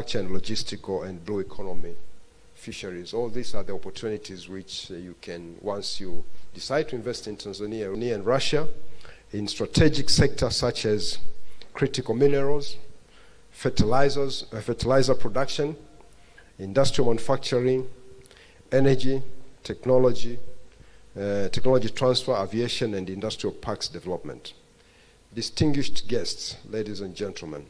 agriculture and logistical and blue economy fisheries. All these are the opportunities which you can, once you decide to invest in Tanzania and Russia, in strategic sectors such as critical minerals, fertilizer production, industrial manufacturing, energy, technology transfer, aviation, and industrial parks development. Distinguished guests, ladies and gentlemen,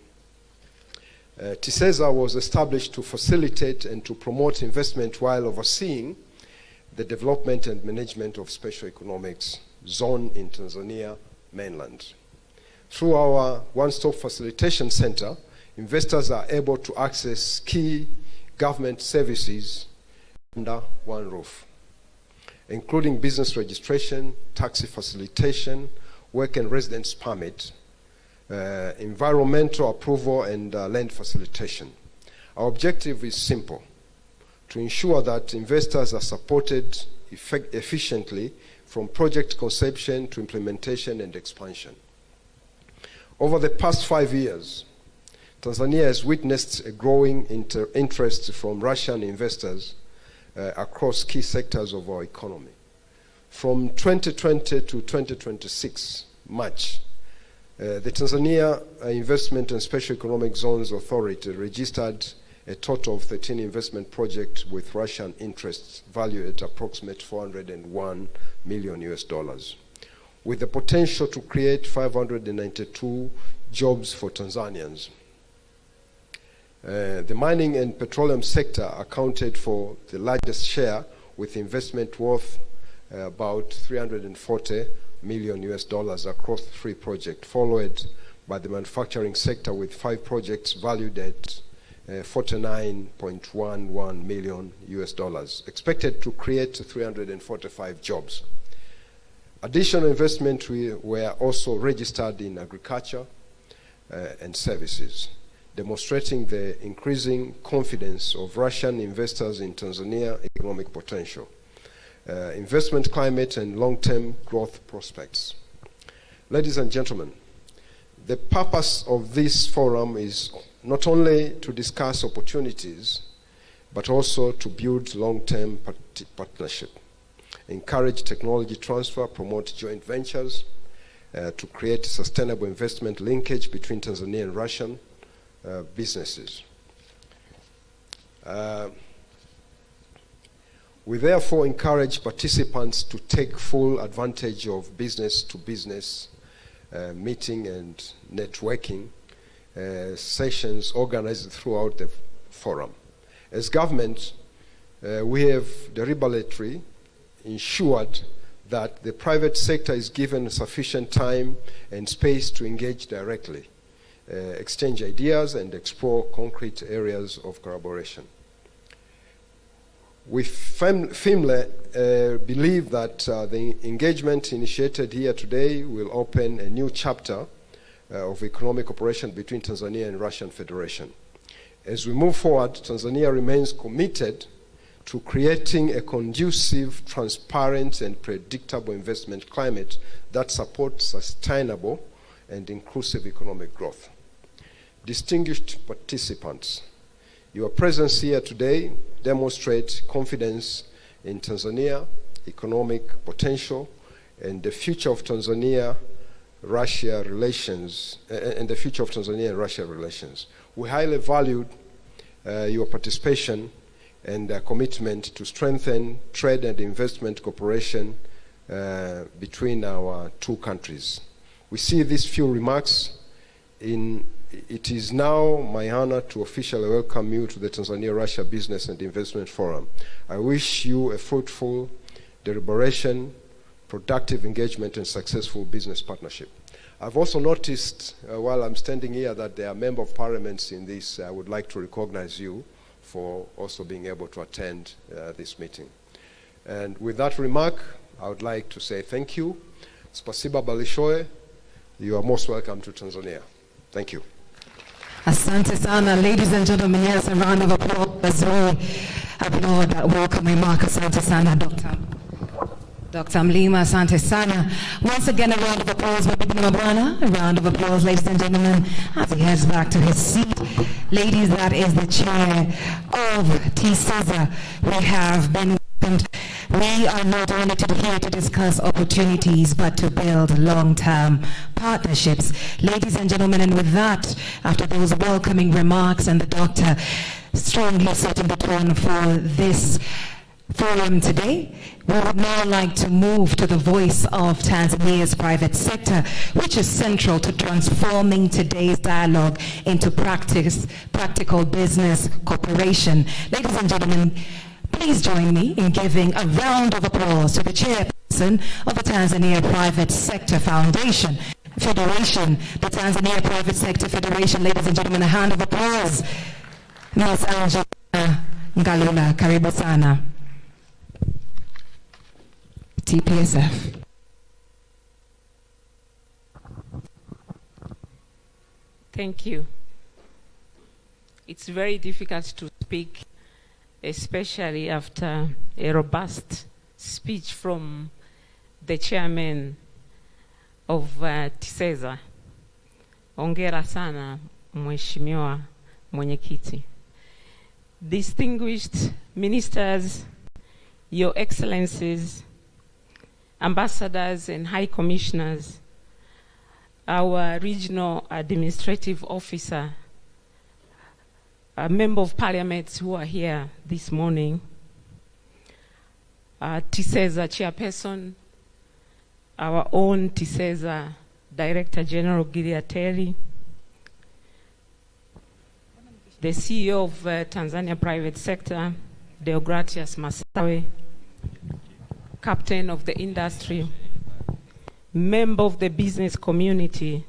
TISEZA was established to facilitate and to promote investment while overseeing the development and management of special economics zone in Tanzania mainland. Through our one-stop facilitation center, investors are able to access key government services under one roof, including business registration, taxi facilitation, work and residence permit, environmental approval, and land facilitation. Our objective is simple: to ensure that investors are supported efficiently from project conception to implementation and expansion. Over the past 5 years, Tanzania has witnessed a growing interest from Russian investors across key sectors of our economy. From 2020 to 2026 March, the Tanzania Investment and Special Economic Zones Authority registered a total of 13 investment projects with Russian interests valued at approximately $401 million, with the potential to create 592 jobs for Tanzanians. The mining and petroleum sector accounted for the largest share, with investment worth about $340 million across 3 projects, followed by the manufacturing sector with 5 projects valued at $49.11 million, expected to create 345 jobs. Additional investment were also registered in agriculture and services, demonstrating the increasing confidence of Russian investors in Tanzania's economic potential, investment climate, and long-term growth prospects. Ladies and gentlemen, the purpose of this forum is not only to discuss opportunities, but also to build long-term partnership, encourage technology transfer, promote joint ventures, to create sustainable investment linkage between Tanzania and Russian businesses. We therefore encourage participants to take full advantage of business-to-business meeting and networking sessions organized throughout the forum. As government, we have deliberately ensured that the private sector is given sufficient time and space to engage directly, exchange ideas, and explore concrete areas of collaboration. We firmly believe that the engagement initiated here today will open a new chapter of economic cooperation between Tanzania and Russian Federation. As we move forward, Tanzania remains committed to creating a conducive, transparent, and predictable investment climate that supports sustainable and inclusive economic growth. Distinguished participants, your presence here today demonstrates confidence in Tanzania economic potential and the future of Tanzania-Russia relations, We highly valued your participation and commitment to strengthen trade and investment cooperation between our 2 countries. We see these few remarks It is now my honor to officially welcome you to the Tanzania-Russia Business and Investment Forum. I wish you a fruitful deliberation, productive engagement, and successful business partnership. I've also noticed while I'm standing here that there are members of parliaments in this. I would like to recognize you for also being able to attend this meeting. And with that remark, I would like to say thank you. Spasiba Balishoe, you are most welcome to Tanzania. Thank you. Asante sana, ladies and gentlemen. Yes, a round of applause as we applaud that welcome remark. Asante sana, Dr. Dr. Mlima, asante sana. Once again, a round of applause, mabibi na mabwana. A round of applause, ladies and gentlemen, as he heads back to his seat. Ladies, that is the chair of TCESA. We have been welcomed. We are not only here to discuss opportunities, but to build long-term partnerships. Ladies and gentlemen, and with that, after those welcoming remarks and the doctor strongly setting the tone for this forum today, we would now like to move to the voice of Tanzania's private sector, which is central to transforming today's dialogue into practical business cooperation. Ladies and gentlemen, please join me in giving a round of applause to the chairperson of the Tanzania Private Sector Foundation Federation, the Tanzania Private Sector Federation. Ladies and gentlemen, a hand of applause. Ms. Angela Ngalula, karibu sana. TPSF. Thank you. It's very difficult to speak, especially after a robust speech from the chairman of TCESA. Hongera sana, Mheshimiwa Mwenyekiti. Distinguished ministers, Your Excellencies, ambassadors and high commissioners, our regional administrative officer, a member of parliament who are here this morning, TCESA chairperson, our own TCESA Director General Giliateri, the CEO of Tanzania Private Sector, Deogratias Masawe, captain of the industry, member of the business community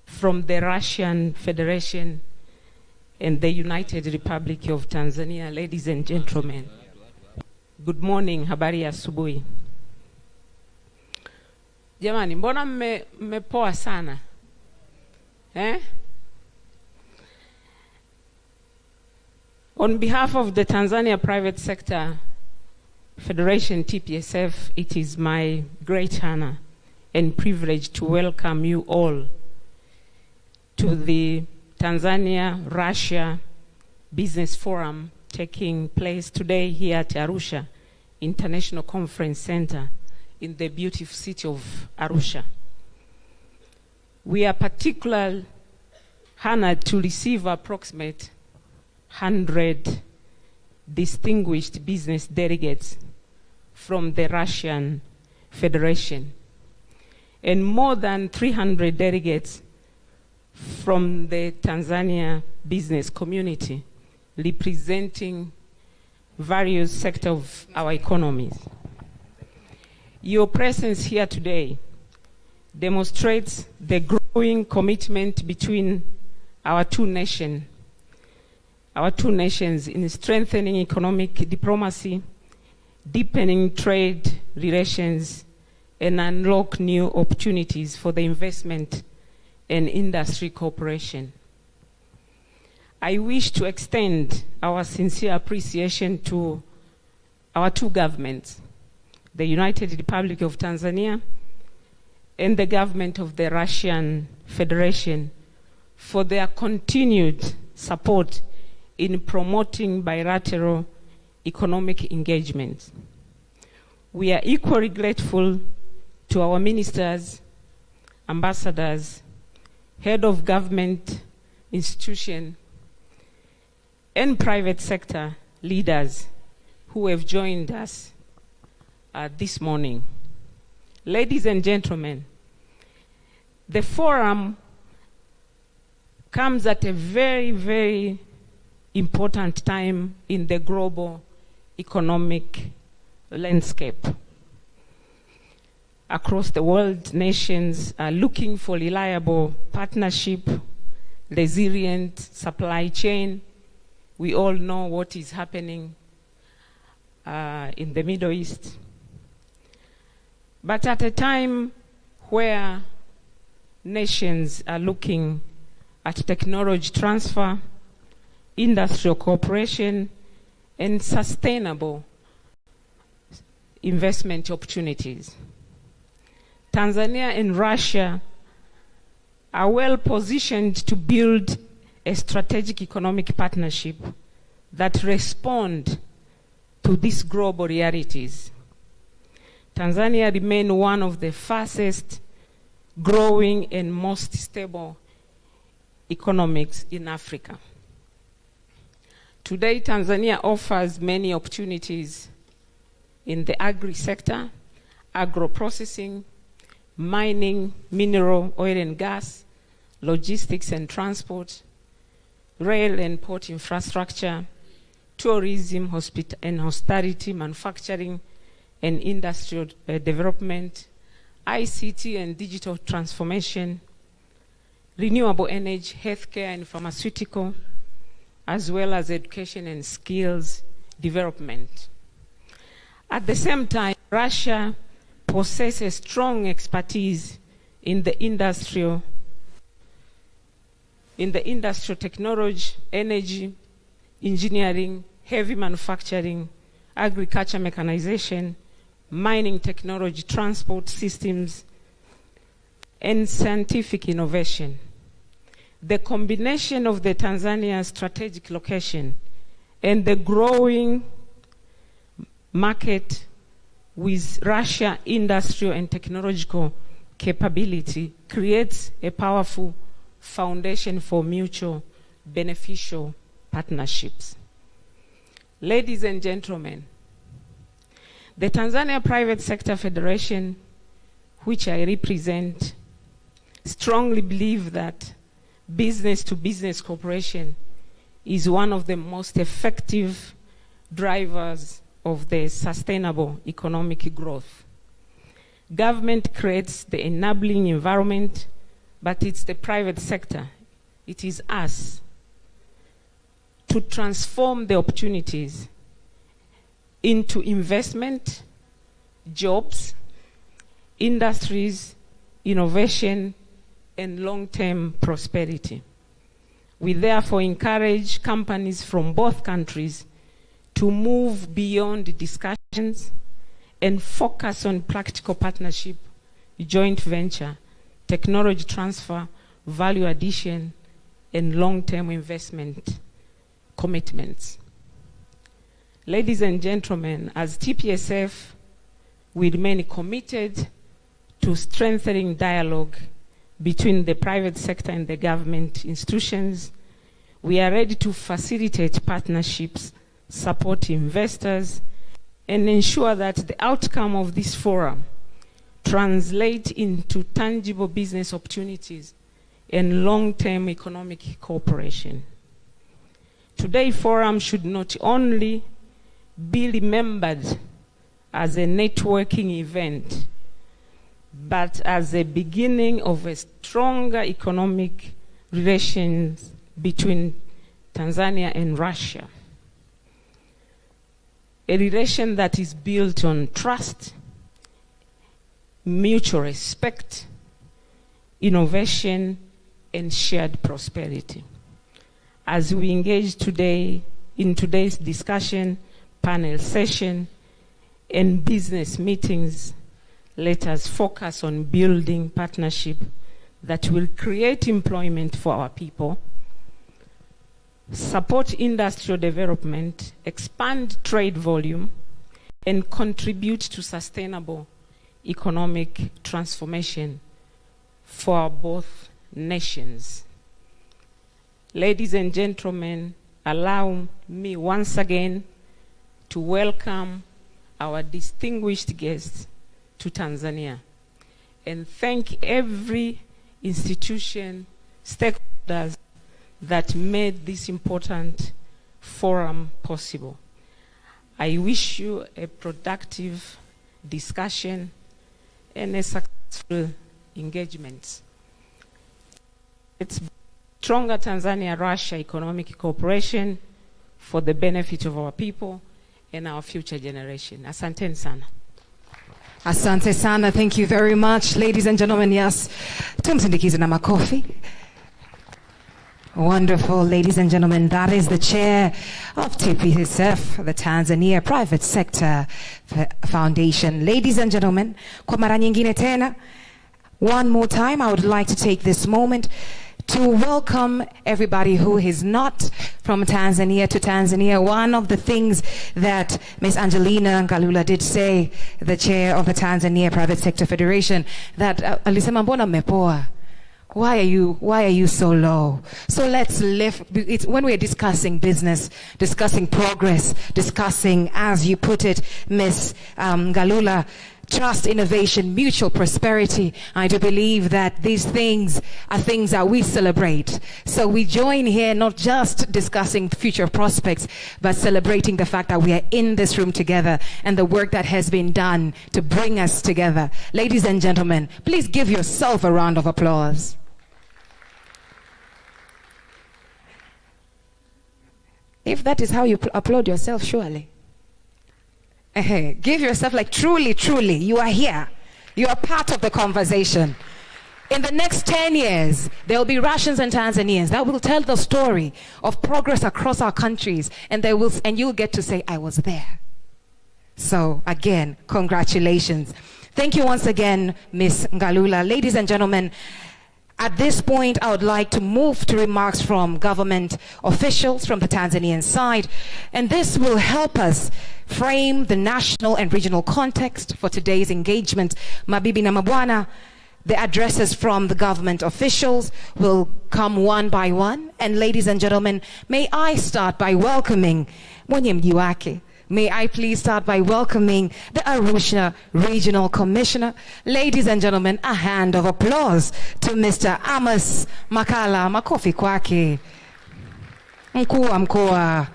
from the Russian Federation and the United Republic of Tanzania. Ladies and gentlemen, good morning, habari ya asubuhi. Jamani, mbona mmepoa sana? On behalf of the Tanzania Private Sector Federation, TPSF, it is my great honor and privilege to welcome you all to the Tanzania-Russia Business Forum taking place today here at Arusha International Conference Center in the beautiful city of Arusha. We are particularly honored to receive approximate 100 distinguished business delegates from the Russian Federation and more than 300 delegates from the Tanzania business community representing various sectors of our economies. Your presence here today demonstrates the growing commitment between our two nations in strengthening economic diplomacy, deepening trade relations, and unlock new opportunities for the investment and industry cooperation. I wish to extend our sincere appreciation to our two governments, the United Republic of Tanzania and the government of the Russian Federation, for their continued support in promoting bilateral economic engagement. We are equally grateful to our ministers, ambassadors, head of government institution, and private sector leaders who have joined us this morning. Ladies and gentlemen, the forum comes at a very, very important time in the global economic landscape. Across the world, nations are looking for reliable partnership, resilient supply chain. We all know what is happening in the Middle East. But at a time where nations are looking at technology transfer, industrial cooperation, and sustainable investment opportunities. Tanzania and Russia are well positioned to build a strategic economic partnership that respond to these global realities. Tanzania remains one of the fastest growing and most stable economies in Africa. Today, Tanzania offers many opportunities in the agri-sector, agro-processing, mining, mineral, oil and gas, logistics and transport, rail and port infrastructure, tourism, and hospitality, manufacturing and industrial development, ICT and digital transformation, renewable energy, healthcare and pharmaceutical, as well as education and skills development. At the same time, Russia possesses strong expertise in the industrial technology, energy, engineering, heavy manufacturing, agriculture mechanization, mining technology, transport systems, and scientific innovation. The combination of the Tanzania's strategic location and the growing market with Russia industrial and technological capability creates a powerful foundation for mutual beneficial partnerships. Ladies and gentlemen, the Tanzania Private Sector Federation, which I represent, strongly believe that business-to-business cooperation is one of the most effective drivers of the sustainable economic growth. Government creates the enabling environment, but it's the private sector, it is us, to transform the opportunities into investment, jobs, industries, innovation, and long-term prosperity. We therefore encourage companies from both countries to move beyond discussions and focus on practical partnership, joint venture, technology transfer, value addition, and long-term investment commitments. Ladies and gentlemen, as TPSF, we remain committed to strengthening dialogue between the private sector and the government institutions. We are ready to facilitate partnerships, support investors, and ensure that the outcome of this forum translate into tangible business opportunities and long-term economic cooperation. Today's forum should not only be remembered as a networking event, but as a beginning of a stronger economic relations between Tanzania and Russia. A relation that is built on trust, mutual respect, innovation, and shared prosperity. As we engage today in today's discussion, panel session, and business meetings, let us focus on building partnership that will create employment for our people, support industrial development, expand trade volume, and contribute to sustainable economic transformation for both nations. Ladies and gentlemen, allow me once again to welcome our distinguished guests to Tanzania and thank every institution, stakeholders that made this important forum possible. I wish you a productive discussion and a successful engagement. It's stronger Tanzania-Russia economic cooperation for the benefit of our people and our future generation. Asante sana. Asante sana, thank you very much. Ladies and gentlemen, yes, tumsindikize na makofi. Wonderful, ladies and gentlemen. That is the chair of TPSF, the Tanzania Private Sector Foundation. Ladies and gentlemen, kwa mara nyingine tena, one more time, I would like to take this moment to welcome everybody who is not from Tanzania to Tanzania. One of the things that Ms. Angelina Ngalula did say, the chair of the Tanzania Private Sector Federation, that alisema mbona mmepoa? Why are you so low? So let's lift, when we're discussing business, discussing progress, discussing, as you put it, Ms. Ngalula, trust, innovation, mutual prosperity. I do believe that these things are things that we celebrate. So we join here not just discussing future prospects, but celebrating the fact that we are in this room together and the work that has been done to bring us together. Ladies and gentlemen, please give yourself a round of applause. If that is how you applaud yourself, surely. Give yourself like truly, truly, you are here. You are part of the conversation. In the next 10 years, there will be Russians and Tanzanians that will tell the story of progress across our countries, and you'll get to say, I was there. So again, congratulations. Thank you once again, Ms. Ngalula. Ladies and gentlemen, at this point, I would like to move to remarks from government officials from the Tanzanian side, and this will help us frame the national and regional context for today's engagement. Mabibi na mabwana, the addresses from the government officials will come one by one, and ladies and gentlemen, may I start by welcoming mwenye mji wake. May I please start by welcoming the Arusha Regional Commissioner. Ladies and gentlemen, a hand of applause to Mr. Amos Makala. Makofi kwake. Mkuu wa mkoa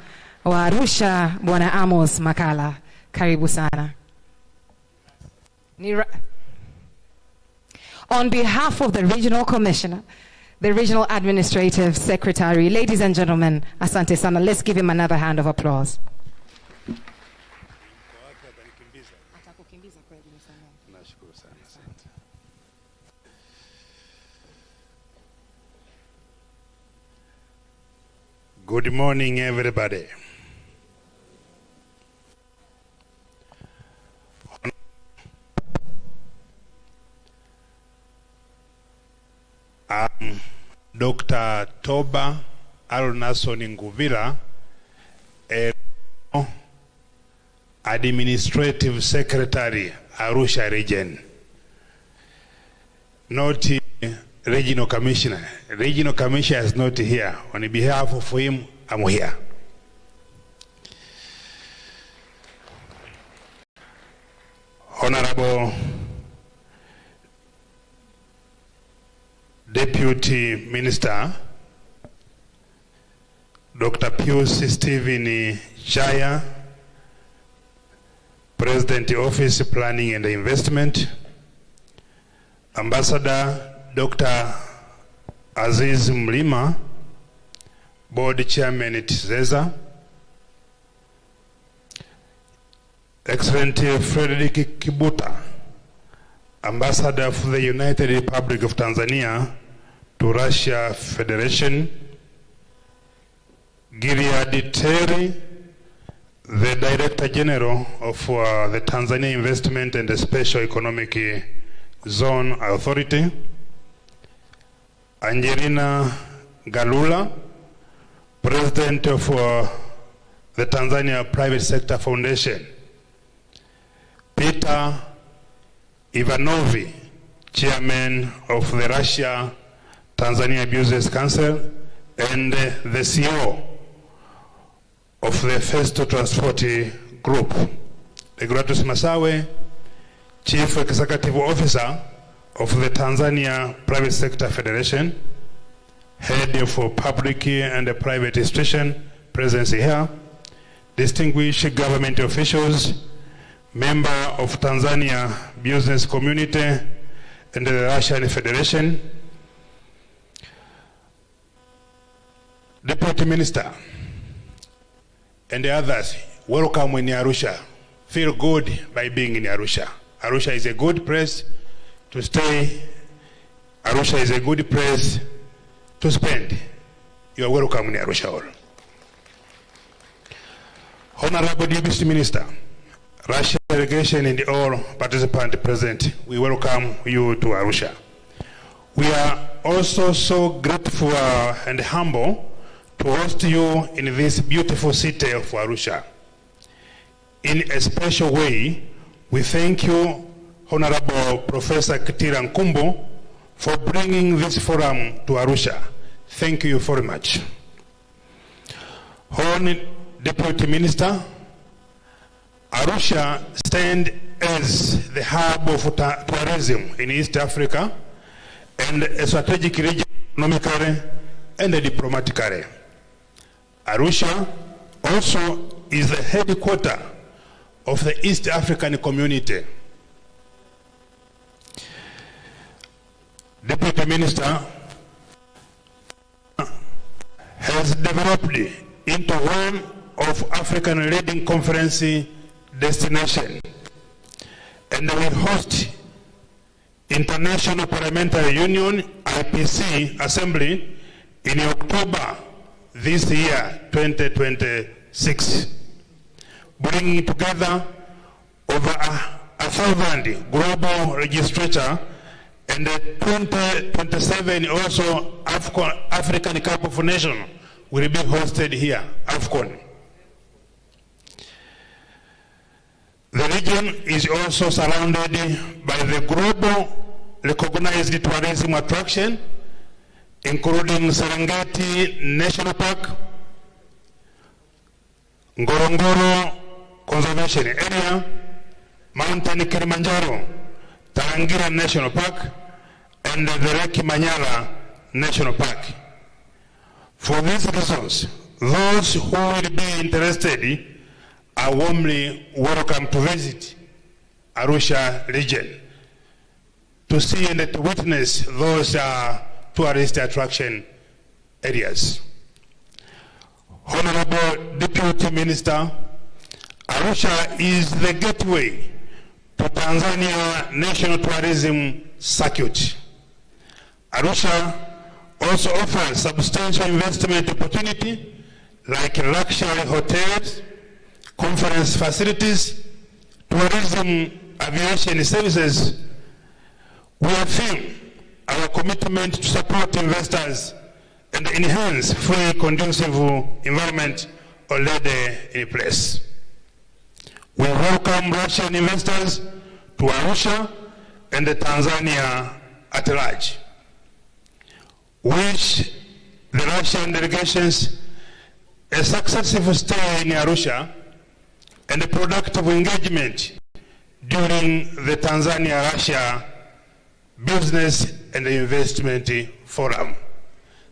wa Arusha, Bwana Amos Makala. Karibu sana. On behalf of the Regional Commissioner, the Regional Administrative Secretary, ladies and gentlemen, asante sana. Let's give him another hand of applause. Good morning, everybody. I'm Dr. Toba Arunasoni Nguvira, Administrative Secretary, Arusha Region. Not Regional Commissioner. Regional Commissioner is not here. On behalf of him, I'm here. Honorable Deputy Minister, Dr. Pius Stephen Chaya, President Office Planning and Investment, Ambassador Dr. Aziz Mlima, Board Chairman at ZEZA, Excellency Frederick Kibuta, Ambassador for the United Republic of Tanzania to Russia Federation, Gilead Terry, the Director General of the Tanzania Investment and the Special Economic Zone Authority, Angelina Ngalula, President of the Tanzania Private Sector Foundation, Peter Ivanovi, Chairman of the Russia Tanzania Business Council, and the CEO of the Festo Transport Group, Degratus Masawe, Chief Executive Officer of the Tanzania Private Sector Federation, Head of Public and Private Institution, presence here, distinguished government officials, member of Tanzania Business Community and the Russian Federation, Deputy Minister, and the others, welcome in Arusha. Feel good by being in Arusha. Arusha is a good place to stay. Arusha is a good place to spend You are welcome in Arusha Hall. Honorable Deputy Minister, Russian delegation and all participants present, we welcome you to Arusha. We are also so grateful and humble to host you in this beautiful city of Arusha. In a special way, we thank you, Honorable Professor Kitila Nkumbu, for bringing this forum to Arusha. Thank you very much. Honorable Deputy Minister, Arusha stands as the hub of tourism in East Africa and a strategic region economically and diplomatically. Arusha also is the headquarters of the East African community. Deputy Minister has developed into one of African leading conference destination, and we host International Parliamentary Union (IPC) Assembly in October this year, 2026, bringing together over 1,000 global registrators, and 2027 also African Cup of Nations will be hosted here, AFCON. The region is also surrounded by the global recognized tourism attraction, including Serengeti National Park, Ngorongoro Conservation Area, Mountain Kilimanjaro, Tarangire National Park, and the Lake Manyara National Park. For these reasons, those who will be interested are warmly welcome to visit Arusha region to see and to witness those tourist attraction areas. Honorable Deputy Minister, Arusha is the gateway to Tanzania National Tourism Circuit. Arusha also offers substantial investment opportunity like luxury hotels, conference facilities, tourism, aviation services. We affirm our commitment to support investors and enhance free, conducive environment already in place. We welcome Russian investors to Arusha and Tanzania at large. Wish the Russian delegations a successful stay in Arusha and a productive engagement during the Tanzania-Russia Business and Investment Forum.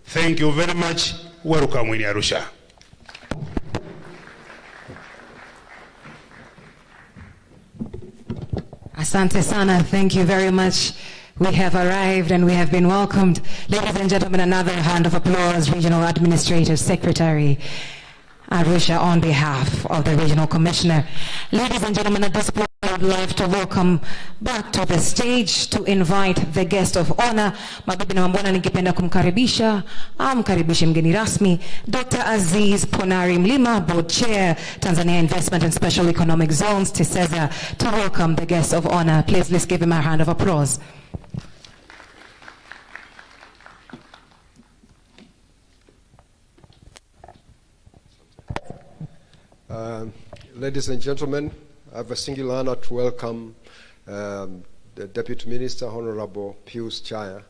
Thank you very much. Welcome in Arusha. Asante sana. Thank you very much. We have arrived and we have been welcomed. Ladies and gentlemen, another hand of applause, Regional Administrative Secretary Arusha, on behalf of the Regional Commissioner. Ladies and gentlemen, at this point, I would like to welcome back to the stage to invite the guest of honor. Mabibi na mabwana, ningependa kumkaribisha, mkaribishe mgeni rasmi, Dr. Aziz Ponari Mlima, Board Chair, Tanzania Investment and Special Economic Zones, TISEZA, to welcome the guest of honor. Please, let's give him a round of applause. Ladies and gentlemen, I have a singular honor to welcome the Deputy Minister, Honorable Pius Chaya,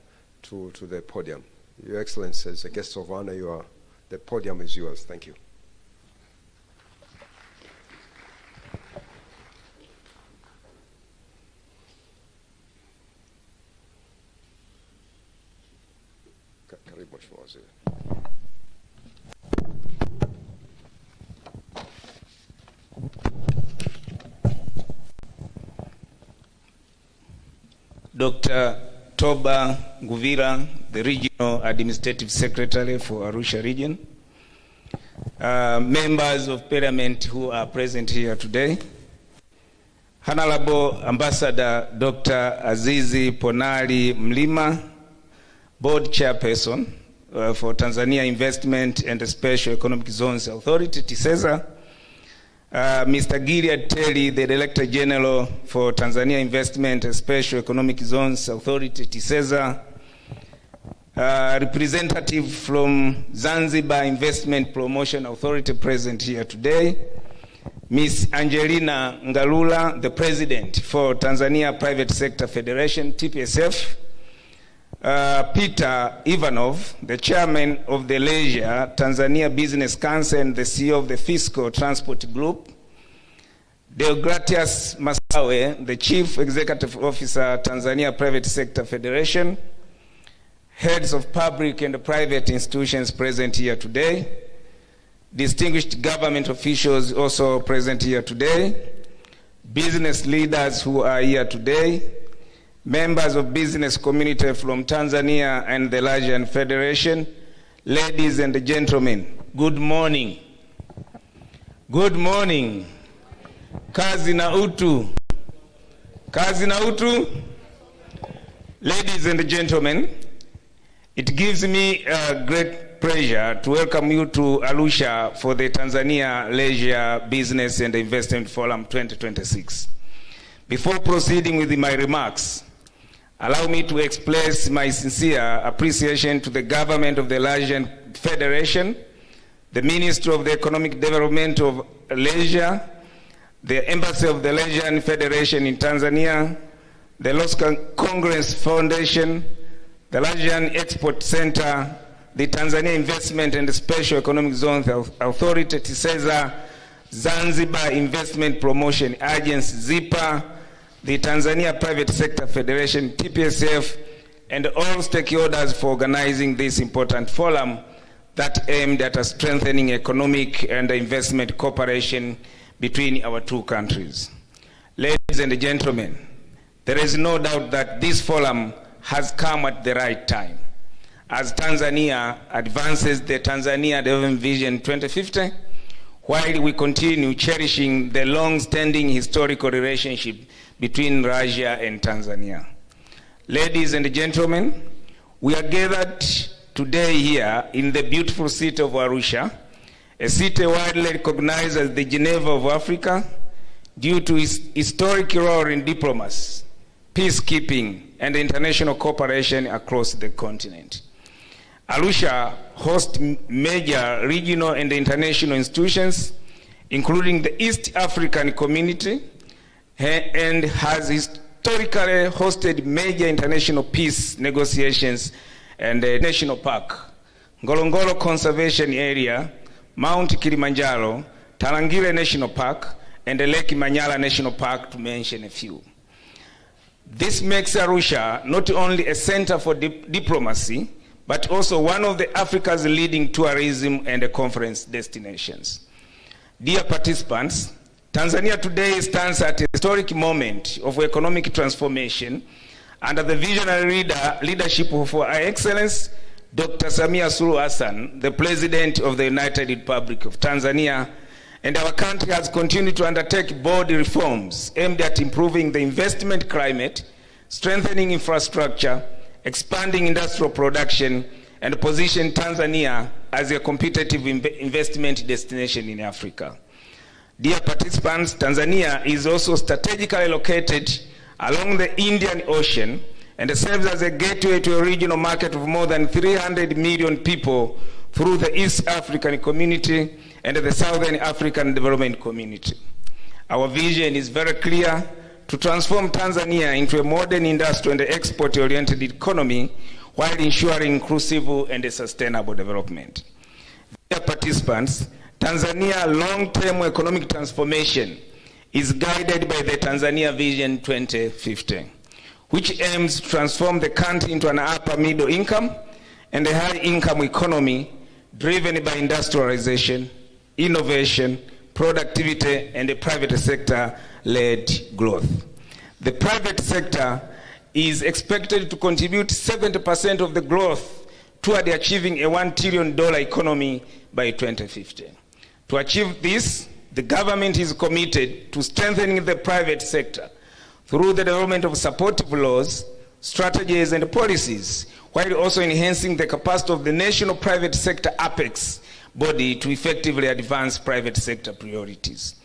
to the podium. Your Excellency, as a guest of honor, the podium is yours. Thank you. Karibu Mheshimiwa Waziri. Dr. Toba Nguvira, the Regional Administrative Secretary for Arusha Region, members of Parliament who are present here today, Honorable Ambassador Dr. Azizi Ponari Mlima, Board Chairperson for Tanzania Investment and Special Economic Zones Authority, TISEZA. Mr. Gilead Terry, the Director General for Tanzania Investment and Special Economic Zones Authority, TISEZA. Representative from Zanzibar Investment Promotion Authority present here today. Ms. Angelina Ngalula, the President for Tanzania Private Sector Federation, TPSF. Peter Ivanov, the Chairman of the Leisure Tanzania Business Council and the CEO of the Fiscal Transport Group. Deogratias Masawe, the Chief Executive Officer, Tanzania Private Sector Federation. Heads of public and private institutions present here today. Distinguished government officials also present here today. Business leaders who are here today. Members of business community from Tanzania and the Lajan Federation. Ladies and gentlemen, good morning. Good morning. Kazi na utu. Kazi na utu. Ladies and gentlemen, it gives me a great pleasure to welcome you to Arusha for the Tanzania Leisure Business and Investment Forum 2026. Before proceeding with my remarks, allow me to express my sincere appreciation to the government of the Lajan Federation, the Ministry of the Economic Development of Leisure, the Embassy of the Lajan Federation in Tanzania, the Los Congress Foundation, the Lajan Export Center, the Tanzania Investment and Special Economic Zones Authority, TISEZA, Zanzibar Investment Promotion Agency, ZIPA, the Tanzania Private Sector Federation, TPSF, and all stakeholders for organizing this important forum that aimed at strengthening economic and investment cooperation between our two countries. Ladies and gentlemen, there is no doubt that this forum has come at the right time as Tanzania advances the Tanzania Development Vision 2050, while we continue cherishing the long-standing historical relationship between Russia and Tanzania. Ladies and gentlemen, we are gathered today here in the beautiful city of Arusha, a city widely recognized as the Geneva of Africa due to its historic role in diplomacy, peacekeeping, and international cooperation across the continent. Arusha hosts major regional and international institutions, including the East African Community, and has historically hosted major international peace negotiations and a national park, Ngorongoro Conservation Area, Mount Kilimanjaro, Tarangire National Park, and the Lake Manyara National Park, to mention a few. This makes Arusha not only a center for diplomacy, but also one of Africa's leading tourism and conference destinations. Dear participants, Tanzania today stands at a historic moment of economic transformation under the visionary leadership of Our Excellency Dr. Samia Suluhu Hassan, the President of the United Republic of Tanzania, and our country has continued to undertake bold reforms aimed at improving the investment climate, strengthening infrastructure, expanding industrial production, and position Tanzania as a competitive investment destination in Africa. Dear participants, Tanzania is also strategically located along the Indian Ocean and serves as a gateway to a regional market of more than 300 million people through the East African Community and the Southern African Development Community. Our vision is very clear: to transform Tanzania into a modern industrial and export-oriented economy while ensuring inclusive and sustainable development. Dear participants, Tanzania's long-term economic transformation is guided by the Tanzania Vision 2050, which aims to transform the country into an upper middle income and a high income economy driven by industrialization, innovation, productivity, and a private sector-led growth. The private sector is expected to contribute 70% of the growth toward achieving a $1 trillion economy by 2050. To achieve this, the government is committed to strengthening the private sector through the development of supportive laws, strategies, and policies, while also enhancing the capacity of the national private sector apex body to effectively advance private sector priorities.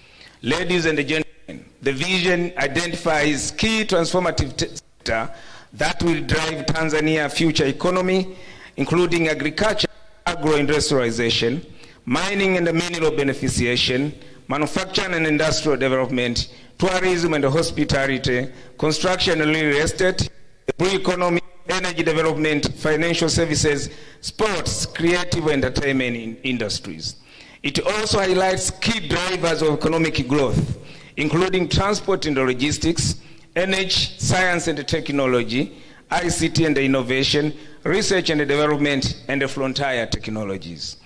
Ladies and gentlemen, the vision identifies key transformative sector that will drive Tanzania's future economy, including agriculture, agro-industrialization, mining and mineral beneficiation, manufacturing and industrial development, tourism and hospitality, construction and real estate, the blue economy, energy development, financial services, sports, creative entertainment industries. It also highlights key drivers of economic growth, including transport and logistics, energy, science and technology, ICT and innovation, research and development, and frontier technologies.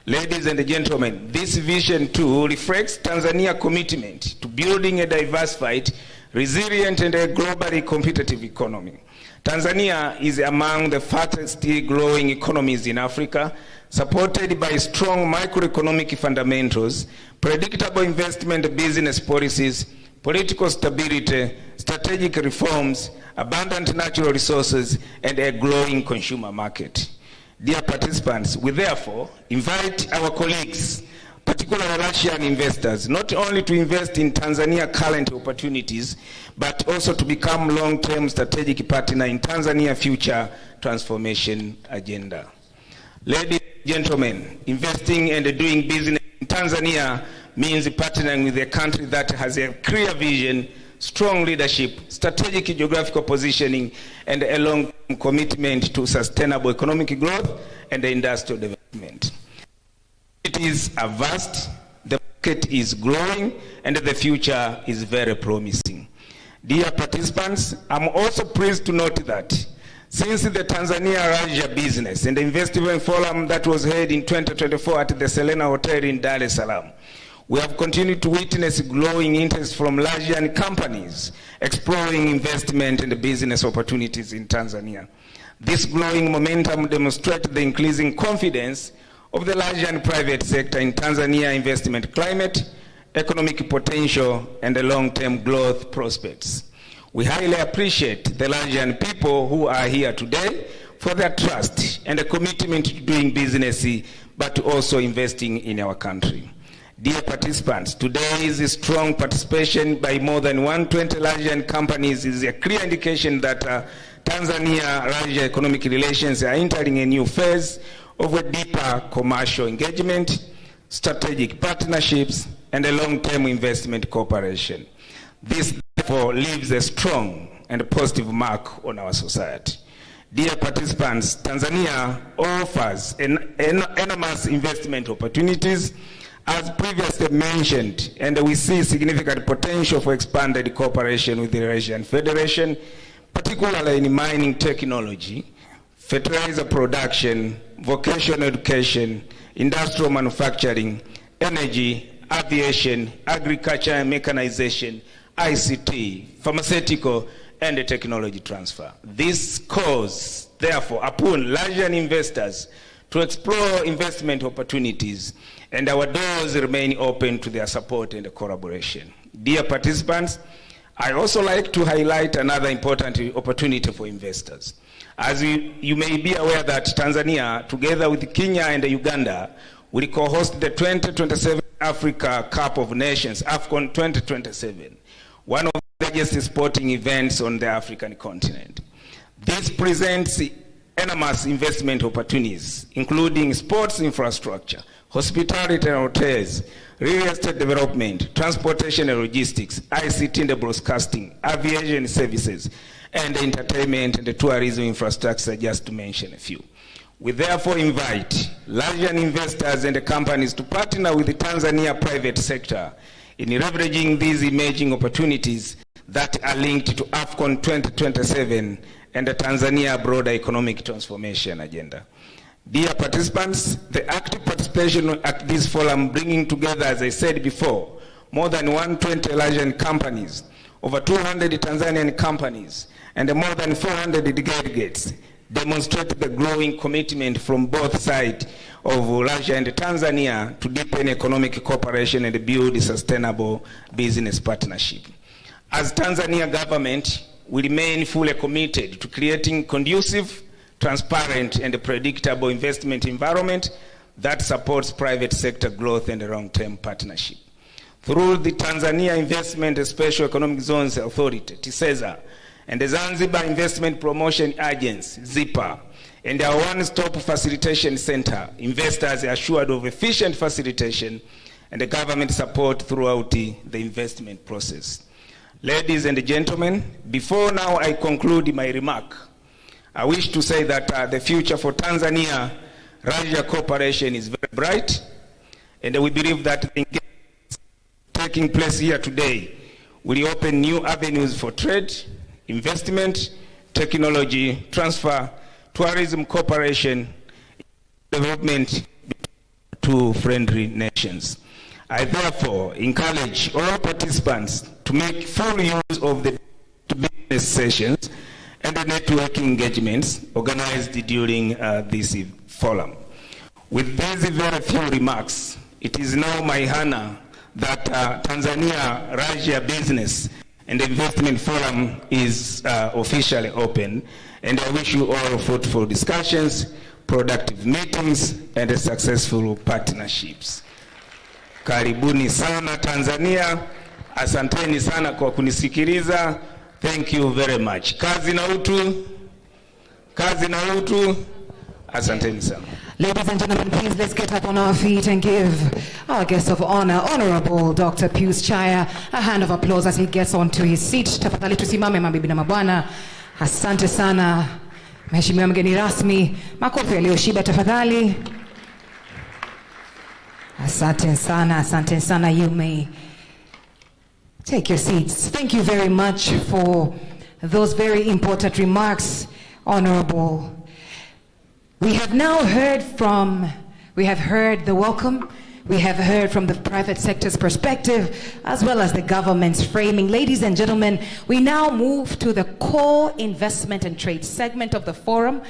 Ladies and gentlemen, this vision too reflects Tanzania's commitment to building a diversified, resilient, and a globally competitive economy. Tanzania is among the fastest growing economies in Africa, supported by strong macroeconomic fundamentals, predictable investment business policies, political stability, strategic reforms, abundant natural resources, and a growing consumer market. Dear participants, we therefore invite our colleagues, particularly Russian investors, not only to invest in Tanzania's current opportunities, but also to become long-term strategic partner in Tanzania's future transformation agenda. Ladies and gentlemen, investing and doing business in Tanzania means partnering with a country that has a clear vision, strong leadership, strategic geographical positioning, and a long-term commitment to sustainable economic growth and industrial development. It is a vast, the market is growing, and the future is very promising. Dear participants, I'm also pleased to note that since the Tanzania-Russia Business and Investment Forum that was held in 2024 at the Selena Hotel in Dar es Salaam, we have continued to witness growing interest from Russian companies exploring investment and business opportunities in Tanzania. This growing momentum demonstrates the increasing confidence of the Russian private sector in Tanzania investment climate, economic potential, and the long-term growth prospects. We highly appreciate the Russian people who are here today for their trust and a commitment to doing business, but also investing in our country. Dear participants, today's strong participation by more than 120 Russian companies is a clear indication that Tanzania-Russia economic relations are entering a new phase of a deeper commercial engagement, strategic partnerships, and a long-term investment cooperation. This therefore leaves a strong and positive mark on our society. Dear participants, Tanzania offers enormous investment opportunities, as previously mentioned, and we see significant potential for expanded cooperation with the Russian Federation, particularly in mining technology, fertilizer production, vocational education, industrial manufacturing, energy, aviation, agriculture and mechanization, ICT, pharmaceutical, and technology transfer. This calls, therefore, upon Russian investors to explore investment opportunities, and our doors remain open to their support and collaboration. Dear participants, I also like to highlight another important opportunity for investors. As you may be aware that Tanzania, together with Kenya and Uganda, will co-host the 2027 Africa Cup of Nations, AFCON 2027, one of the largest sporting events on the African continent. This presents enormous investment opportunities, including sports infrastructure, hospitality and hotels, real estate development, transportation and logistics, ICT and broadcasting, aviation services, and entertainment and tourism infrastructure, just to mention a few. We therefore invite Russian investors and companies to partner with the Tanzania private sector in leveraging these emerging opportunities that are linked to AFCON 2027 and the Tanzania broader economic transformation agenda. Dear participants, the active participation at this forum bringing together, as I said before, more than 120 Russian companies, over 200 Tanzanian companies, and more than 400 delegates demonstrate the growing commitment from both sides of Russia and Tanzania to deepen economic cooperation and build a sustainable business partnership. As Tanzania government, we remain fully committed to creating conducive, transparent, and predictable investment environment that supports private sector growth and long-term partnership. Through the Tanzania Investment and Special Economic Zones Authority, TISEZA, and the Zanzibar Investment Promotion Agency, ZIPA, and our one-stop facilitation center, investors are assured of efficient facilitation and the government support throughout the investment process. Ladies and gentlemen, before now I conclude my remark, I wish to say that the future for Tanzania-Russia cooperation is very bright, and we believe that the engagement taking place here today will open new avenues for trade, investment, technology, transfer, tourism cooperation, development to friendly nations. I therefore encourage all participants to make full use of the business sessions and the networking engagements organized during this forum. With these very few remarks, it is now my honor that Tanzania-Russia Business and Investment Forum is officially open, and I wish you all fruitful discussions, productive meetings, and successful partnerships. Karibuni sana Tanzania, asanteni sana kwa kunisikiliza. Thank you very much. Kazi na utu, asanteni sana. Ladies and gentlemen, please let's get up on our feet and give our guest of honor, Honorable Dr. Pius Chaya, a hand of applause as he gets onto his seat. Tafadhali tusimame mabibi na mabwana. Asante sana. Mheshimiwa mgeni rasmi, makofi yaliyoshiba tafadhali. Asante sana. You may take your seats. Thank you very much for those very important remarks, Honorable. We have now heard the welcome, we have heard from the private sector's perspective, as well as the government's framing. Ladies and gentlemen, we now move to the core investment and trade segment of the forum.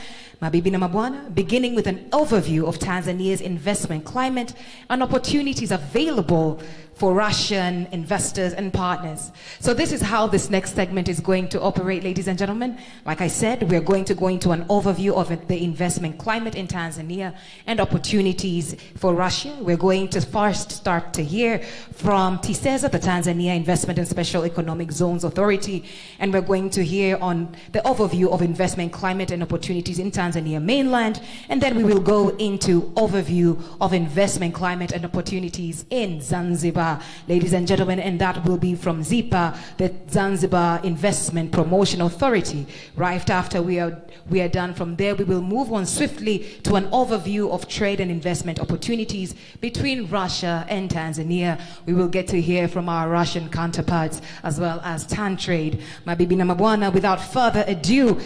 Mabibi na mabwana, beginning with an overview of Tanzania's investment climate and opportunities available for Russian investors and partners. So this is how this next segment is going to operate, ladies and gentlemen. Like I said, we're going to go into an overview of the investment climate in Tanzania and opportunities for Russia. We're going to first start to hear from TISEZA, the Tanzania Investment and Special Economic Zones Authority, and we're going to hear on the overview of investment climate and opportunities in Tanzania mainland, and then we will go into overview of investment climate and opportunities in Zanzibar, ladies and gentlemen, and that will be from ZIPA, the Zanzibar Investment Promotion Authority. Right after we are done from there, we will move on swiftly to an overview of trade and investment opportunities between Russia and Tanzania. We will get to hear from our Russian counterparts as well as TanTrade. Mabibi na mabwana, without further ado,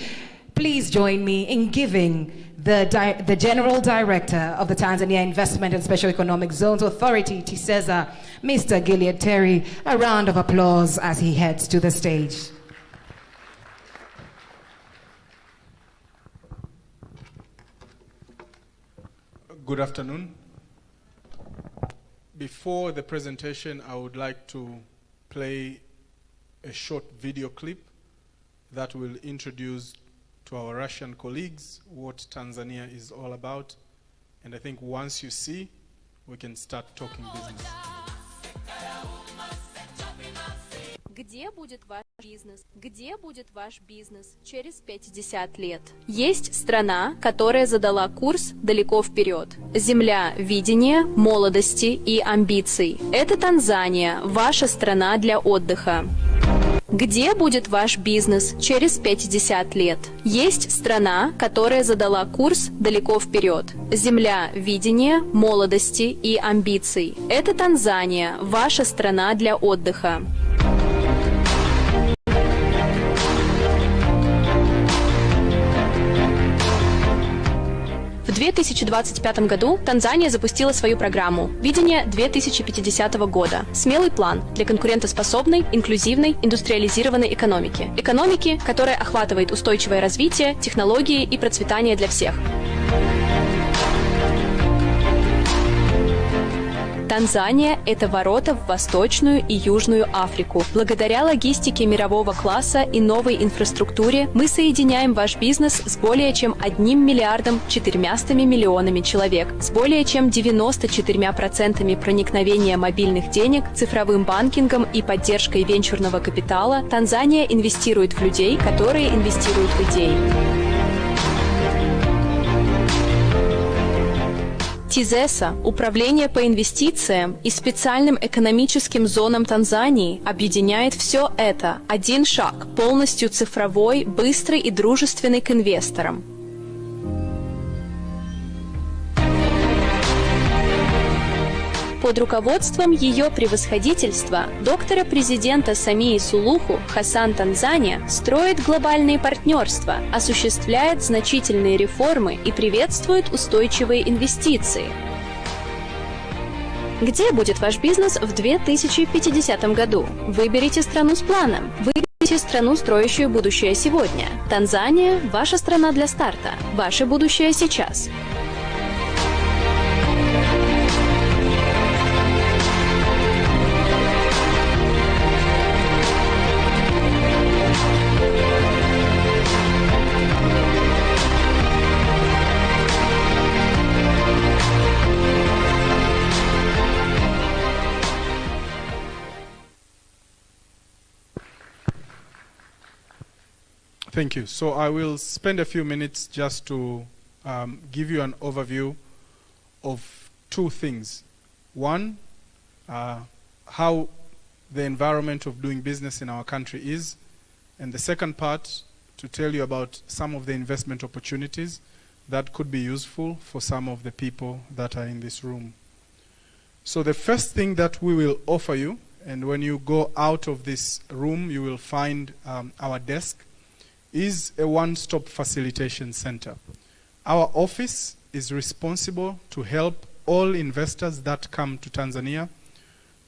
please join me in giving the General Director of the Tanzania Investment and Special Economic Zones Authority, TISEZA, Mr. Gilead Terry, a round of applause as he heads to the stage. Good afternoon. Before the presentation, I would like to play a short video clip that will introduce to our Russian colleagues what Tanzania is all about. And I think once you see, we can start talking business. Где будет ваш бизнес? Где будет ваш бизнес через 50 лет? Есть страна, которая задала курс далеко вперед. Земля видения, молодости и амбиций. Это Танзания, ваша страна для отдыха. Где будет ваш бизнес через 50 лет? Есть страна, которая задала курс далеко вперед. Земля видения, молодости и амбиций. Это Танзания, ваша страна для отдыха. В 2025 году Танзания запустила свою программу «Видение 2050 года». Смелый план для конкурентоспособной, инклюзивной, индустриализированной экономики. Экономики, которая охватывает устойчивое развитие, технологии и процветание для всех. Танзания – это ворота в Восточную и Южную Африку. Благодаря логистике мирового класса и новой инфраструктуре мы соединяем ваш бизнес с более чем 1 миллиардом 400 миллионами человек, с более чем 94% проникновения мобильных денег, цифровым банкингом и поддержкой венчурного капитала. Танзания инвестирует в людей, которые инвестируют в идеи. ТИЗЕСа, Управление по инвестициям и специальным экономическим зонам Танзании объединяет все это. Один шаг, полностью цифровой, быстрый и дружественный к инвесторам. Под руководством ее превосходительства, доктора президента Самии Сулуху, Хасан Танзания строит глобальные партнерства, осуществляет значительные реформы и приветствует устойчивые инвестиции. Где будет ваш бизнес в 2050 году? Выберите страну с планом. Выберите страну, строящую будущее сегодня. Танзания – ваша страна для старта. Ваше будущее сейчас. Thank you. So I will spend a few minutes just to give you an overview of two things. One, how the environment of doing business in our country is. And the second part, to tell you about some of the investment opportunities that could be useful for some of the people that are in this room. So the first thing that we will offer you, and when you go out of this room, you will find our desk, is a one-stop facilitation center. Our office is responsible to help all investors that come to Tanzania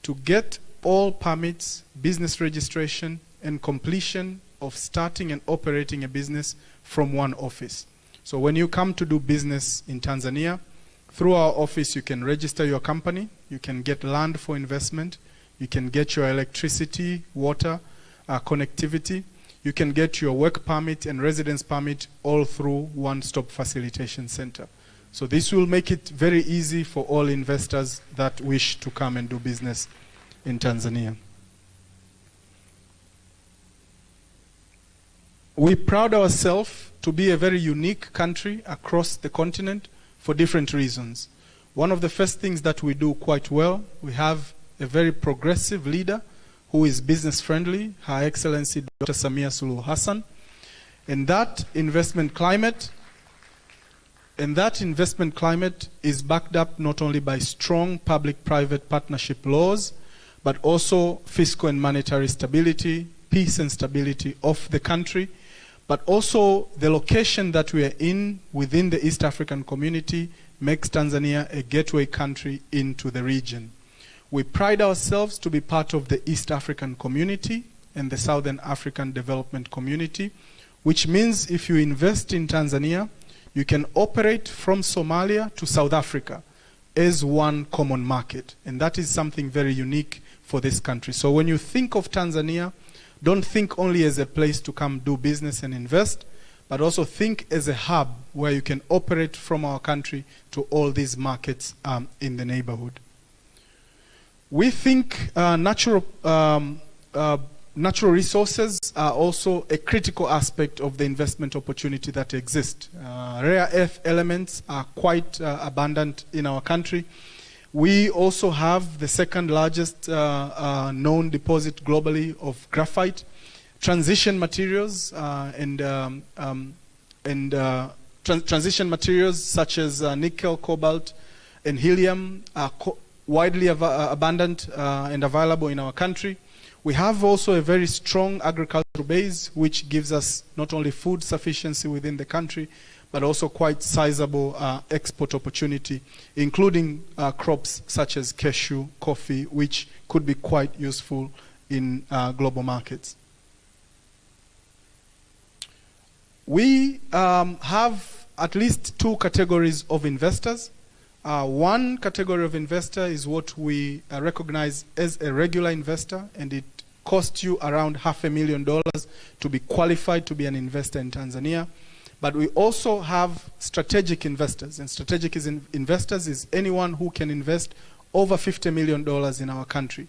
to get all permits, business registration, and completion of starting and operating a business from one office. So when you come to do business in Tanzania, through our office you can register your company, you can get land for investment, you can get your electricity, water, connectivity, you can get your work permit and residence permit all through one-stop facilitation center. So this will make it very easy for all investors that wish to come and do business in Tanzania. We pride ourselves to be a very unique country across the continent for different reasons. One of the first things that we do quite well, we have a very progressive leader who is business friendly, Her Excellency Dr. Samia Suluhu Hassan. And that investment climate is backed up not only by strong public-private partnership laws, but also fiscal and monetary stability, peace and stability of the country, but also the location that we are in within the East African community makes Tanzania a gateway country into the region. We pride ourselves to be part of the East African community and the Southern African Development Community, which means if you invest in Tanzania, you can operate from Somalia to South Africa as one common market. And that is something very unique for this country. So when you think of Tanzania, don't think only as a place to come do business and invest, but also think as a hub where you can operate from our country to all these markets in the neighborhood. We think natural resources are also a critical aspect of the investment opportunity that exists. Rare earth elements are quite abundant in our country. We also have the second largest known deposit globally of graphite. Transition materials transition materials such as nickel, cobalt, and helium are widely abundant and available in our country. We have also a very strong agricultural base, which gives us not only food sufficiency within the country, but also quite sizable export opportunity, including crops such as cashew, coffee, which could be quite useful in global markets. We have at least two categories of investors. One category of investor is what we recognize as a regular investor, and it costs you around $500,000 to be qualified to be an investor in Tanzania. But we also have strategic investors, and strategic investors is anyone who can invest over $50 million in our country.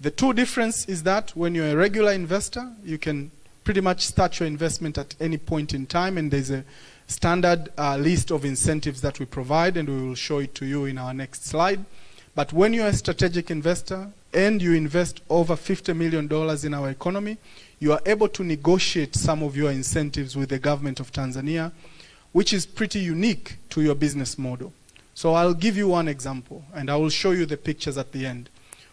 The two difference is that when you're a regular investor, you can pretty much start your investment at any point in time, and there's a standard list of incentives that we provide, and we will show it to you in our next slide. But when you're a strategic investor and you invest over $50 million in our economy, you are able to negotiate some of your incentives with the government of Tanzania, which is pretty unique to your business model. So I'll give you one example, and I will show you the pictures at the end.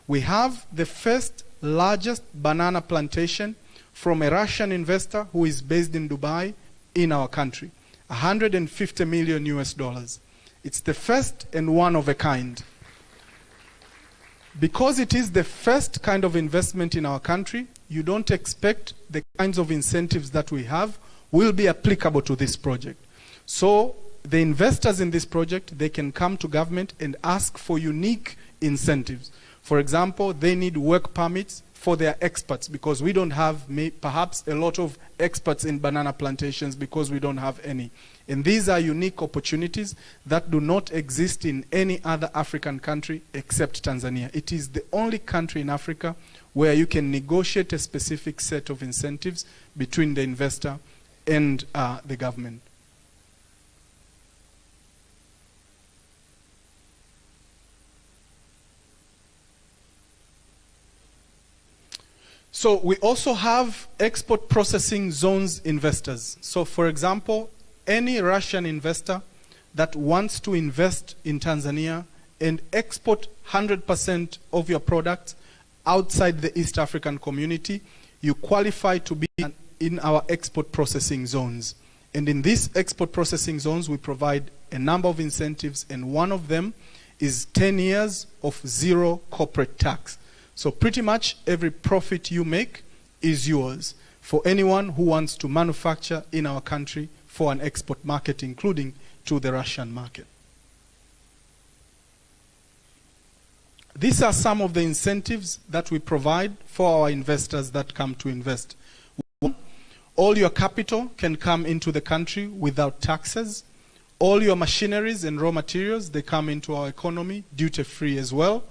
We have the first largest banana plantation from a Russian investor who is based in Dubai in our country, $150 million US. It's the first and one of a kind. Because it is the first kind of investment in our country, you don't expect the kinds of incentives that we have will be applicable to this project. So the investors in this project, they can come to government and ask for unique incentives. For example, they need work permits for their experts, because we don't have perhaps a lot of experts in banana plantations because we don't have any. And these are unique opportunities that do not exist in any other African country except Tanzania. It is the only country in Africa where you can negotiate a specific set of incentives between the investor and the government. So we also have export processing zones investors. So for example, any Russian investor that wants to invest in Tanzania and export 100% of your products outside the East African community, you qualify to be in our export processing zones. And in these export processing zones, we provide a number of incentives, and one of them is 10 years of zero corporate tax. So pretty much every profit you make is yours for anyone who wants to manufacture in our country for an export market, including to the Russian market. These are some of the incentives that we provide for our investors that come to invest. One, all your capital can come into the country without taxes. All your machineries and raw materials, they come into our economy duty-free as well.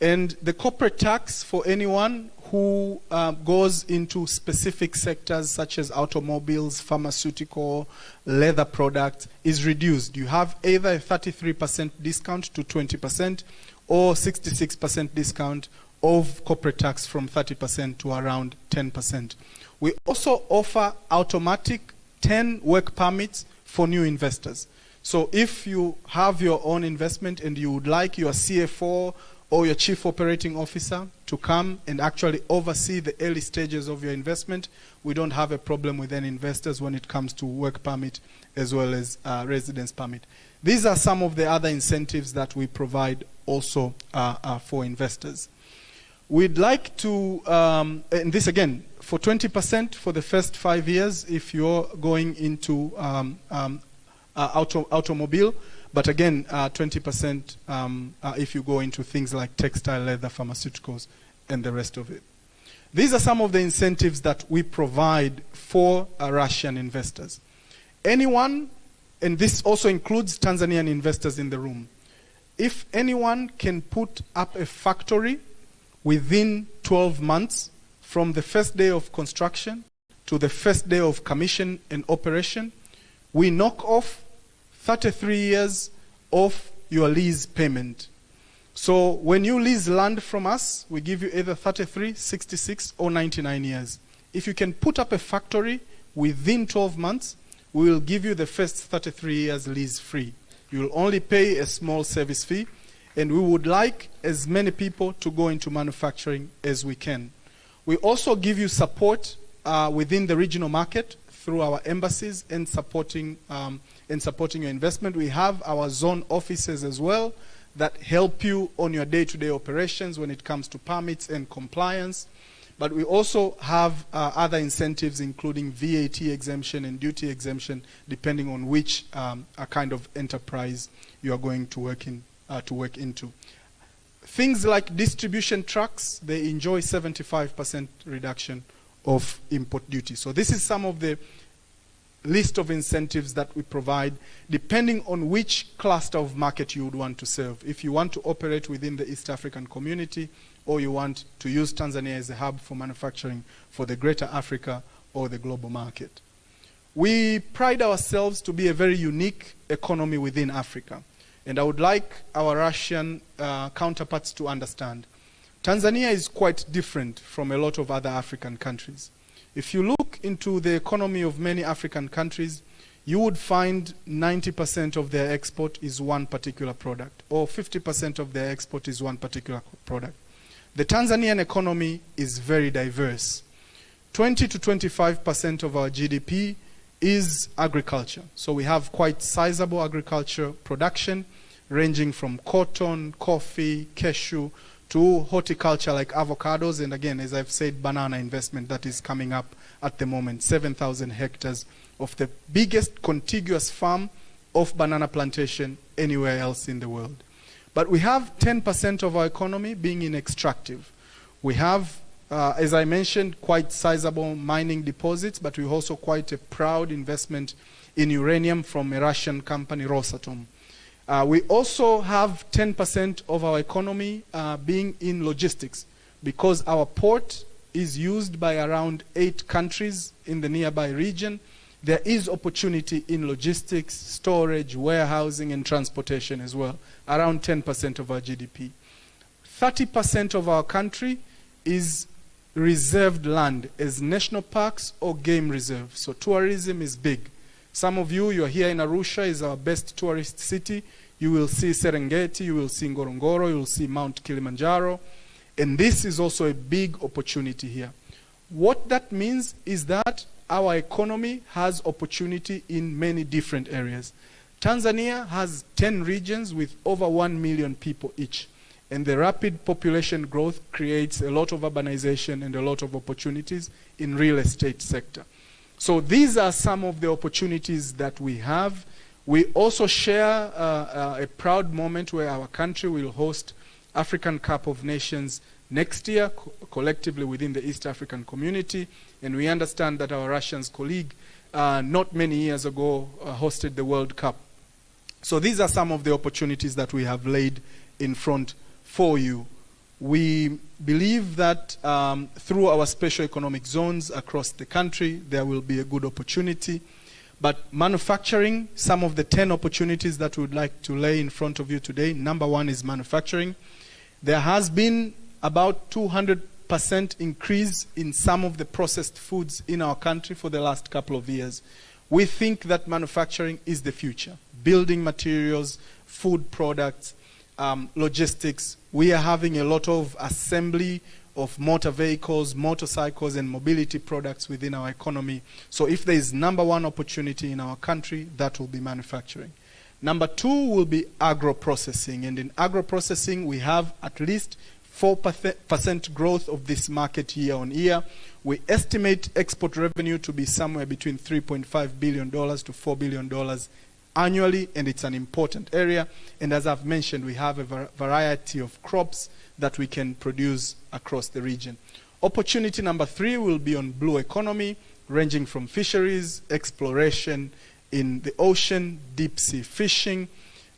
And the corporate tax for anyone who goes into specific sectors such as automobiles, pharmaceutical, leather products is reduced. You have either a 33% discount to 20% or 66% discount of corporate tax from 30% to around 10%. We also offer automatic 10 work permits for new investors. So if you have your own investment and you would like your CFO or your chief operating officer to come and actually oversee the early stages of your investment, we don't have a problem with any investors when it comes to work permit as well as residence permit. These are some of the other incentives that we provide also for investors. We'd like to, and this again, for 20% for the first 5 years if you're going into automobile, but again, 20% if you go into things like textile, leather, pharmaceuticals, and the rest of it. These are some of the incentives that we provide for Russian investors. Anyone, and this also includes Tanzanian investors in the room, if anyone can put up a factory within 12 months from the first day of construction to the first day of commission and operation, we knock off 33 years of your lease payment. So when you lease land from us, we give you either 33, 66, or 99 years. If you can put up a factory within 12 months, we will give you the first 33 years lease free. You will only pay a small service fee, and we would like as many people to go into manufacturing as we can. We also give you support within the regional market through our embassies and supporting your investment. We have our zone offices as well that help you on your day-to-day operations when it comes to permits and compliance. But we also have other incentives, including VAT exemption and duty exemption, depending on which kind of enterprise you are going to work in to work into. Things like distribution trucks, they enjoy 75% reduction of import duty. So this is some of the list of incentives that we provide depending on which cluster of market you would want to serve. If you want to operate within the East African community, or you want to use Tanzania as a hub for manufacturing for the greater Africa or the global market. We pride ourselves to be a very unique economy within Africa. And I would like our Russian counterparts to understand. Tanzania is quite different from a lot of other African countries. If you look into the economy of many African countries, you would find 90% of their export is one particular product, or 50% of their export is one particular product. The Tanzanian economy is very diverse. 20 to 25% of our GDP is agriculture. So we have quite sizable agriculture production, ranging from cotton, coffee, cashew, to horticulture like avocados, and again, as I've said, banana investment that is coming up at the moment, 7,000 hectares of the biggest contiguous farm of banana plantation anywhere else in the world. But we have 10% of our economy being in extractive. We have, as I mentioned, quite sizable mining deposits, but we also quite a proud investment in uranium from a Russian company, Rosatom. We also have 10% of our economy being in logistics, because our port is used by around 8 countries in the nearby region. There is opportunity in logistics, storage, warehousing, and transportation as well, around 10% of our GDP. 30% of our country is reserved land as national parks or game reserves. So tourism is big. Some of you are here in Arusha, is our best tourist city. You will see Serengeti, you will see Ngorongoro, you will see Mount Kilimanjaro. And this is also a big opportunity here. What that means is that our economy has opportunity in many different areas. Tanzania has 10 regions with over 1 million people each. And the rapid population growth creates a lot of urbanization and a lot of opportunities in real estate sector. So these are some of the opportunities that we have. We also share a proud moment where our country will host African Cup of Nations next year, collectively within the East African community. And we understand that our Russian colleague, not many years ago, hosted the World Cup. So these are some of the opportunities that we have laid in front for you. We believe that through our special economic zones across the country, there will be a good opportunity. But manufacturing, some of the 10 opportunities that we would like to lay in front of you today, number one is manufacturing. There has been about 200% increase in some of the processed foods in our country for the last couple of years. We think that manufacturing is the future. Building materials, food products, logistics. We are having a lot of assembly of motor vehicles, motorcycles, and mobility products within our economy. So if there is number one opportunity in our country, that will be manufacturing. Number two will be agro-processing. And in agro-processing, we have at least 4% growth of this market year on year. We estimate export revenue to be somewhere between $3.5 billion to $4 billion annually, and it's an important area. And as I've mentioned, we have a variety of crops that we can produce across the region. Opportunity number three will be on blue economy, ranging from fisheries, exploration in the ocean, deep sea fishing,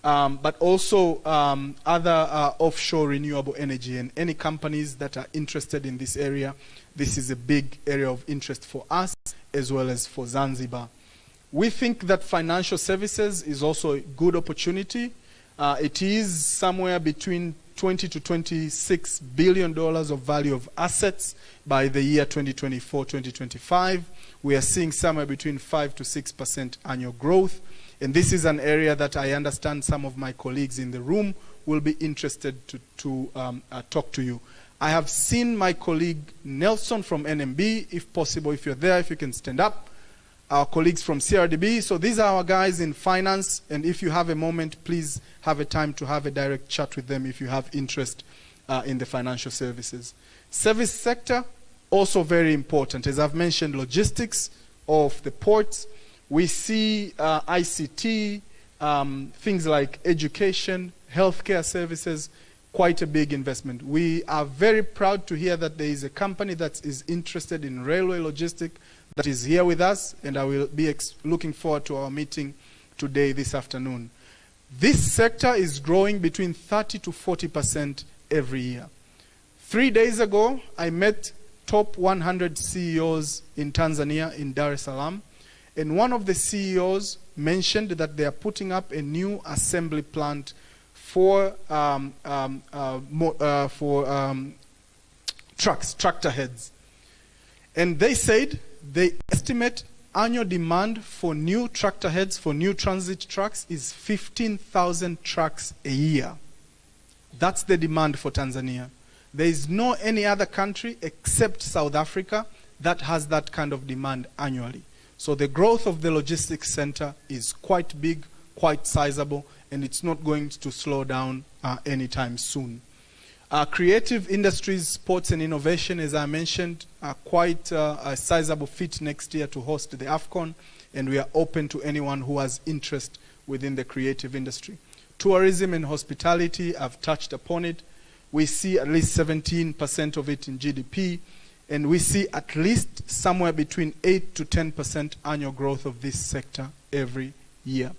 but also other offshore renewable energy. And any companies that are interested in this area, this is a big area of interest for us as well as for Zanzibar. We think that financial services is also a good opportunity. It is somewhere between $20 to $26 billion of value of assets by the year 2024-2025. We are seeing somewhere between 5 to 6% annual growth. And this is an area that I understand some of my colleagues in the room will be interested to talk to you. I have seen my colleague Nelson from NMB. If possible, if you're there, if you can stand up. Our colleagues from CRDB. So these are our guys in finance, and if you have a moment, please have a time to have a direct chat with them if you have interest in the financial services. Service sector, also very important. As I've mentioned, logistics of the ports. We see ICT, things like education, healthcare services, quite a big investment. We are very proud to hear that there is a company that is interested in railway logistics that is here with us, and I will be looking forward to our meeting today, this afternoon. This sector is growing between 30 to 40% every year. 3 days ago, I met top 100 CEOs in Tanzania, in Dar es Salaam, and one of the CEOs mentioned that they are putting up a new assembly plant for tractor heads. And they said they estimate annual demand for new tractor heads, for new transit trucks, is 15,000 trucks a year. That's the demand for Tanzania. There is no any other country except South Africa that has that kind of demand annually. So the growth of the logistics center is quite big, quite sizable, and it's not going to slow down anytime soon. Creative industries, sports and innovation, as I mentioned, are quite a sizable fit next year to host the AFCON, and we are open to anyone who has interest within the creative industry. Tourism and hospitality, I've touched upon it. We see at least 17% of it in GDP, and we see at least somewhere between 8 to 10% annual growth of this sector every year.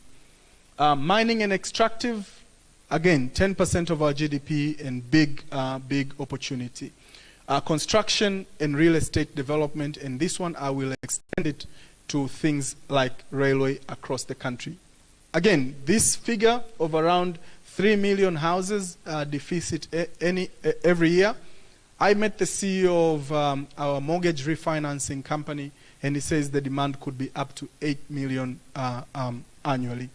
Mining and extractive, again, 10% of our GDP and big opportunity. Construction and real estate development, and this one I will extend it to things like railway across the country. Again, this figure of around 3 million houses deficit every year. I met the CEO of our mortgage refinancing company, and he says the demand could be up to 8 million annually.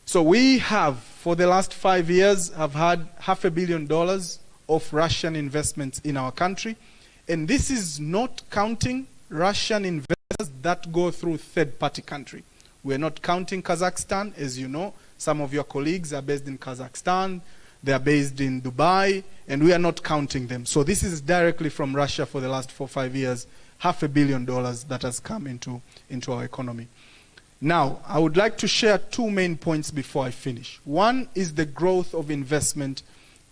So we have, for the last 5 years, have had $500 million of Russian investments in our country. And this is not counting Russian investors that go through third-party country. We're not counting Kazakhstan. As you know, some of your colleagues are based in Kazakhstan. They are based in Dubai, and we are not counting them. So this is directly from Russia for the last 4 or 5 years, $500 million that has come into our economy. Now, I would like to share 2 main points before I finish. One is the growth of investment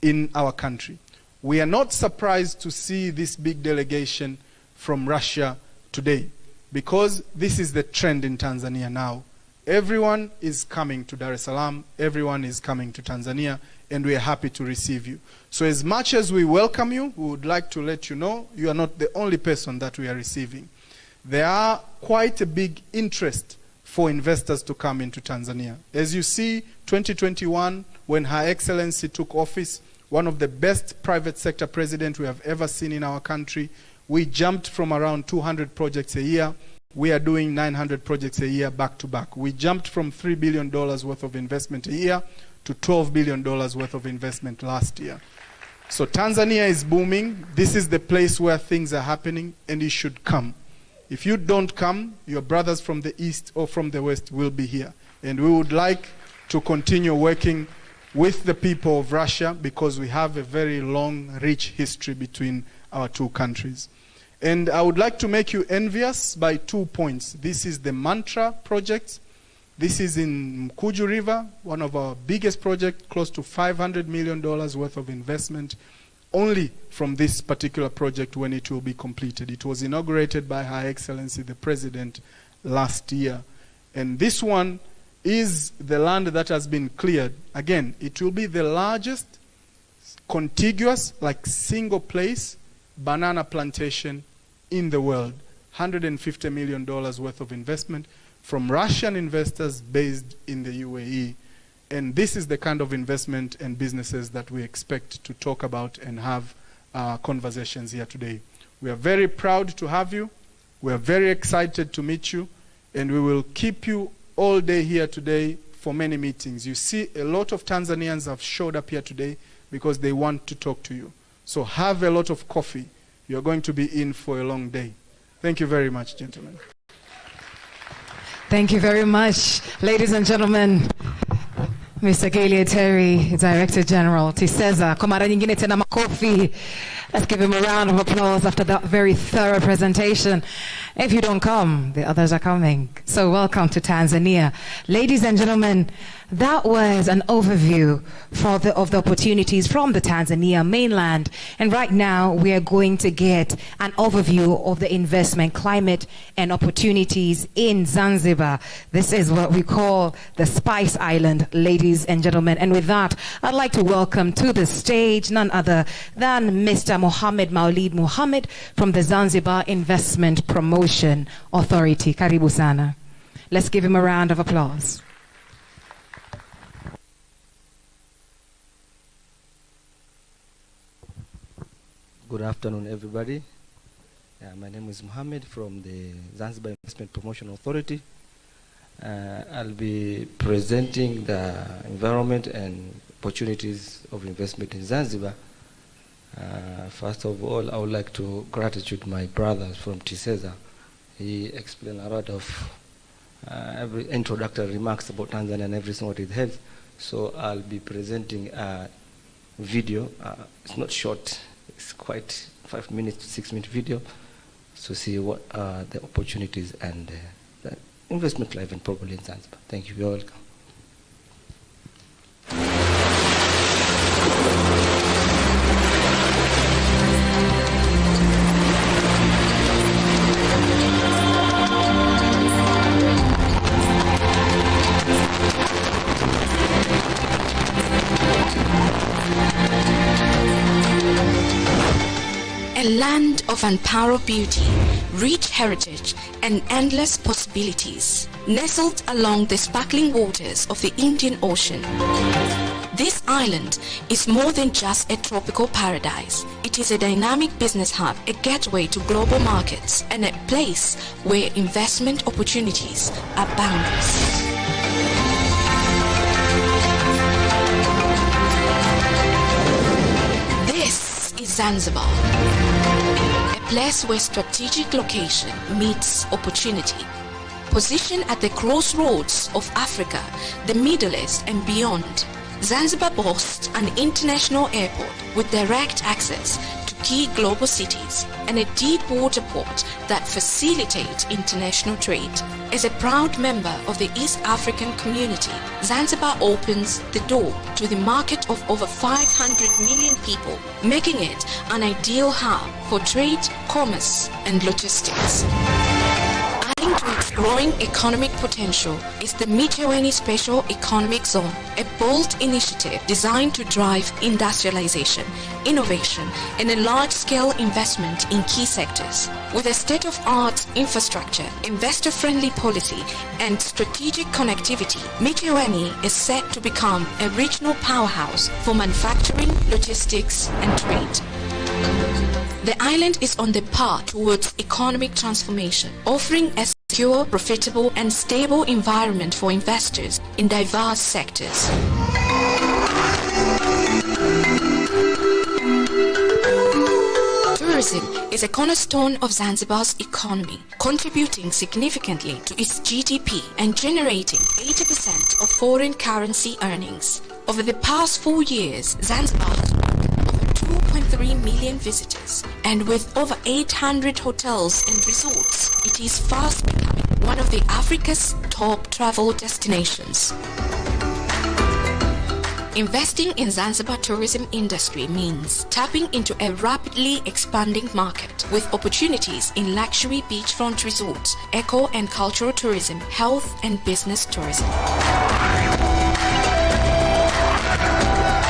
in our country. We are not surprised to see this big delegation from Russia today, because this is the trend in Tanzania now. Everyone is coming to Dar es Salaam, everyone is coming to Tanzania, and we are happy to receive you. So as much as we welcome you, we would like to let you know you are not the only person that we are receiving. There are quite a big interest for investors to come into Tanzania. As you see, 2021, when Her Excellency took office, one of the best private sector presidents we have ever seen in our country, we jumped from around 200 projects a year. We are doing 900 projects a year back to back. We jumped from $3 billion worth of investment a year to $12 billion worth of investment last year. So Tanzania is booming. This is the place where things are happening, and you should come. If you don't come, your brothers from the east or from the west will be here. And we would like to continue working with the people of Russia, because we have a very long, rich history between our two countries. And I would like to make you envious by 2 points. This is the Mantra project. This is in Mkuju River, one of our biggest projects, close to $500 million worth of investment only from this particular project when it will be completed. It was inaugurated by Her Excellency the President last year. And this one is the land that has been cleared. Again, it will be the largest contiguous, like single place, banana plantation in the world. $150 million worth of investment from Russian investors based in the UAE. And this is the kind of investment and businesses that we expect to talk about and have conversations here today. We are very proud to have you. We are very excited to meet you. And we will keep you all day here today for many meetings. You see, a lot of Tanzanians have showed up here today because they want to talk to you. So have a lot of coffee. You're going to be in for a long day. Thank you very much, gentlemen. Thank you very much, ladies and gentlemen. Mr. Galia Terry, Director General, TISEZA. Kwa mara nyingine tena makofi. Let's give him a round of applause after that very thorough presentation. If you don't come, the others are coming. So welcome to Tanzania. Ladies and gentlemen, That was an overview of the opportunities from the Tanzania mainland. And right now, we are going to get an overview of the investment climate and opportunities in Zanzibar. This is what we call the Spice Island, ladies and gentlemen. And with that, I'd like to welcome to the stage none other than Mr. Mohamed Maulid Mohamed from the Zanzibar Investment Promotion Authority. Karibu sana. Let's give him a round of applause. Good afternoon, everybody. My name is Mohamed from the Zanzibar Investment Promotion Authority. I'll be presenting the environment and opportunities of investment in Zanzibar. First of all, I would like to gratitude my brothers from TISEZA. He explained a lot of every introductory remarks about Tanzania and everything what it has. So I'll be presenting a video. It's not short. It's quite 5 minutes to 6 minute video to see what are the opportunities and the investment life and probably in Zanzibar. Thank you. You're welcome. A land of unparalleled beauty, rich heritage, and endless possibilities, nestled along the sparkling waters of the Indian Ocean. This island is more than just a tropical paradise. It is a dynamic business hub, a gateway to global markets, and a place where investment opportunities are boundless. This is Zanzibar, a place where strategic location meets opportunity. Positioned at the crossroads of Africa, the Middle East and beyond, Zanzibar boasts an international airport with direct access to key global cities and a deep water port that facilitates international trade. As a proud member of the East African community, Zanzibar opens the door to the market of over 500 million people, making it an ideal hub for trade, commerce, and logistics. Adding to its growing economic potential is the Micheweni Special Economic Zone, a bold initiative designed to drive industrialization, innovation, and a large-scale investment in key sectors. With a state-of-art infrastructure, investor-friendly policy, and strategic connectivity, Micheweni is set to become a regional powerhouse for manufacturing, logistics, and trade. The island is on the path towards economic transformation, offering a secure, profitable, and stable environment for investors in diverse sectors. Tourism is a cornerstone of Zanzibar's economy, contributing significantly to its GDP and generating 80% of foreign currency earnings. Over the past 4 years, Zanzibar has welcomed over 2.3 million visitors, and with over 800 hotels and resorts, it is fast becoming one of Africa's top travel destinations. Investing in Zanzibar tourism industry means tapping into a rapidly expanding market with opportunities in luxury beachfront resorts, eco and cultural tourism, health and business tourism.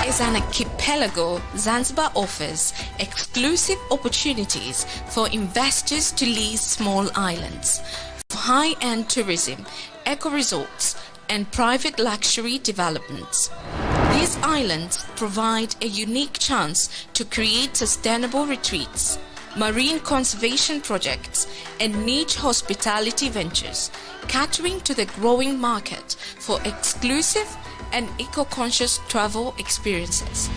As an archipelago, Zanzibar offers exclusive opportunities for investors to lease small islands, for high-end tourism, eco-resorts, and private luxury developments. These islands provide a unique chance to create sustainable retreats, marine conservation projects, and niche hospitality ventures, catering to the growing market for exclusive and eco-conscious travel experiences.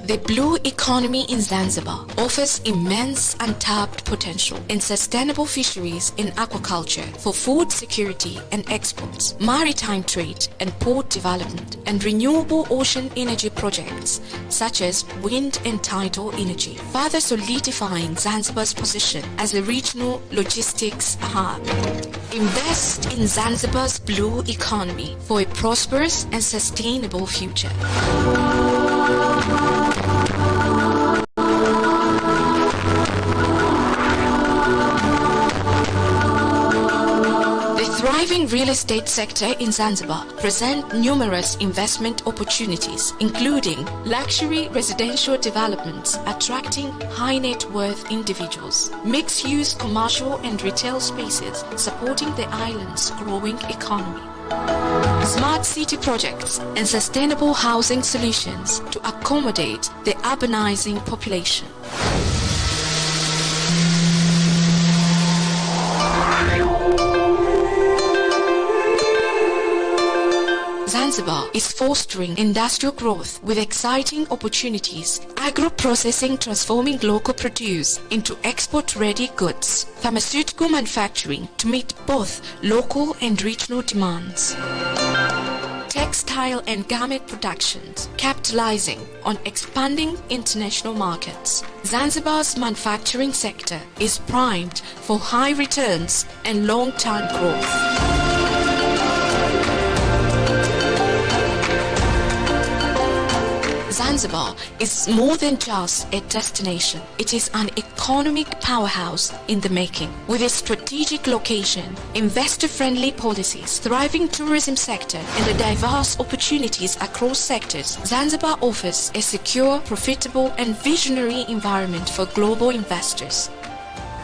The blue economy in Zanzibar offers immense untapped potential in sustainable fisheries and aquaculture for food security and exports, maritime trade and port development, and renewable ocean energy projects such as wind and tidal energy, further solidifying Zanzibar's position as a regional logistics hub. Invest in Zanzibar's blue economy for a prosperous and sustainable future. The thriving real estate sector in Zanzibar presents numerous investment opportunities, including luxury residential developments attracting high net worth individuals, mixed-use commercial and retail spaces supporting the island's growing economy, smart city projects and sustainable housing solutions to accommodate the urbanizing population. Zanzibar is fostering industrial growth with exciting opportunities, agro-processing transforming local produce into export-ready goods, pharmaceutical manufacturing to meet both local and regional demands, textile and garment productions, capitalizing on expanding international markets. Zanzibar's manufacturing sector is primed for high returns and long-term growth. Zanzibar is more than just a destination. It is an economic powerhouse in the making. With its strategic location, investor-friendly policies, thriving tourism sector, and the diverse opportunities across sectors, Zanzibar offers a secure, profitable, and visionary environment for global investors.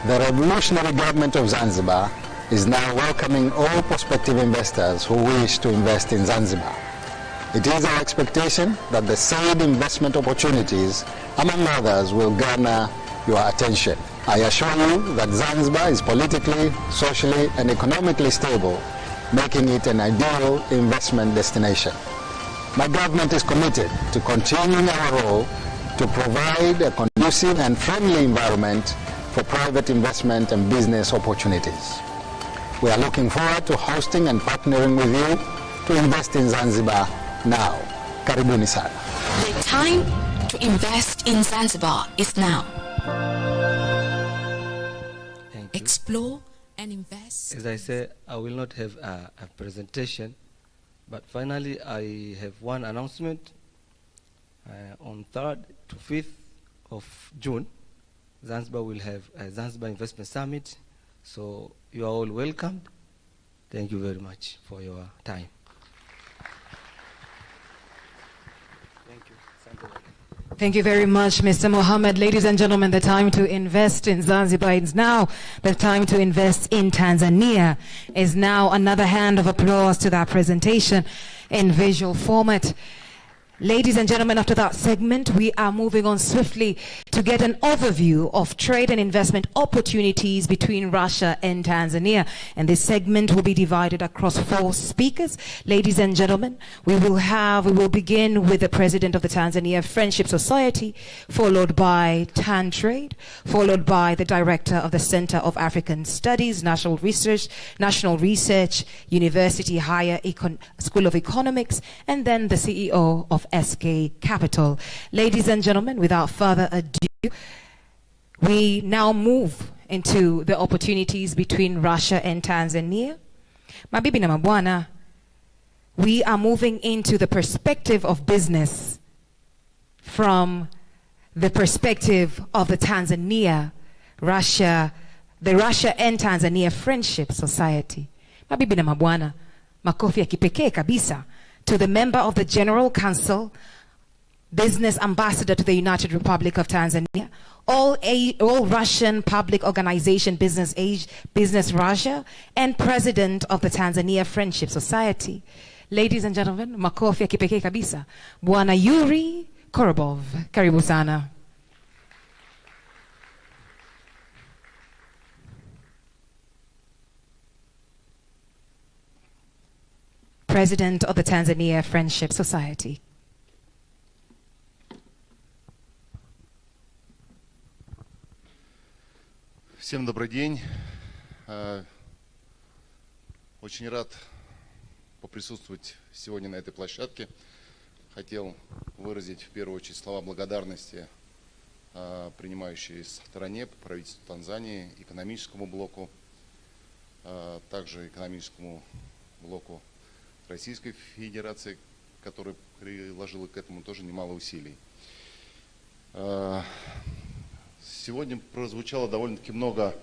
The revolutionary government of Zanzibar is now welcoming all prospective investors who wish to invest in Zanzibar. It is our expectation that the said investment opportunities, among others, will garner your attention. I assure you that Zanzibar is politically, socially, and economically stable, making it an ideal investment destination. My government is committed to continuing our role to provide a conducive and friendly environment for private investment and business opportunities. We are looking forward to hosting and partnering with you to invest in Zanzibar now. Karibuni sana. The time to invest in Zanzibar is now. Thank you. Explore and invest. As I say, I will not have a presentation, but finally I have one announcement. On 3rd to 5th of June, Zanzibar will have a Zanzibar Investment Summit, so you are all welcomed. Thank you very much for your time. Thank you very much, Mr. Mohammed. Ladies and gentlemen, the time to invest in Zanzibar is now. The time to invest in Tanzania is now. Another hand of applause to that presentation in visual format. Ladies and gentlemen, after that segment, we are moving on swiftly to get an overview of trade and investment opportunities between Russia and Tanzania. And this segment will be divided across 4 speakers. Ladies and gentlemen, we will begin with the president of the Tanzania Friendship Society, followed by TAN Trade, followed by the director of the Center of African Studies, National Research University Higher School of Economics, and then the CEO of SK Capital. Ladies and gentlemen, without further ado, we now move into the opportunities between Russia and Tanzania. Mabibi na mabwana, we are moving into the perspective of business from the perspective of the Russia and Tanzania Friendship Society. Mabibi na mabwana, makofi ya kipekee kabisa to the member of the General Council, Business Ambassador to the United Republic of Tanzania, all Russian Public Organization Business Russia, and President of the Tanzania Friendship Society. Ladies and gentlemen, makofi ya kipekee kabisa, Bwana Yuri Korobov. Karibu sana. President of the Tanzania Friendship Society. Всем добрый день. Очень рад поприсутствовать сегодня на этой площадке. Хотел выразить в первую очередь слова благодарности принимающей стороне, правительству Танзании, экономическому блоку, также экономическому блоку Российской Федерации, который приложил к этому тоже немало усилий. Сегодня прозвучало довольно-таки много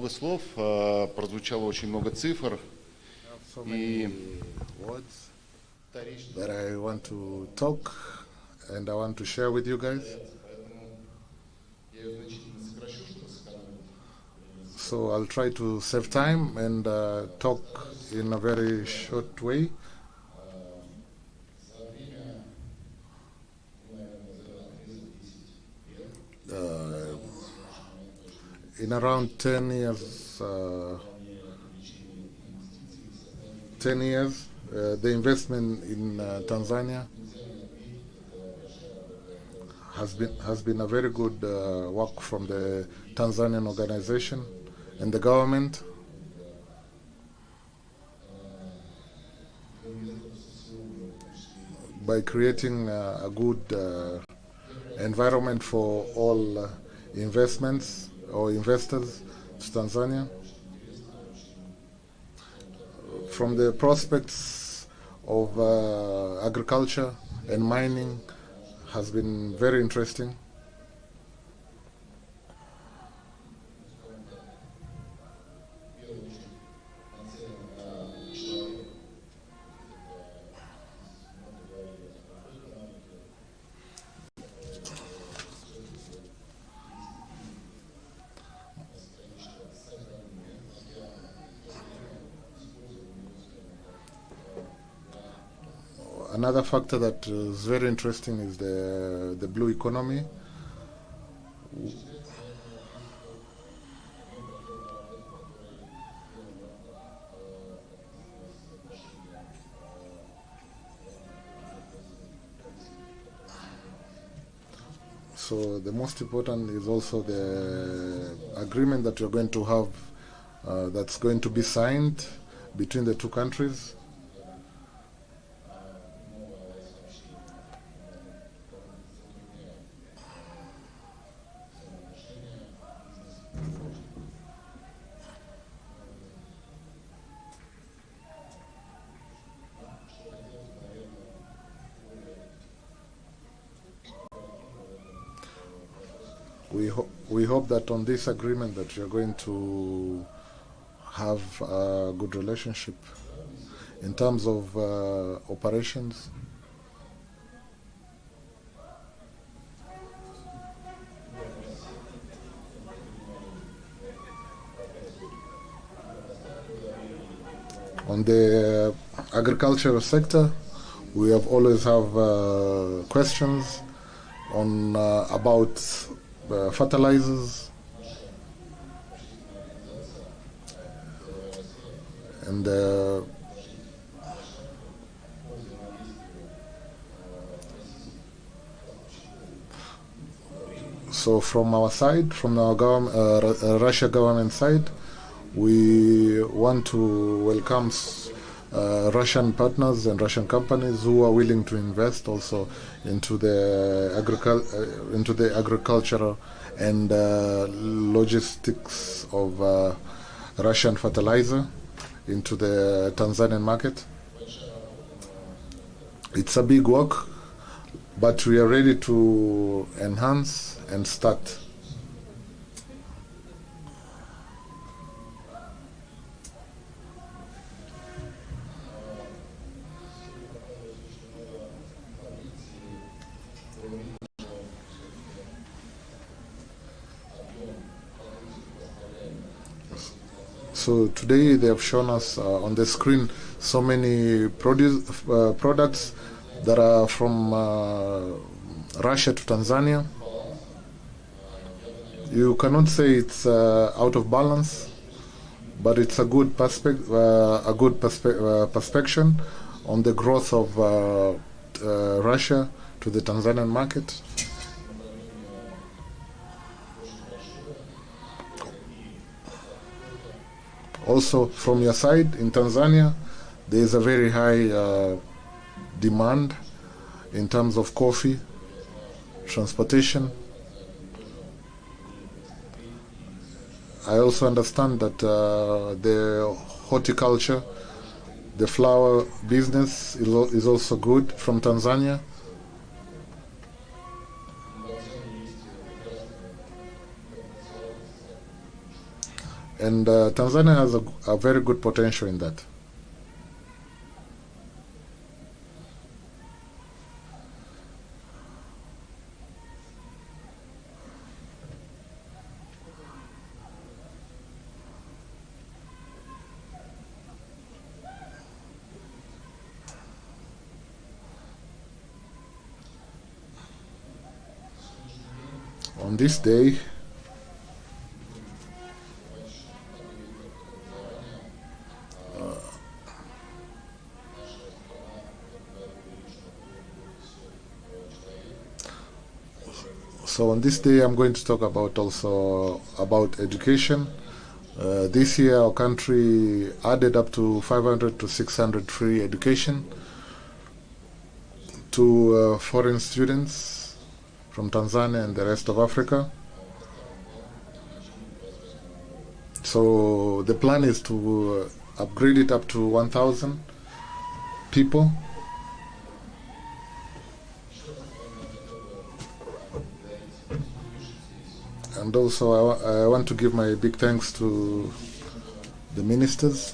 слов, прозвучало очень много цифр. И that I want to talk and I want to share with you guys. So I'll try to save time and talk in a very short way. In around 10 years, the investment in Tanzania has been a very good work from the Tanzanian organization and the government. By creating a good environment for all investments or investors to Tanzania. From the prospects of agriculture and mining has been very interesting. Another factor that is very interesting is the blue economy. So the most important is also the agreement that you're going to have that's going to be signed between the two countries. We hope that on this agreement that you're going to have a good relationship in terms of operations. On the agricultural sector, we have always have questions on about fertilizers and so from our side, from our Russia government side, we want to welcome Russian partners and Russian companies who are willing to invest also into the agricultural and logistics of Russian fertilizer into the Tanzanian market. It's a big work, but we are ready to enhance and start. So today they have shown us on the screen so many products that are from Russia to Tanzania. You cannot say it's out of balance, but it's a good perspection on the growth of Russia to the Tanzanian market. Also, from your side, in Tanzania, there is a very high demand in terms of coffee, transportation. I also understand that the horticulture, the flower business is also good from Tanzania. And Tanzania has a very good potential in that. On this day, so on this day I'm going to talk about also about education. This year our country added up to 500 to 600 free education to foreign students from Tanzania and the rest of Africa. So the plan is to upgrade it up to 1,000 people. And also I want to give my big thanks to the ministers.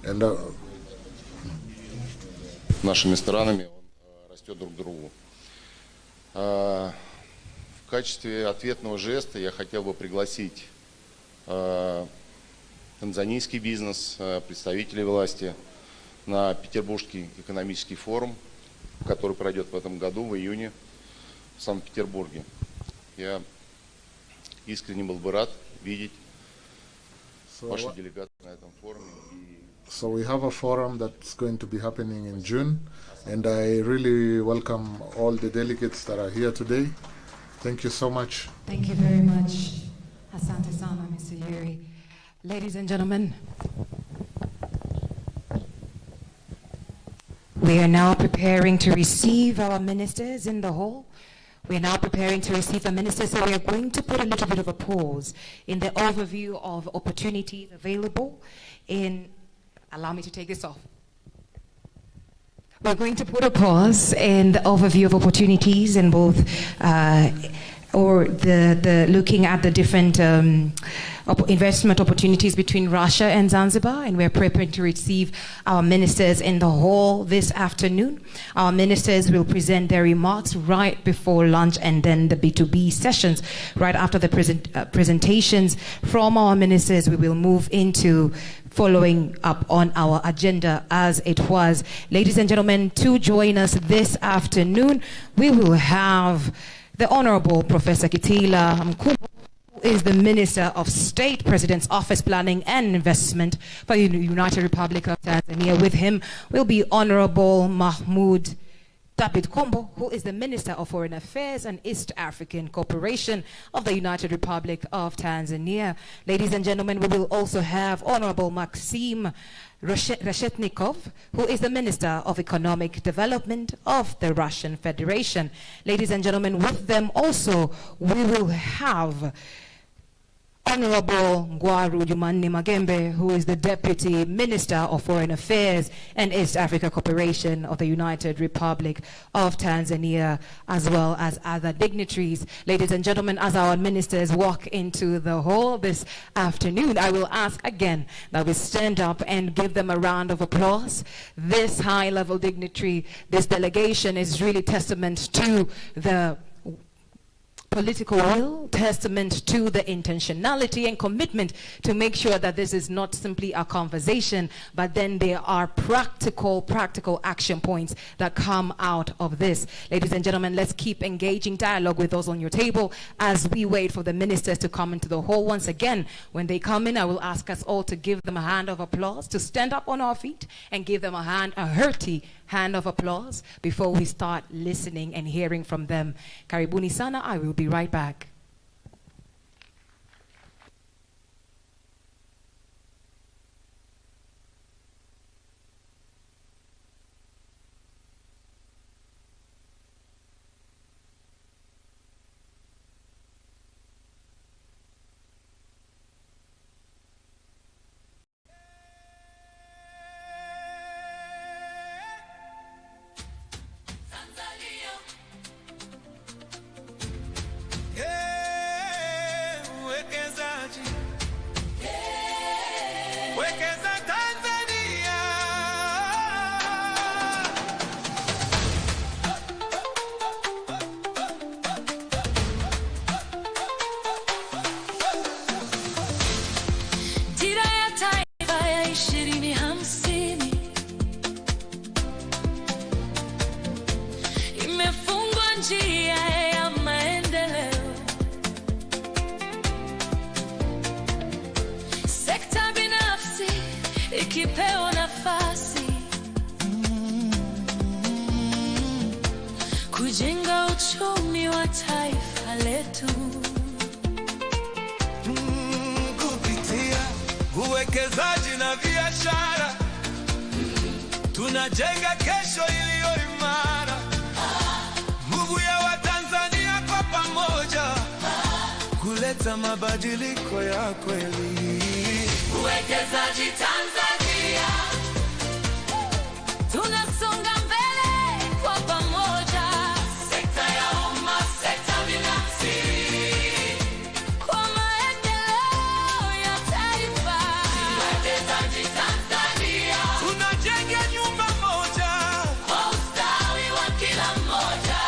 And нашими странами он растет друг к другу. В качестве ответного жеста я хотел бы пригласить танзанийский бизнес, представителей власти на Петербургский экономический форум, который пройдет в этом году, в июне, в Санкт-Петербурге. Я искренне был бы рад видеть вашу делегацию на этом форуме. So we have a forum that's going to be happening in June, and I really welcome all the delegates that are here today. Thank you so much. Thank you very much. Asante sana, Mr. Yuri. Ladies and gentlemen, we are now preparing to receive our ministers in the hall. We are now preparing to receive the ministers, so we are going to put a little bit of a pause in the overview of opportunities available in. Allow me to take this off. We're going to put a pause in the overview of opportunities in both, looking at the different investment opportunities between Russia and Zanzibar, and we're preparing to receive our ministers in the hall this afternoon. Our ministers will present their remarks right before lunch, and then the B2B sessions right after the presentations from our ministers. We will move into following up on our agenda as it was. Ladies and gentlemen, to join us this afternoon, we will have the Honorable Professor Kitila Mkubo, who is the Minister of State, President's Office Planning and Investment for the United Republic of Tanzania. With him will be Honorable Mahmoud David Kombo, who is the Minister of Foreign Affairs and East African Cooperation of the United Republic of Tanzania. Ladies and gentlemen, we will also have Honorable Maxim Reshetnikov, who is the Minister of Economic Development of the Russian Federation. Ladies and gentlemen, with them also we will have Honorable Ngwaru Jumanne Magembe, who is the Deputy Minister of Foreign Affairs and East Africa Cooperation of the United Republic of Tanzania, as well as other dignitaries. Ladies and gentlemen, as our ministers walk into the hall this afternoon, I will ask again that we stand up and give them a round of applause. This high-level dignitary, this delegation is really testament to the political will, testament to the intentionality and commitment to make sure that this is not simply a conversation, but then there are practical action points that come out of this. Ladies and gentlemen, let's keep engaging dialogue with those on your table as we wait for the ministers to come into the hall. Once again, when they come in, I will ask us all to give them a hand of applause, to stand up on our feet and give them a hearty hand of applause before we start listening and hearing from them. Karibuni sana, I will be right back. Kujenga uchumi wa taifa letu kupitia uwekezaji na biashara, tunajenga kesho iliyo imara. Nguvu ya Watanzania kwa pamoja, kuleta mabadiliko ya kweli. Uwekezaji Tanzania, tunasonga mbele kwa pamoja. Sekta ya umma, sekta binafsi, kwa maendeleo ya taifa. Uwekezaji Tanzania, tunajenga nyumba moja kwa ustawi wa kila mmoja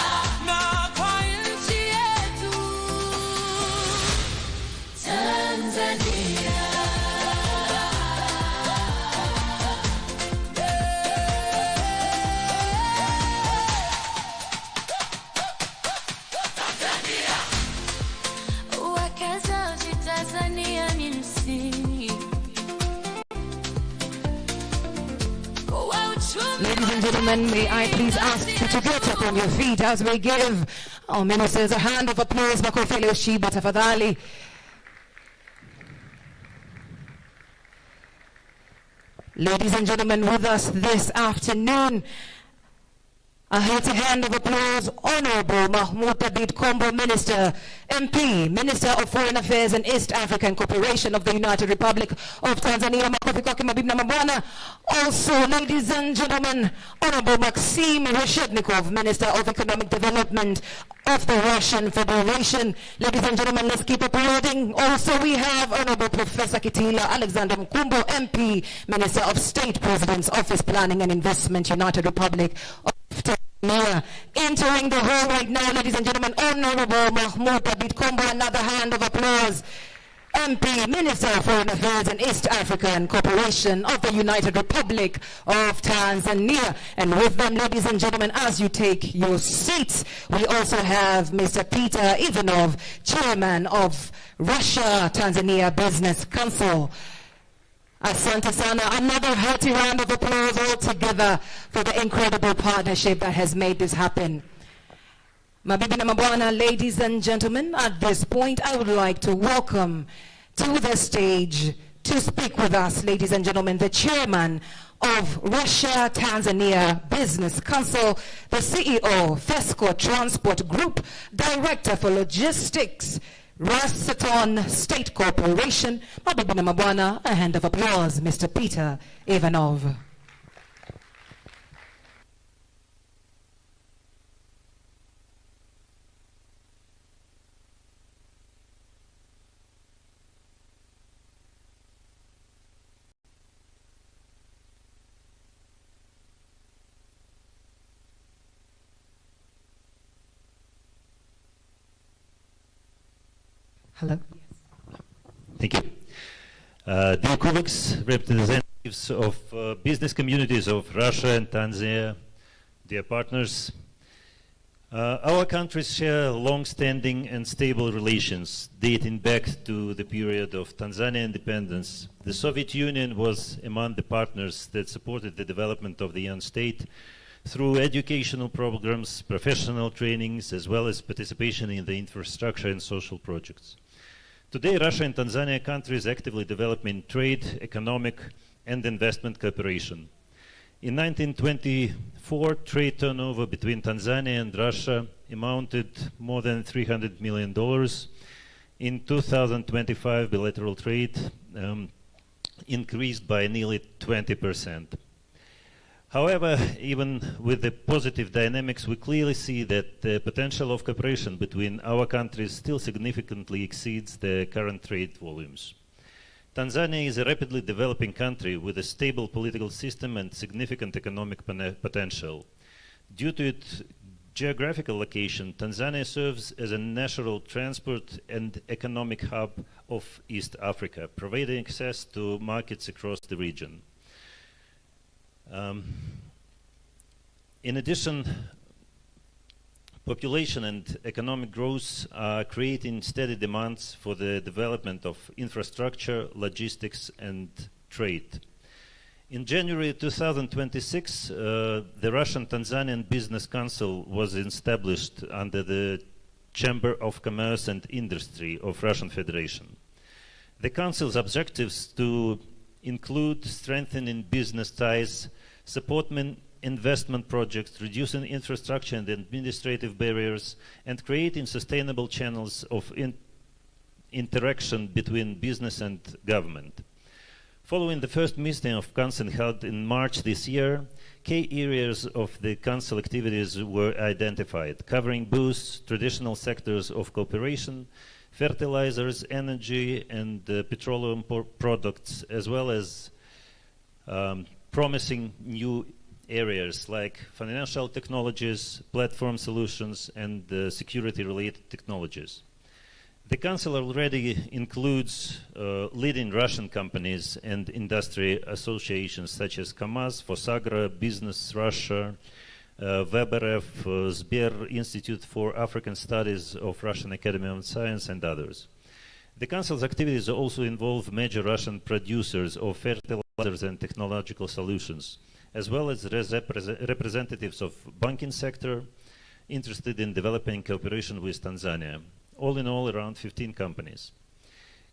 na kwa nchi yetu Tanzania. Ladies and gentlemen, may I please ask you to get up on your feet as we give our ministers a hand of applause. Makofi leo shiba tafadhali. Ladies and gentlemen, with us this afternoon, a hearty hand of applause, Honorable Mahmoud Abid Kombo, Minister, MP, Minister of Foreign Affairs and East African Cooperation of the United Republic of Tanzania. Makofi kwake mabibi na mabwana. Also, ladies and gentlemen, Honorable Maxim Reshednikov, Minister of Economic Development of the Russian Federation. Ladies and gentlemen, let's keep applauding. Also, we have Honorable Professor Kitila Alexander Mkumbo, MP, Minister of State President's Office, Planning and Investment, United Republic of Tanzania. Entering the hall right now, ladies and gentlemen, Honorable Mahmoud Abid Kombo, another hand of applause. MP, Minister of Foreign Affairs and East African Cooperation of the United Republic of Tanzania. And with them, ladies and gentlemen, as you take your seats, we also have Mr. Peter Ivanov, Chairman of Russia-Tanzania Business Council. Asante sana. Another hearty round of applause all together for the incredible partnership that has made this happen. Mabibi na mabwana, ladies and gentlemen, at this point I would like to welcome to the stage to speak with us, ladies and gentlemen, the chairman of Russia-Tanzania Business Council, the CEO, FESCO Transport Group, Director for Logistics, Rosaton State Corporation. Mabibi na mabwana, a hand of applause, Mr. Peter Ivanov. Hello. Thank you. Dear colleagues, representatives of business communities of Russia and Tanzania, dear partners, our countries share long-standing and stable relations dating back to the period of Tanzania independence. The Soviet Union was among the partners that supported the development of the young state, through educational programs, professional trainings, as well as participation in the infrastructure and social projects. Today, Russia and Tanzania countries actively developing trade, economic, and investment cooperation. In 1924, trade turnover between Tanzania and Russia amounted more than $300 million. In 2025, bilateral trade increased by nearly 20%. However, even with the positive dynamics, we clearly see that the potential of cooperation between our countries still significantly exceeds the current trade volumes. Tanzania is a rapidly developing country with a stable political system and significant economic potential. Due to its geographical location, Tanzania serves as a natural transport and economic hub of East Africa, providing access to markets across the region. In addition, population and economic growth are creating steady demands for the development of infrastructure, logistics, and trade. In January 2026, the Russian-Tanzanian Business Council was established under the Chamber of Commerce and Industry of Russian Federation. The Council's objectives to include strengthening business ties, supporting investment projects, reducing infrastructure and administrative barriers, and creating sustainable channels of interaction between business and government. Following the first meeting of Council held in March this year, key areas of the Council activities were identified, covering both traditional sectors of cooperation, fertilizers, energy, and petroleum products, as well as promising new areas like financial technologies, platform solutions, and security-related technologies. The Council already includes leading Russian companies and industry associations such as KAMAZ, Fosagra, Business Russia, WebRF, Sber, Institute for African Studies of Russian Academy of Science, and others. The Council's activities also involve major Russian producers of fertilizers and technological solutions, as well as representatives of banking sector interested in developing cooperation with Tanzania. All in all, around 15 companies.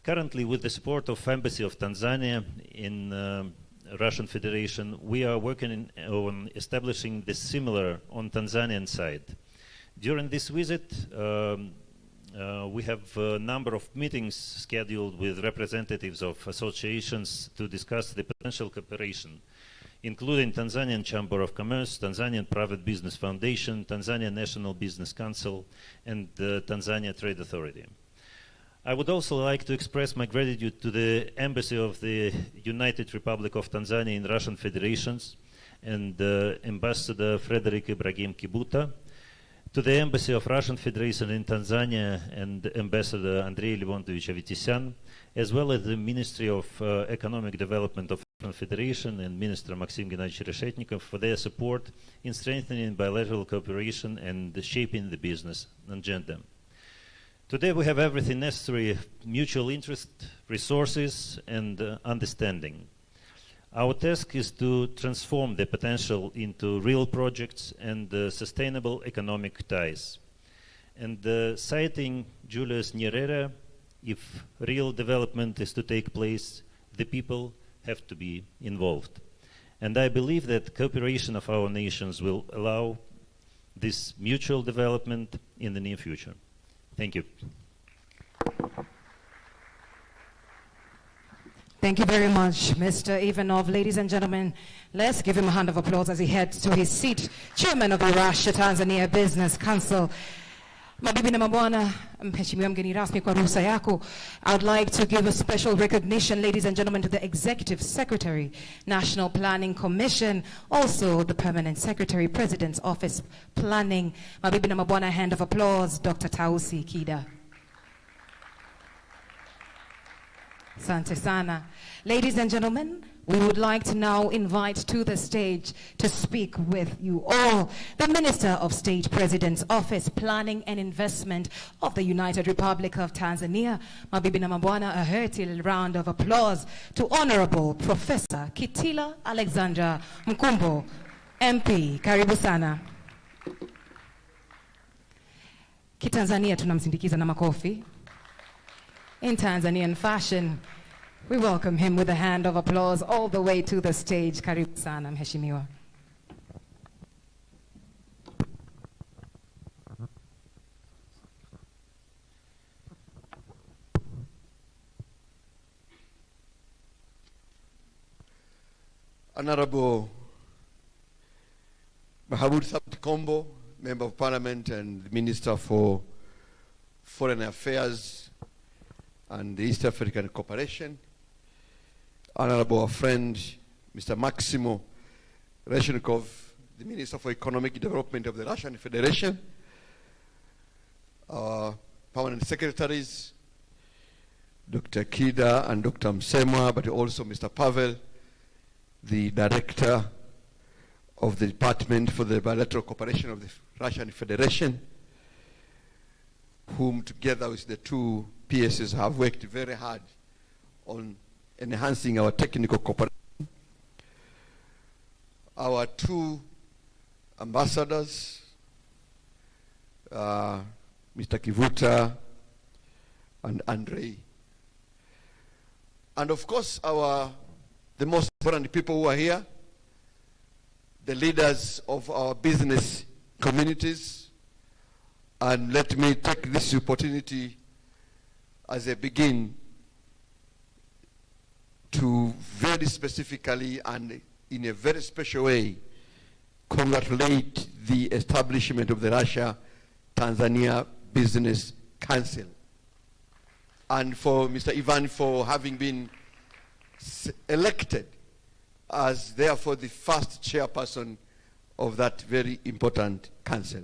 Currently, with the support of Embassy of Tanzania in Russian Federation, we are working on establishing the similar on Tanzanian side. During this visit, we have a number of meetings scheduled with representatives of associations to discuss the potential cooperation, including Tanzanian Chamber of Commerce, Tanzanian Private Business Foundation, Tanzania National Business Council, and the Tanzania Trade Authority. I would also like to express my gratitude to the Embassy of the United Republic of Tanzania in Russian Federations and Ambassador Frederick Ibrahim Kibuta, to the Embassy of Russian Federation in Tanzania and Ambassador Andrei Levontovich Avitisyan, as well as the Ministry of Economic Development of Russian Federation and Minister Maxim Gennadьевич Reshetnikov for their support in strengthening bilateral cooperation and shaping the business agenda. Today we have everything necessary: mutual interest, resources, and understanding. Our task is to transform the potential into real projects and sustainable economic ties. And citing Julius Nyerere, if real development is to take place, the people have to be involved. And I believe that cooperation of our nations will allow this mutual development in the near future. Thank you. Thank you very much, Mr. Ivanov. Ladies and gentlemen, let's give him a hand of applause as he heads to his seat. Chairman of the Russia-Tanzania Business Council. Mabibi na mabwana, mheshimiwa mgeni rasmi kwa ruhusa yako, I would like to give a special recognition, ladies and gentlemen, to the Executive Secretary, National Planning Commission, also the Permanent Secretary, President's Office Planning. Mabibi na mabwana, a hand of applause, Dr. Tausi Kida. Asante sana. Ladies and gentlemen, we would like to now invite to the stage to speak with you all the Minister of State President's Office, Planning and Investment of the United Republic of Tanzania. Mabibi na mabwana, a hearty round of applause to Honorable Professor Kitila Alexandra Mkumbo. MP, karibu sana. Kitanzania tunamsindikiza na makofi. In Tanzanian fashion, we welcome him with a hand of applause all the way to the stage. Karibu sana, mheshimiwa. Honorable Mahamud Thabit Kombo, Member of Parliament and Minister for Foreign Affairs and the East African Cooperation, Honorable friend Mr. Maximo Reshenikov, the Minister for Economic Development of the Russian Federation, our permanent secretaries, Dr. Kida and Dr. Msemwa, but also Mr. Pavel, the Director of the Department for the Bilateral Cooperation of the Russian Federation, whom together with the two PSs have worked very hard on enhancing our technical cooperation. Our two ambassadors, Mr. Kivuta and Andrei. And of course, the most important people who are here, the leaders of our business communities. And let me take this opportunity as a begin to very specifically and in a very special way congratulate the establishment of the Russia-Tanzania Business Council. And for Mr. Ivan for having been elected as therefore the first chairperson of that very important council.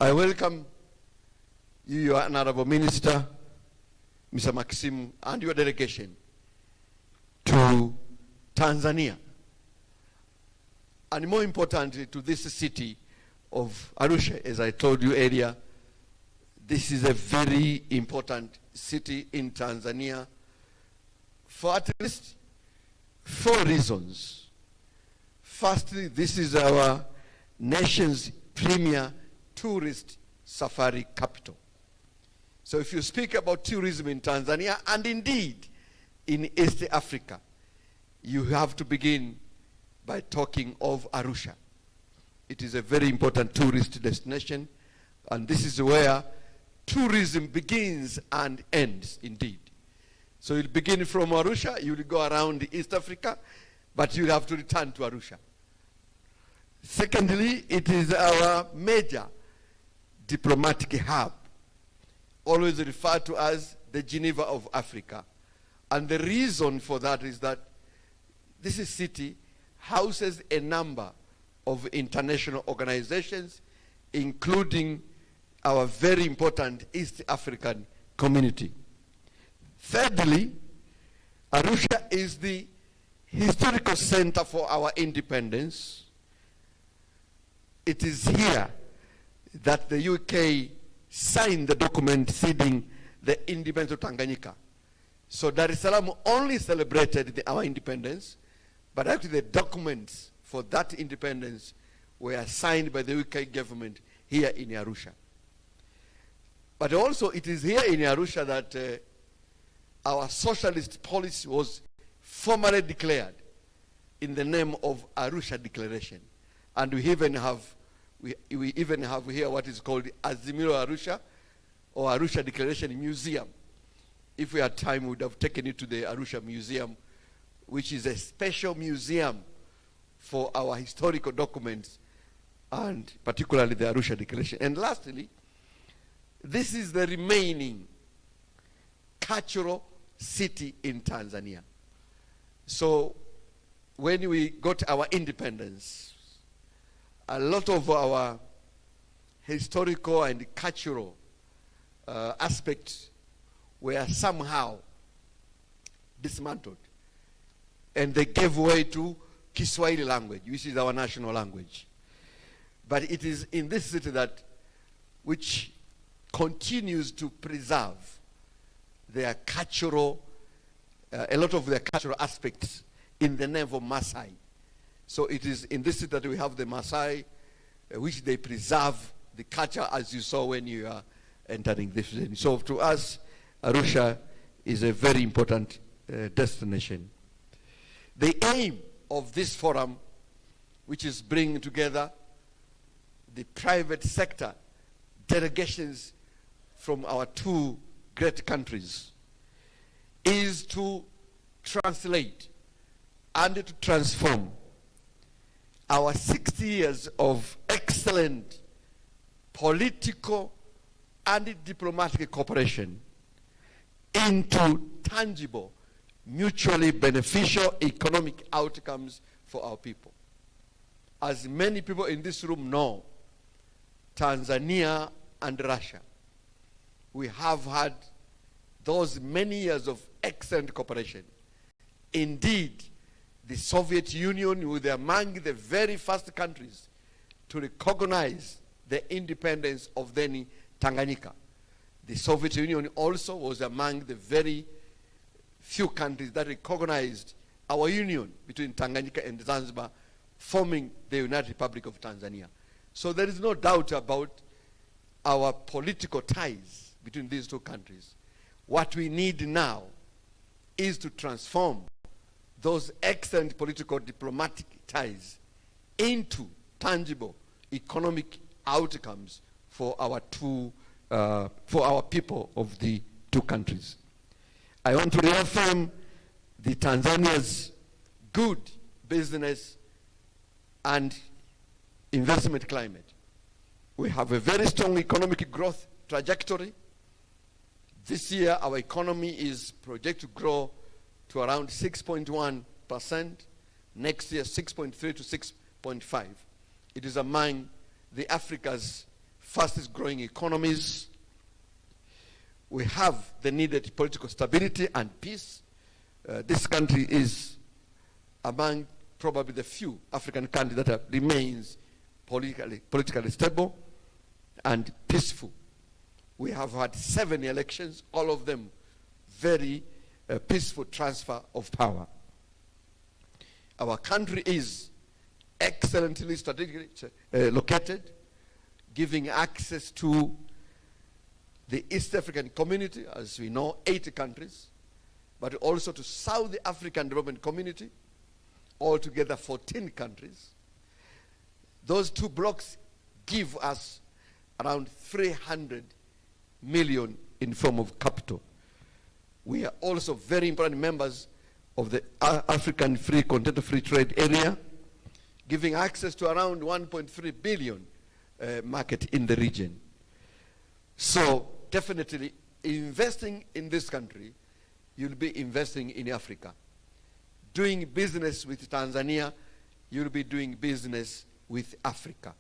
I welcome you, your Honorable Minister, Mr. Maxim, and your delegation to Tanzania, and more importantly to this city of Arusha. As I told you earlier, this is a very important city in Tanzania for at least 4 reasons. Firstly, this is our nation's premier tourist safari capital. So if you speak about tourism in Tanzania, and indeed in East Africa, you have to begin by talking of Arusha. It is a very important tourist destination, and this is where tourism begins and ends indeed. So you'll begin from Arusha, you'll go around East Africa, but you'll have to return to Arusha. Secondly, it is our major diplomatic hub, always referred to as the Geneva of Africa. And the reason for that is that this city houses a number of international organizations, including our very important East African community. Thirdly, Arusha is the historical center for our independence. It is here that the UK signed the document ceding the independence of Tanganyika. So Dar es Salaam only celebrated our independence, but actually the documents for that independence were signed by the UK government here in Arusha. But also it is here in Arusha that our socialist policy was formally declared in the name of Arusha Declaration. And we even have here what is called Azimio Arusha, or Arusha Declaration Museum. If we had time, we would have taken it to the Arusha Museum, which is a special museum for our historical documents, and particularly the Arusha Declaration. And lastly, this is the remaining cultural city in Tanzania. So when we got our independence, a lot of our historical and cultural aspects were somehow dismantled, and they gave way to Kiswahili language, which is our national language. But it is in this city that which continues to preserve their cultural, a lot of their cultural aspects in the name of Maasai. So it is in this that we have the Maasai, which they preserve the culture as you saw when you are entering this city. So to us, Arusha is a very important destination. The aim of this forum, which is bringing together the private sector delegations from our two great countries, is to translate and to transform our 60 years of excellent political and diplomatic cooperation into tangible, mutually beneficial economic outcomes for our people. As many people in this room know, Tanzania and Russia, we have had those many years of excellent cooperation. Indeed, the Soviet Union was among the very first countries to recognize the independence of then Tanganyika. The Soviet Union also was among the very few countries that recognized our union between Tanganyika and Zanzibar, forming the United Republic of Tanzania. So there is no doubt about our political ties between these two countries. What we need now is to transform those excellent political diplomatic ties into tangible economic outcomes for our people of the two countries. I want to reaffirm the Tanzania's good business and investment climate. We have a very strong economic growth trajectory. This year, our economy is projected to grow to around 6.1%. Next year, 6.3 to 6.5. It is among the Africa's fastest growing economies. We have the needed political stability and peace. This country is among probably the few African countries that remains politically stable and peaceful. We have had 7 elections, all of them very peaceful transfer of power. Our country is excellently strategically located, giving access to the East African community, as we know, 80 countries, but also to South African Development Community, altogether 14 countries. Those two blocks give us around 300 million in form of capital. We are also very important members of the African Free Continental Free Trade Area, giving access to around 1.3 billion market in the region. So definitely investing in this country, you'll be investing in Africa. Doing business with Tanzania, you'll be doing business with Africa.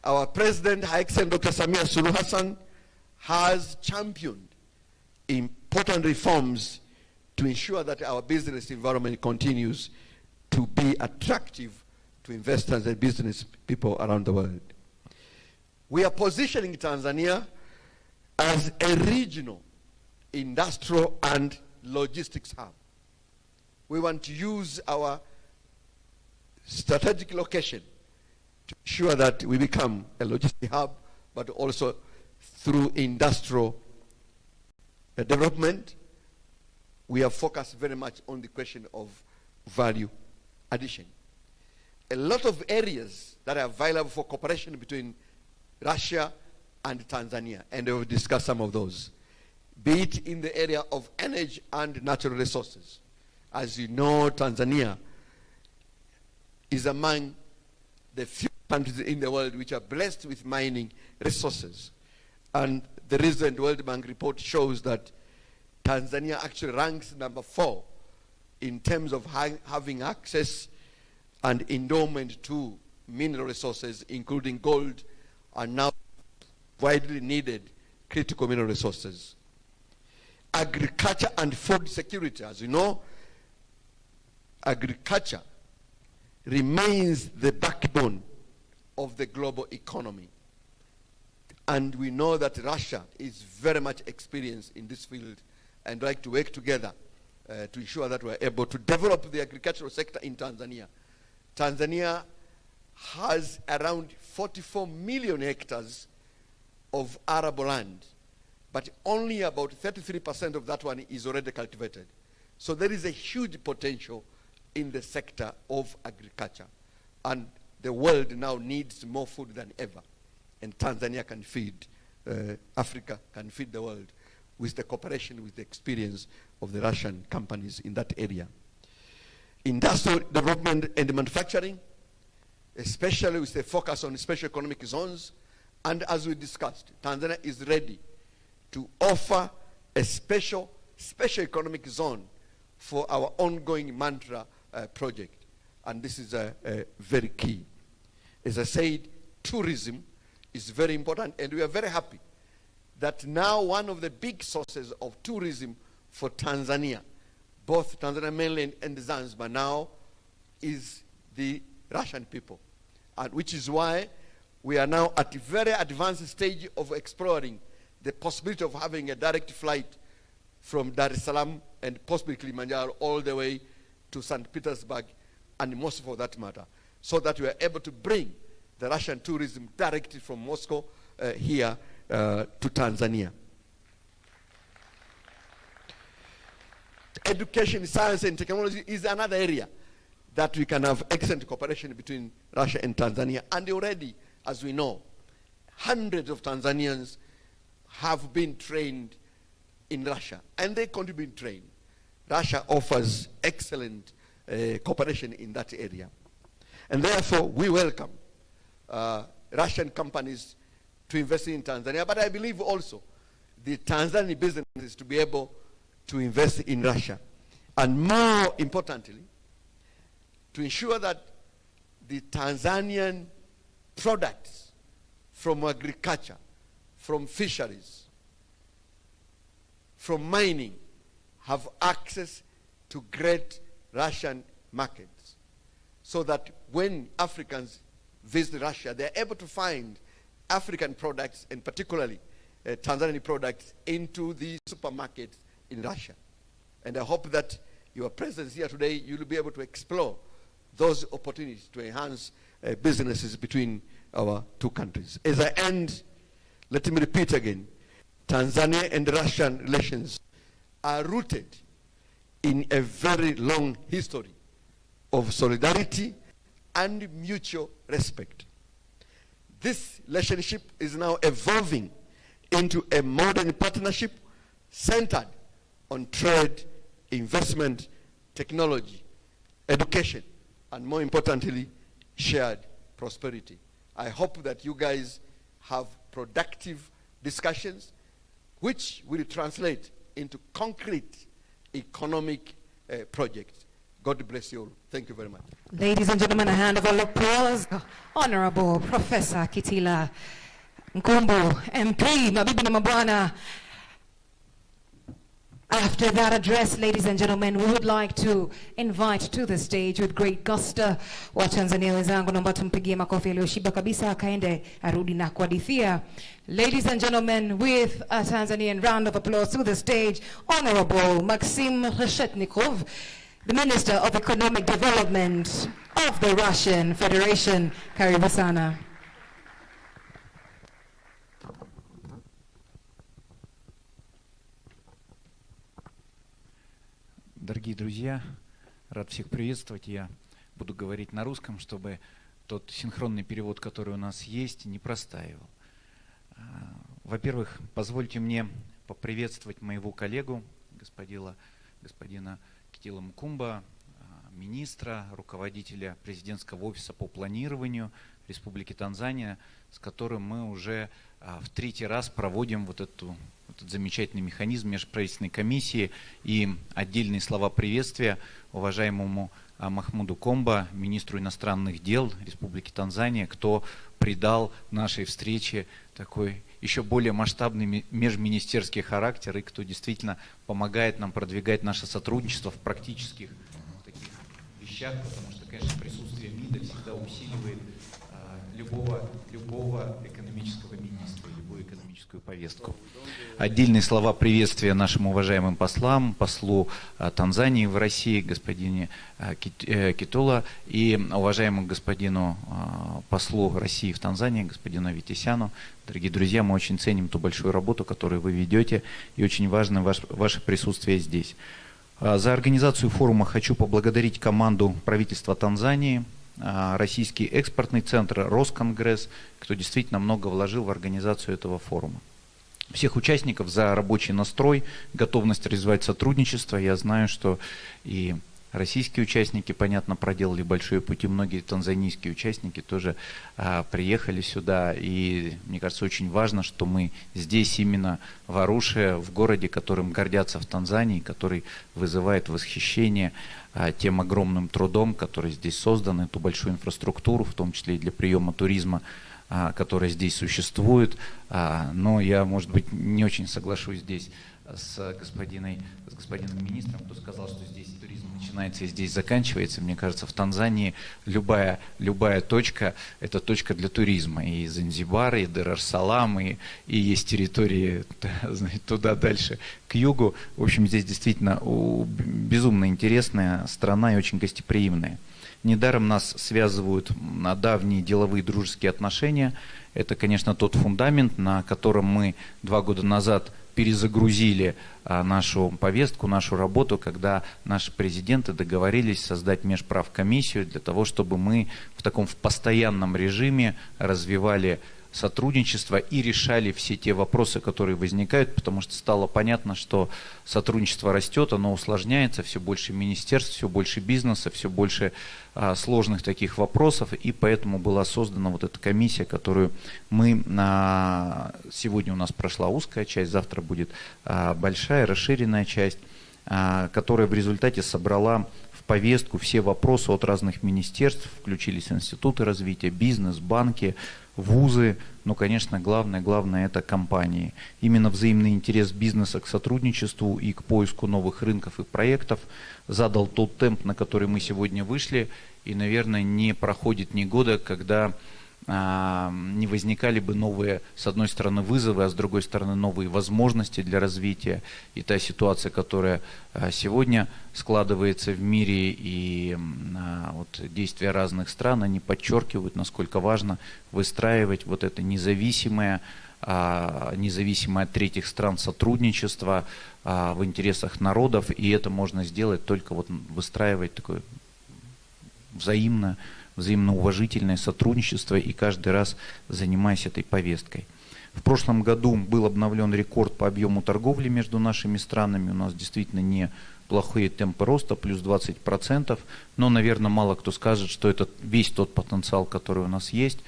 Our President, High Excellency Dr. Samia Suluhu Hassan, has championed important reforms to ensure that our business environment continues to be attractive to investors and business people around the world. We are positioning Tanzania as a regional industrial and logistics hub. We want to use our strategic location to ensure that we become a logistic hub, but also through industrial development. We are focused very much on the question of value addition. A lot of areas that are available for cooperation between Russia and Tanzania, and we will discuss some of those, be it in the area of energy and natural resources. As you know, Tanzania is among the few countries in the world which are blessed with mining resources. And the recent World Bank report shows that Tanzania actually ranks number 4 in terms of having access and endowment to mineral resources, including gold, and now widely needed critical mineral resources. Agriculture and food security. As you know, agriculture remains the backbone of the global economy. And we know that Russia is very much experienced in this field and like to work together to ensure that we're able to develop the agricultural sector in Tanzania. Tanzania has around 44 million hectares of arable land, but only about 33% of that one is already cultivated. So there is a huge potential in the sector of agriculture. And the world now needs more food than ever. And Tanzania can feed, Africa can feed the world with the cooperation, with the experience of the Russian companies in that area. Industrial development and manufacturing, especially with a focus on special economic zones. And as we discussed, Tanzania is ready to offer a special economic zone for our ongoing mantra project. And this is very key. As I said, tourism is very important, and we are very happy that now one of the big sources of tourism for Tanzania, both Tanzania mainland and Zanzibar now, is the Russian people. And which is why we are now at a very advanced stage of exploring the possibility of having a direct flight from Dar es Salaam and possibly Kilimanjaro all the way to St. Petersburg and Moscow for that matter, so that we are able to bring the Russian tourism directly from Moscow here to Tanzania. Education, science, and technology is another area that we can have excellent cooperation between Russia and Tanzania. And already, as we know, hundreds of Tanzanians have been trained in Russia, and they continue to train. Russia offers excellent cooperation in that area. And therefore, we welcome Russian companies to invest in Tanzania, but I believe also the Tanzanian businesses to be able to invest in Russia. And more importantly, to ensure that the Tanzanian products from agriculture, from fisheries, from mining, have access to great Russian markets, so that when Africans visit Russia, they're able to find African products, and particularly Tanzanian products, into the supermarkets in Russia. And I hope that your presence here today, you'll be able to explore those opportunities to enhance businesses between our two countries. As I end, let me repeat again, Tanzania and Russian relations are rooted in a very long history of solidarity and mutual respect. This relationship is now evolving into a modern partnership centered on trade, investment, technology, education, and more importantly, shared prosperity. I hope that you guys have productive discussions which will translate into concrete economic projects. God bless you all. Thank you very much. Ladies and gentlemen, a hand of applause. Honorable Professor Kitila Nkumbu, MP, mabibi na mabwana. After that address, ladies and gentlemen, we would like to invite to the stage with great gusto wa Tanzania wenzangu, naomba tumpigie makofi yaliyoshiba kabisa akaende arudi na kuhadithia. Ladies and gentlemen, with a Tanzanian round of applause to the stage, Honorable Maxim Reshetnikov, the Minister of Economic Development of the Russian Federation. Karibu sana. Дорогие друзья, рад всех приветствовать. Я буду говорить на русском, чтобы тот синхронный перевод, который у нас есть, не простаивал. Во-первых, позвольте мне поприветствовать моего коллегу, господина Китила Мкумба, министра, руководителя президентского офиса по планированию Республики Танзания, с которым мы уже в третий раз проводим этот замечательный механизм межправительственной комиссии. И отдельные слова приветствия уважаемому Махмуду Комба, министру иностранных дел Республики Танзания, кто придал нашей встрече такой еще более масштабный межминистерский характер и кто действительно помогает нам продвигать наше сотрудничество в практических таких вещах, потому что, конечно, присутствие МИДа всегда усиливает любого экономического министра, любую экономическую повестку. Отдельные слова приветствия нашим уважаемым послам, послу Танзании в России, господине Китула, и уважаемому господину послу России в Танзании, господину Витисяну. Дорогие друзья, мы очень ценим ту большую работу, которую вы ведете, и очень важно ваше присутствие здесь. За организацию форума хочу поблагодарить команду правительства Танзании, Российский экспортный центр, Росконгресс, кто действительно много вложил в организацию этого форума. Всех участников за рабочий настрой, готовность развивать сотрудничество. Я знаю, что и российские участники, понятно, проделали большой путь, и многие танзанийские участники тоже приехали сюда. И мне кажется, очень важно, что мы здесь именно в Аруше, в городе, которым гордятся в Танзании, который вызывает восхищение тем огромным трудом, который здесь создан, эту большую инфраструктуру, в том числе и для приема туризма, которая здесь существует. Но я, может быть, не очень соглашусь здесь с господином министром, кто сказал, что здесь туризм начинается и здесь заканчивается. Мне кажется, в Танзании любая точка – это точка для туризма. И Занзибар, и Дар-эр-Салам, и есть территории туда дальше, к югу. В общем, здесь действительно безумно интересная страна и очень гостеприимная. Недаром нас связывают давние деловые дружеские отношения. Это, конечно, тот фундамент, на котором мы 2 года назад перезагрузили нашу повестку, нашу работу, когда наши президенты договорились создать межправкомиссию для того, чтобы мы в постоянном режиме развивали сотрудничество и решали все те вопросы, которые возникают, потому что стало понятно, что сотрудничество растет, оно усложняется, все больше министерств, все больше бизнеса, все больше сложных таких вопросов, и поэтому была создана вот эта комиссия, которую мы сегодня у нас прошла узкая часть, завтра будет большая, расширенная часть, которая в результате собрала в повестку все вопросы от разных министерств, включились институты развития, бизнес, банки, вузы, но, конечно, главное это компании. Именно взаимный интерес бизнеса к сотрудничеству и к поиску новых рынков и проектов задал тот темп, на который мы сегодня вышли, и, наверное, не проходит ни года, когда не возникали бы новые, с одной стороны, вызовы, а с другой стороны, новые возможности для развития. И та ситуация, которая сегодня складывается в мире, и вот действия разных стран, они подчеркивают, насколько важно выстраивать вот это независимое от третьих стран сотрудничество в интересах народов, и это можно сделать только вот выстраивать такое взаимно уважительное сотрудничество и каждый раз занимаясь этой повесткой. В прошлом году был обновлен рекорд по объему торговли между нашими странами. У нас действительно неплохие темпы роста, плюс 20%. Но, наверное, мало кто скажет, что это весь тот потенциал, который у нас есть.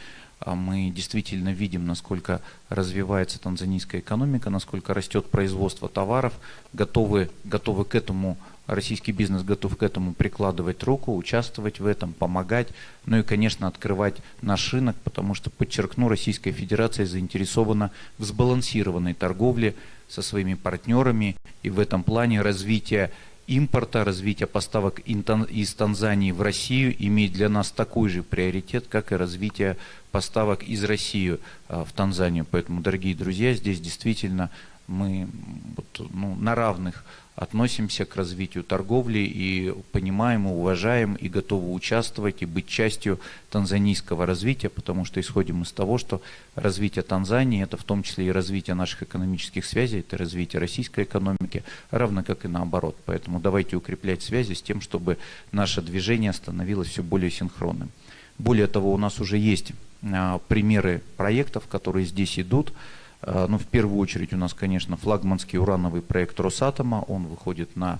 Мы действительно видим, насколько развивается танзанийская экономика, насколько растет производство товаров, готовы к этому. Российский бизнес готов к этому прикладывать руку, участвовать в этом, помогать, ну и, конечно, открывать наш рынок, потому что, подчеркну, Российская Федерация заинтересована в сбалансированной торговле со своими партнерами, и в этом плане развитие импорта, развитие поставок из Танзании в Россию имеет для нас такой же приоритет, как и развитие поставок из России в Танзанию. Поэтому, дорогие друзья, здесь действительно мы на равных относимся к развитию торговли и понимаем, уважаем и готовы участвовать и быть частью танзанийского развития, потому что исходим из того, что развитие Танзании – это в том числе и развитие наших экономических связей, это развитие российской экономики, равно как и наоборот. Поэтому давайте укреплять связи с тем, чтобы наше движение становилось все более синхронным. Более того, у нас уже есть примеры проектов, которые здесь идут. Ну, в первую очередь у нас, конечно, флагманский урановый проект Росатома, он выходит на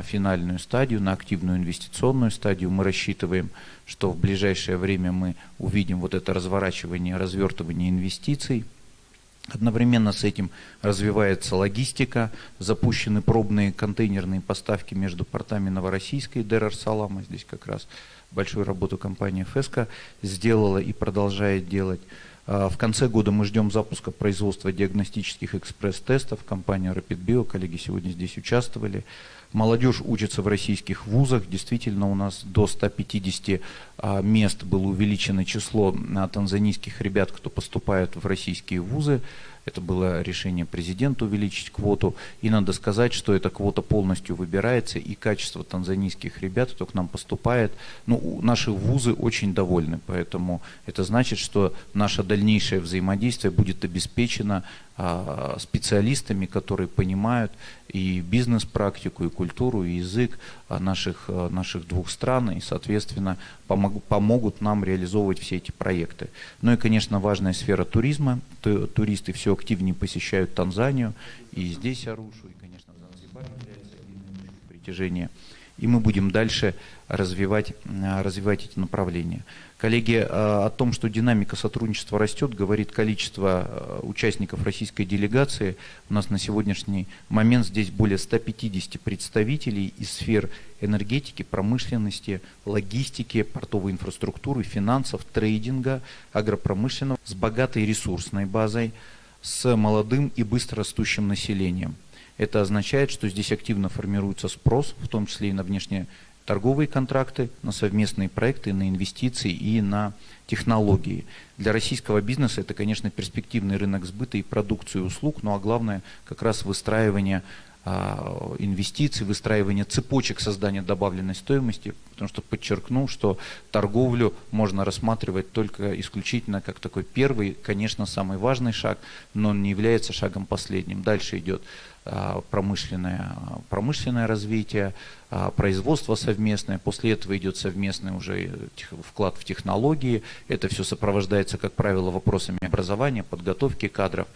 финальную стадию, на активную инвестиционную стадию. Мы рассчитываем, что в ближайшее время мы увидим вот это разворачивание, развертывание инвестиций. Одновременно с этим развивается логистика, запущены пробные контейнерные поставки между портами Новороссийска и Дар-эр-Салама. Здесь как раз большую работу компания ФЭСКО сделала и продолжает делать. В конце года мы ждем запуска производства диагностических экспресс-тестов. Компания Rapid Bio, коллеги сегодня здесь участвовали. Молодежь учится в российских вузах. Действительно, у нас до 150 мест было увеличено число танзанийских ребят, кто поступает в российские вузы. Это было решение президента увеличить квоту. И надо сказать, что эта квота полностью выбирается, и качество танзанийских ребят, кто к нам поступает, ну, наши вузы очень довольны. Поэтому это значит, что наше дальнейшее взаимодействие будет обеспечено специалистами, которые понимают и бизнес-практику, и культуру, и язык наших двух стран, и, соответственно, помогут нам реализовывать все эти проекты. Ну и, конечно, важная сфера туризма. Туристы все активнее посещают Танзанию, и здесь Арушу, и, конечно, Занзибар является одним из притяжения. И мы будем дальше развивать эти направления. Коллеги, о том, что динамика сотрудничества растет, говорит количество участников российской делегации. У нас на сегодняшний момент здесь более 150 представителей из сфер энергетики, промышленности, логистики, портовой инфраструктуры, финансов, трейдинга, агропромышленного, с богатой ресурсной базой, с молодым и быстро растущим населением. Это означает, что здесь активно формируется спрос, в том числе и на внешние торговые контракты, на совместные проекты, на инвестиции и на технологии. Для российского бизнеса это, конечно, перспективный рынок сбыта и продукции и услуг, ну а главное как раз выстраивание инвестиций, выстраивание цепочек создания добавленной стоимости, потому что подчеркну, что торговлю можно рассматривать только исключительно как такой первый, конечно, самый важный шаг, но он не является шагом последним. Дальше идет промышленное развитие, производство совместное, после этого идет совместный уже вклад в технологии. Это все сопровождается, как правило, вопросами образования, подготовки кадров.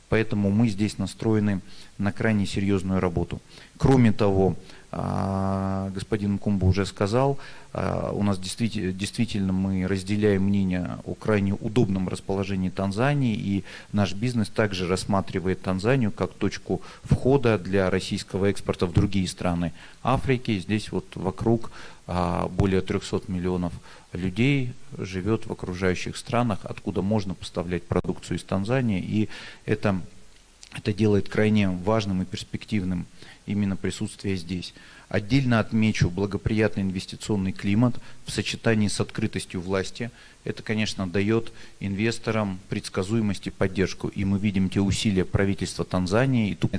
Поэтому мы здесь настроены на крайне серьезную работу. Кроме того, господин Мкумба уже сказал, у нас действительно мы разделяем мнение о крайне удобном расположении Танзании, и наш бизнес также рассматривает Танзанию как точку входа для российского экспорта в другие страны Африки. Здесь вот вокруг более 300 миллионов людей живет в окружающих странах, откуда можно поставлять продукцию из Танзании, и это делает крайне важным и перспективным именно присутствие здесь. Отдельно отмечу благоприятный инвестиционный климат в сочетании с открытостью власти. Это, конечно, дает инвесторам предсказуемость и поддержку. И мы видим те усилия правительства Танзании, и тут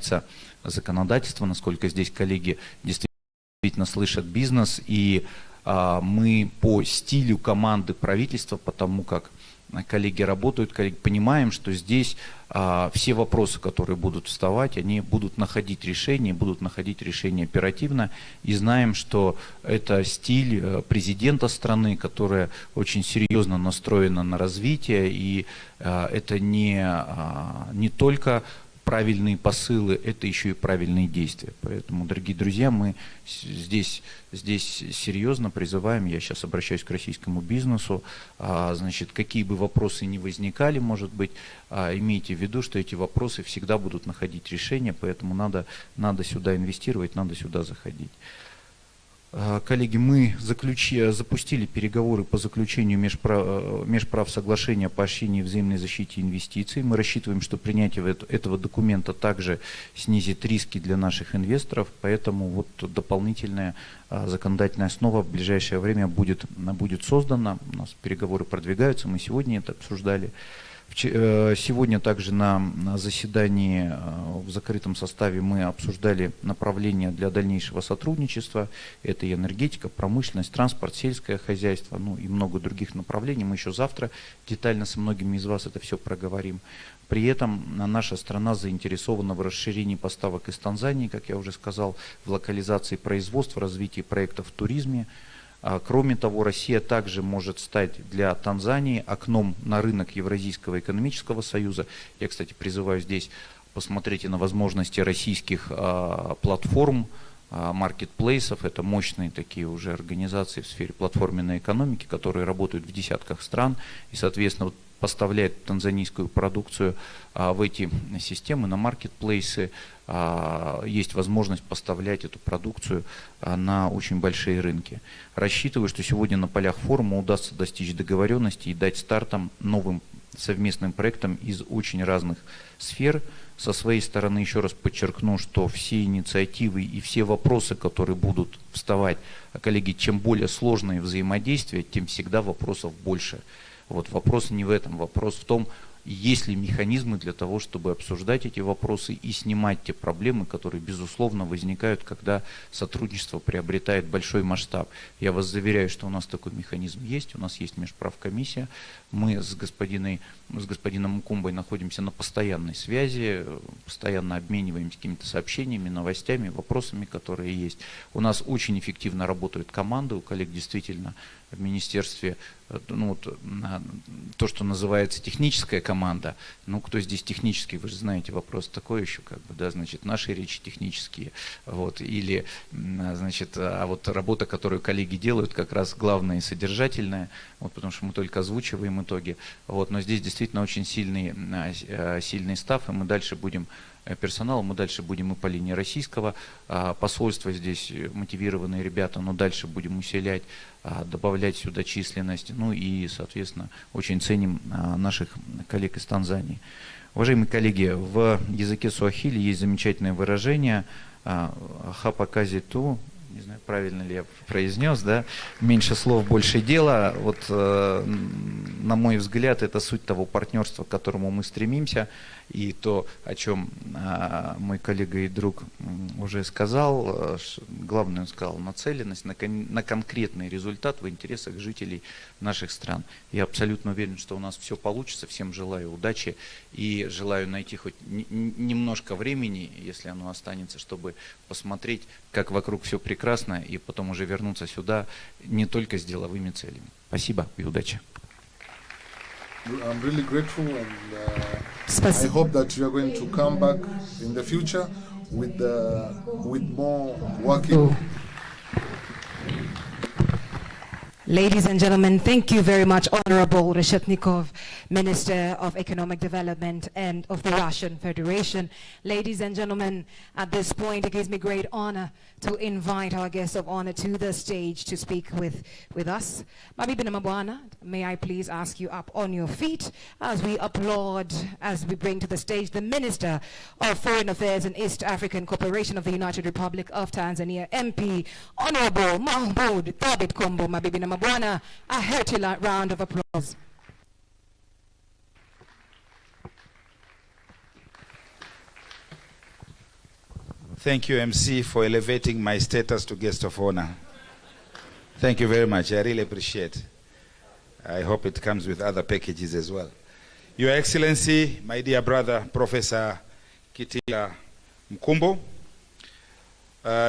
законодательство, насколько здесь коллеги действительно слышат бизнес, и мы по стилю команды правительства, потому как коллеги работают, коллеги, понимаем, что здесь все вопросы, которые будут вставать, они будут находить решение оперативно, и знаем, что это стиль президента страны, которая очень серьезно настроена на развитие, и это не только правильные посылы, это еще и правильные действия. Поэтому, дорогие друзья, мы здесь серьезно призываем, я сейчас обращаюсь к российскому бизнесу, значит, какие бы вопросы ни возникали, может быть, имейте в виду, что эти вопросы всегда будут находить решение, поэтому надо сюда инвестировать, надо сюда заходить. Коллеги, мы запустили переговоры по заключению межправ соглашения о поощрении взаимной защите инвестиций. Мы рассчитываем, что принятие этого документа также снизит риски для наших инвесторов, поэтому вот дополнительная законодательная основа в ближайшее время будет создана. У нас переговоры продвигаются, мы сегодня это обсуждали. Сегодня также на заседании в закрытом составе мы обсуждали направления для дальнейшего сотрудничества. Это и энергетика, промышленность, транспорт, сельское хозяйство, ну и много других направлений. Мы еще завтра детально со многими из вас это все проговорим. При этом наша страна заинтересована в расширении поставок из Танзании, как я уже сказал, в локализации производства, развитии проектов в туризме. Кроме того, Россия также может стать для Танзании окном на рынок Евразийского экономического союза. Я, кстати, призываю здесь посмотреть и на возможности российских платформ, маркетплейсов. Это мощные такие уже организации в сфере платформенной экономики, которые работают в десятках стран. И, соответственно, поставляет танзанийскую продукцию в эти системы, на маркетплейсы. Есть возможность поставлять эту продукцию на очень большие рынки. Рассчитываю, что сегодня на полях форума удастся достичь договоренности и дать стартом новым совместным проектам из очень разных сфер. Со своей стороны еще раз подчеркну, что все инициативы и все вопросы, которые будут вставать, коллеги, чем более сложное взаимодействие, тем всегда вопросов больше. Вот вопрос не в этом, вопрос в том, есть ли механизмы для того, чтобы обсуждать эти вопросы и снимать те проблемы, которые, безусловно, возникают, когда сотрудничество приобретает большой масштаб. Я вас заверяю, что у нас такой механизм есть, у нас есть межправкомиссия, мы с господином Укумбой находимся на постоянной связи, постоянно обмениваемся какими-то сообщениями, новостями, вопросами, которые есть. У нас очень эффективно работают команды, у коллег действительно в министерстве, ну, то, что называется техническая команда. Ну, кто здесь технический, вы же знаете, вопрос такой еще, как бы, да, значит, наши речи технические, вот, или, значит, а вот работа, которую коллеги делают, как раз главная и содержательная, вот, потому что мы только озвучиваем итоги, вот, но здесь действительно очень сильный став, и мы дальше будем персонала, мы дальше будем и по линии российского посольства, здесь мотивированные ребята, но дальше будем усилять, добавлять сюда численность, ну и, соответственно, очень ценим наших коллег из Танзании. Уважаемые коллеги, в языке суахили есть замечательное выражение «хапакази ту», не знаю, правильно ли я произнес, да, меньше слов, больше дела. Вот, на мой взгляд, это суть того партнерства, к которому мы стремимся, и то, о чем мой коллега и друг уже сказал, главное, он сказал, нацеленность на конкретный результат в интересах жителей наших стран. Я абсолютно уверен, что у нас все получится, всем желаю удачи и желаю найти хоть немножко времени, если оно останется, чтобы посмотреть, как вокруг все прекрасно, и потом уже вернуться сюда не только с деловыми целями. Спасибо и удачи. I'm really grateful, and I hope that you are going to come back in the future with more working. Ladies and gentlemen, thank you very much, Honorable Reshetnikov, Minister of Economic Development and of the Russian Federation. Ladies and gentlemen, at this point, it gives me great honor to invite our guest of honor to the stage to speak with us. Mabibi na mabwana, may I please ask you up on your feet as we applaud, as we bring to the stage the Minister of Foreign Affairs and East African Cooperation of the United Republic of Tanzania, MP, Honorable Mahmoud Thabit Kombo. Mabibi na mabwana, a hearty round of applause. Thank you, MC, for elevating my status to guest of honor. Thank you very much. I really appreciate it. I hope it comes with other packages as well. Your Excellency, my dear brother, Professor Katika Mkumbo,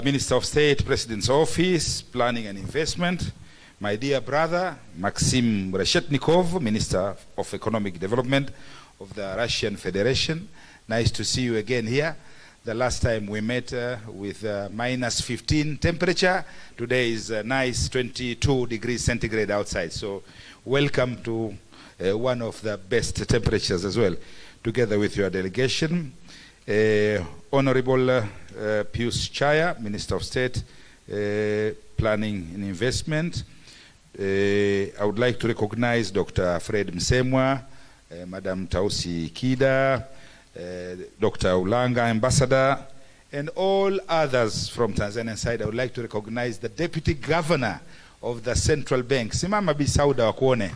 Minister of State, President's Office, Planning and Investment, my dear brother, Maxim Reshetnikov, Minister of Economic Development of the Russian Federation. Nice to see you again here. The last time we met with minus 15 temperature. Today is nice 22 degrees centigrade outside. So welcome to one of the best temperatures as well, together with your delegation. Honorable Pius Chaya, Minister of State, Planning and Investment. I would like to recognize Dr. Fred Msemwa, Madam Tausi Kida, Dr. Ulanga, Ambassador, and all others from Tanzanian side. I would like to recognize the Deputy Governor of the Central Bank, Simama Bisauda Wakuone,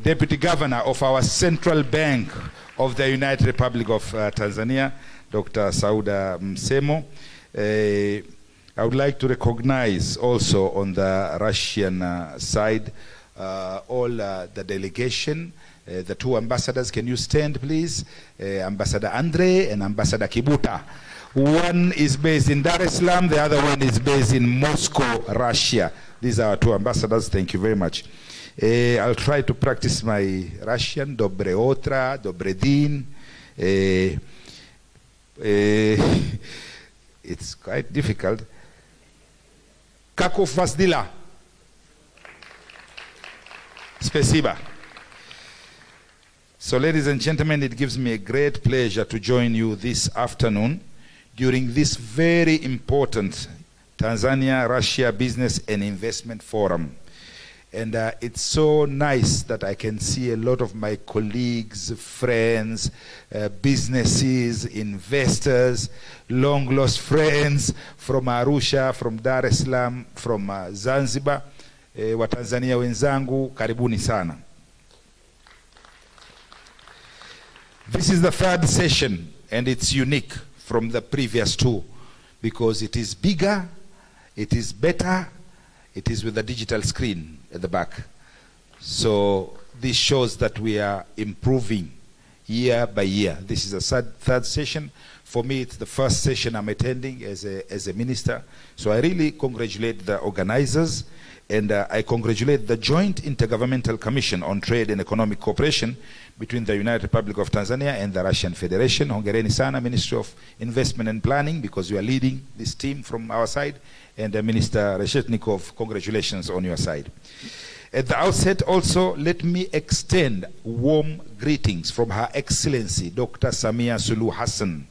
Deputy Governor of our Central Bank of the United Republic of Tanzania, Dr. Sauda Msemo. I would like to recognize also on the Russian side all the delegation. The two ambassadors, can you stand please? Ambassador Andre and Ambassador Kibuta. One is based in Dar es Salaam, the other one is based in Moscow, Russia. These are our two ambassadors. Thank you very much. I'll try to practice my Russian. Dobre otra, dobre din. It's quite difficult. Kakov vas dela? Spasiba. So ladies and gentlemen, it gives me a great pleasure to join you this afternoon during this very important Tanzania-Russia Business and Investment Forum. And it's so nice that I can see a lot of my colleagues, friends, businesses, investors, long-lost friends from Arusha, from Dar es Salaam, from Zanzibar. Watanzania wenzangu, karibuni sana. This is the third session, and it's unique from the previous two because it is bigger, it is better, it is with a digital screen at the back. So this shows that we are improving year by year. This is the third session. For me, it's the first session I'm attending as a minister. So I really congratulate the organizers, and I congratulate the Joint Intergovernmental Commission on Trade and Economic Cooperation between the United Republic of Tanzania and the Russian Federation. Hongereni sana, Ministry of Investment and Planning, because you are leading this team from our side. And Minister Reshetnikov, congratulations on your side. At the outset also, let me extend warm greetings from Her Excellency Dr. Samia Suluhu Hassan,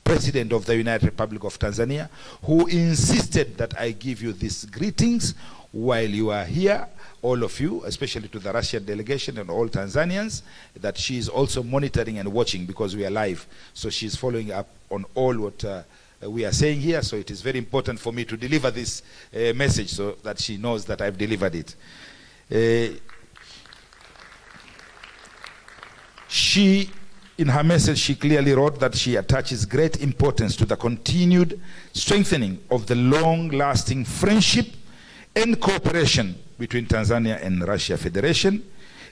President of the United Republic of Tanzania, who insisted that I give you these greetings while you are here, all of you, especially to the Russian delegation and all Tanzanians, that she is also monitoring and watching because we are live. So she is following up on all what we are saying here, so it is very important for me to deliver this message so that she knows that I've delivered it. In her message, she clearly wrote that she attaches great importance to the continued strengthening of the long-lasting friendship and cooperation between Tanzania and Russia Federation,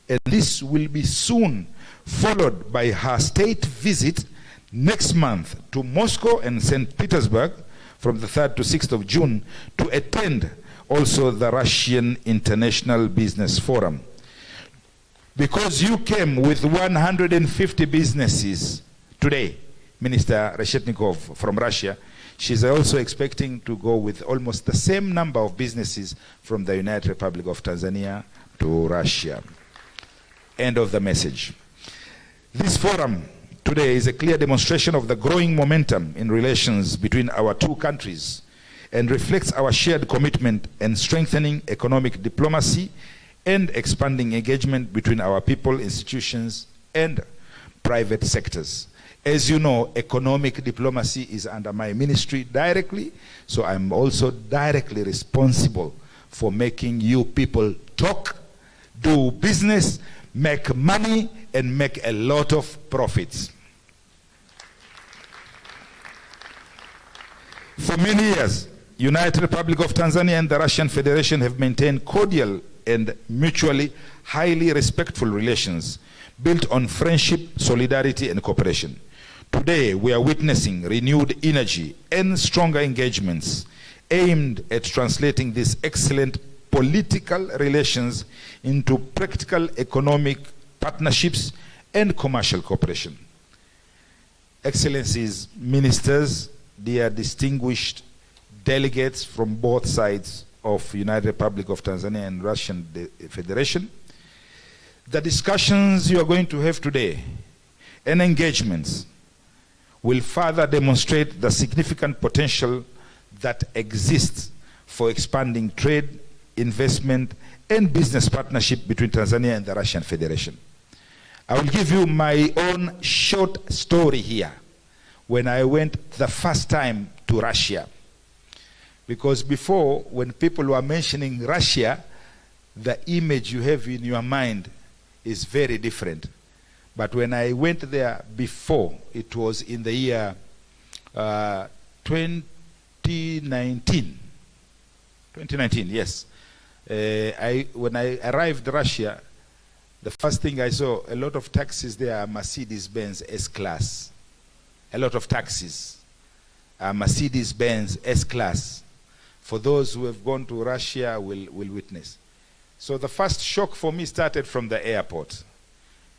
and this will be soon followed by her state visit next month to Moscow and St. Petersburg from the 3rd to 6th of June to attend also the Russian International Business Forum. Because you came with 150 businesses today, Minister Reshetnikov from Russia, she's also expecting to go with almost the same number of businesses from the United Republic of Tanzania to Russia. End of the message. This forum today is a clear demonstration of the growing momentum in relations between our two countries and reflects our shared commitment in strengthening economic diplomacy and expanding engagement between our people, institutions, and private sectors. As you know, economic diplomacy is under my ministry directly, so I'm also directly responsible for making you people talk, do business, make money, and make a lot of profits. For many years, United Republic of Tanzania and the Russian Federation have maintained cordial and mutually highly respectful relations built on friendship, solidarity, and cooperation. Today, we are witnessing renewed energy and stronger engagements aimed at translating these excellent political relations into practical economic partnerships and commercial cooperation. Excellencies, ministers, dear distinguished delegates from both sides of United Republic of Tanzania and Russian Federation, the discussions you are going to have today and engagements will further demonstrate the significant potential that exists for expanding trade, investment, and business partnership between Tanzania and the Russian Federation. I will give you my own short story here when I went the first time to Russia. Because before, when people were mentioning Russia, the image you have in your mind is very different. But when I went there before, it was in the year 2019. 2019, yes. When I arrived in Russia, the first thing I saw, a lot of taxis there are Mercedes-Benz S-Class. A lot of taxis are Mercedes-Benz S-Class. For those who have gone to Russia will witness. So the first shock for me started from the airport.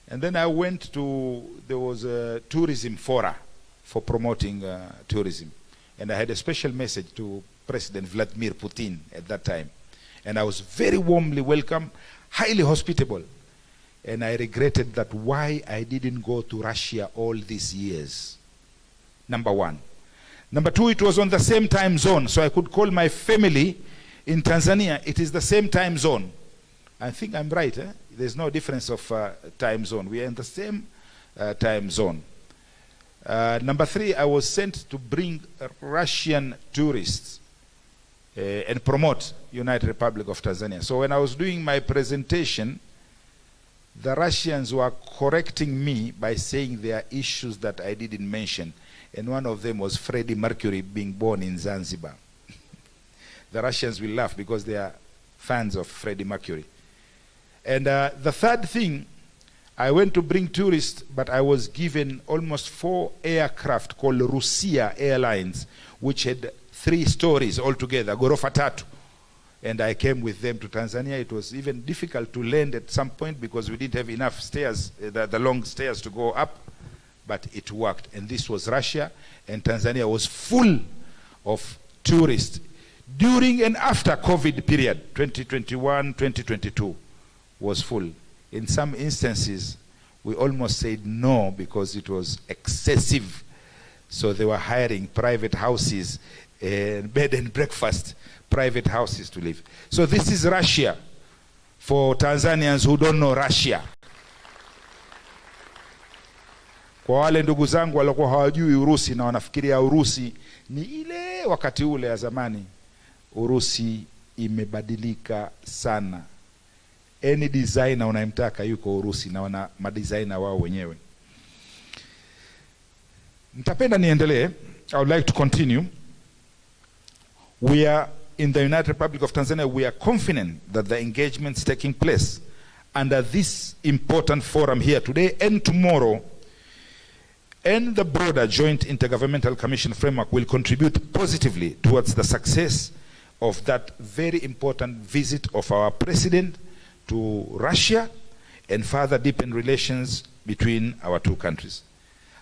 And then I went to, there was a tourism fora for promoting tourism. And I had a special message to President Vladimir Putin at that time. And I was very warmly welcomed, highly hospitable. and I regretted that why I didn't go to Russia all these years. Number one. Number two, it was on the same time zone, so I could call my family in Tanzania. It is the same time zone. I think I'm right. There's no difference of time zone. We are in the same time zone. Number three, I was sent to bring Russian tourists and promote United Republic of Tanzania. So when I was doing my presentation, the Russians were correcting me by saying there are issues that I didn't mention. And one of them was Freddie Mercury being born in Zanzibar. The Russians will laugh because they are fans of Freddie Mercury. And the third thing, I went to bring tourists, but I was given almost 4 aircraft called Urusi Airlines, which had 3 stories altogether, ghorofa tatu. And I came with them to Tanzania. It was even difficult to land at some point because we didn't have enough stairs, the long stairs to go up, but it worked. And this was Russia, and Tanzania was full of tourists during and after COVID period, 2021, 2022 was full. In some instances, we almost said no because it was excessive. So they were hiring private houses, bed and breakfast, private houses to live. So this is Russia for Tanzanians who don't know Russia. Kwa wale ndugu zangu walikuwa hawajui Urusi na wanafikiria Urusi ni ile wakati ule ya zamani, Urusi imebadilika sana. Any designer unayemtaka yuko Urusi na wana madesigner wao wenyewe. Nitapenda niendelee. I would like to continue. We are in the United Republic of Tanzania, we are confident that the engagements taking place under this important forum here today and tomorrow and the broader Joint Intergovernmental Commission framework will contribute positively towards the success of that very important visit of our president to Russia and further deepen relations between our two countries.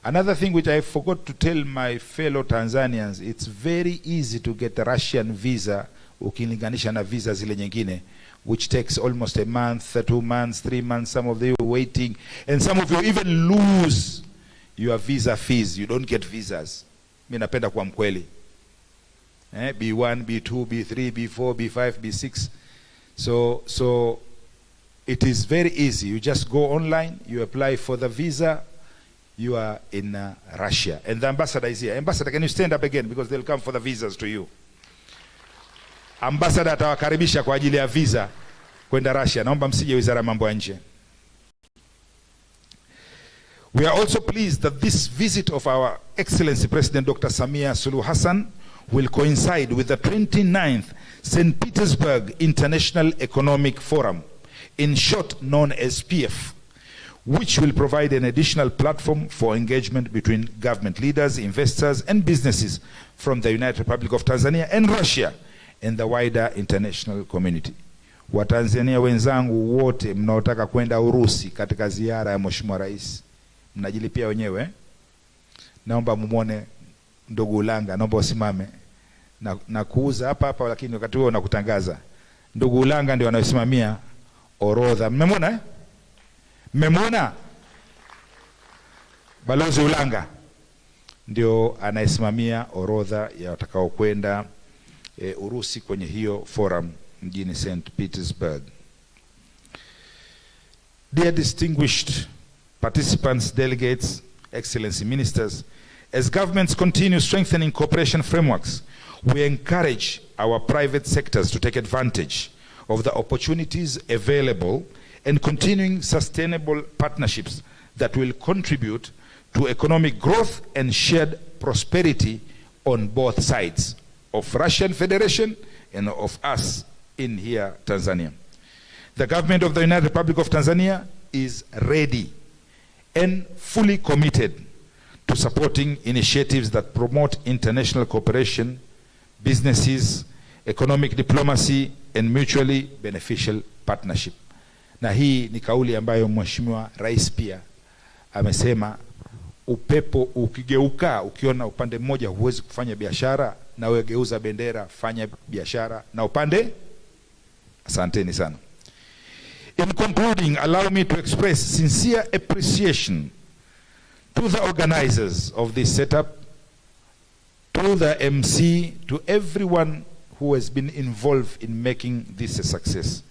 Another thing which I forgot to tell my fellow Tanzanians, it's very easy to get a Russian visa ukilinganisha na visa zile nyingine, which takes almost a month, 2 months, 3 months, some of you waiting, and some of you even lose your visa fees. You don't get visas. Mimi napenda kuwa mkweli. B1, B2, B3, B4, B5, B6. So it is very easy. You just go online, you apply for the visa, you are in Russia. And the ambassador is here. Ambassador, can you stand up again? Because they'll come for the visas to you. Ambassador atawakaribisha kwa ajili ya visa kwenda Russia. Naomba msije wizara mambo ya nje. We are also pleased that this visit of our Excellency President Dr. Samia Suluhu Hassan will coincide with the 29th St. Petersburg International Economic Forum, in short known as PF, which will provide an additional platform for engagement between government leaders, investors, and businesses from the United Republic of Tanzania and Russia and the wider international community. Watanzania wenzangu wote mnaotaka kwenda Urusi katika ziara ya Mheshimiwa Rais, mnajilipia wenyewe. Naomba mumwone ndugu Ulanga, naomba usimame na kuuza hapa lakini wakati huo nakutangaza. Ndugu Ulanga ndio anasimamia orodha. Mmemwona? Mmemwona? Balozi Ulanga ndio anayesimamia orodha ya watakao kwenda Urusi kwenye hiyo forum mjini St. Petersburg. Dear distinguished participants, delegates, excellency ministers, as governments continue strengthening cooperation frameworks, we encourage our private sectors to take advantage of the opportunities available and continuing sustainable partnerships that will contribute to economic growth and shared prosperity on both sides of Russian Federation and of us in here, Tanzania. The government of the United Republic of Tanzania is ready and fully committed to supporting initiatives that promote international cooperation, businesses, economic diplomacy, and mutually beneficial partnership. Na hii ni kauli ambayo Mheshimiwa Rais pia amesema, upepo ukigeuka, ukiona upande mmoja huwezi kufanya biashara, na wewe geuza bendera, fanya biashara na upande. Asanteni sana. In concluding, allow me to express sincere appreciation to the organizers of this setup, to the MC, to everyone who has been involved in making this a success.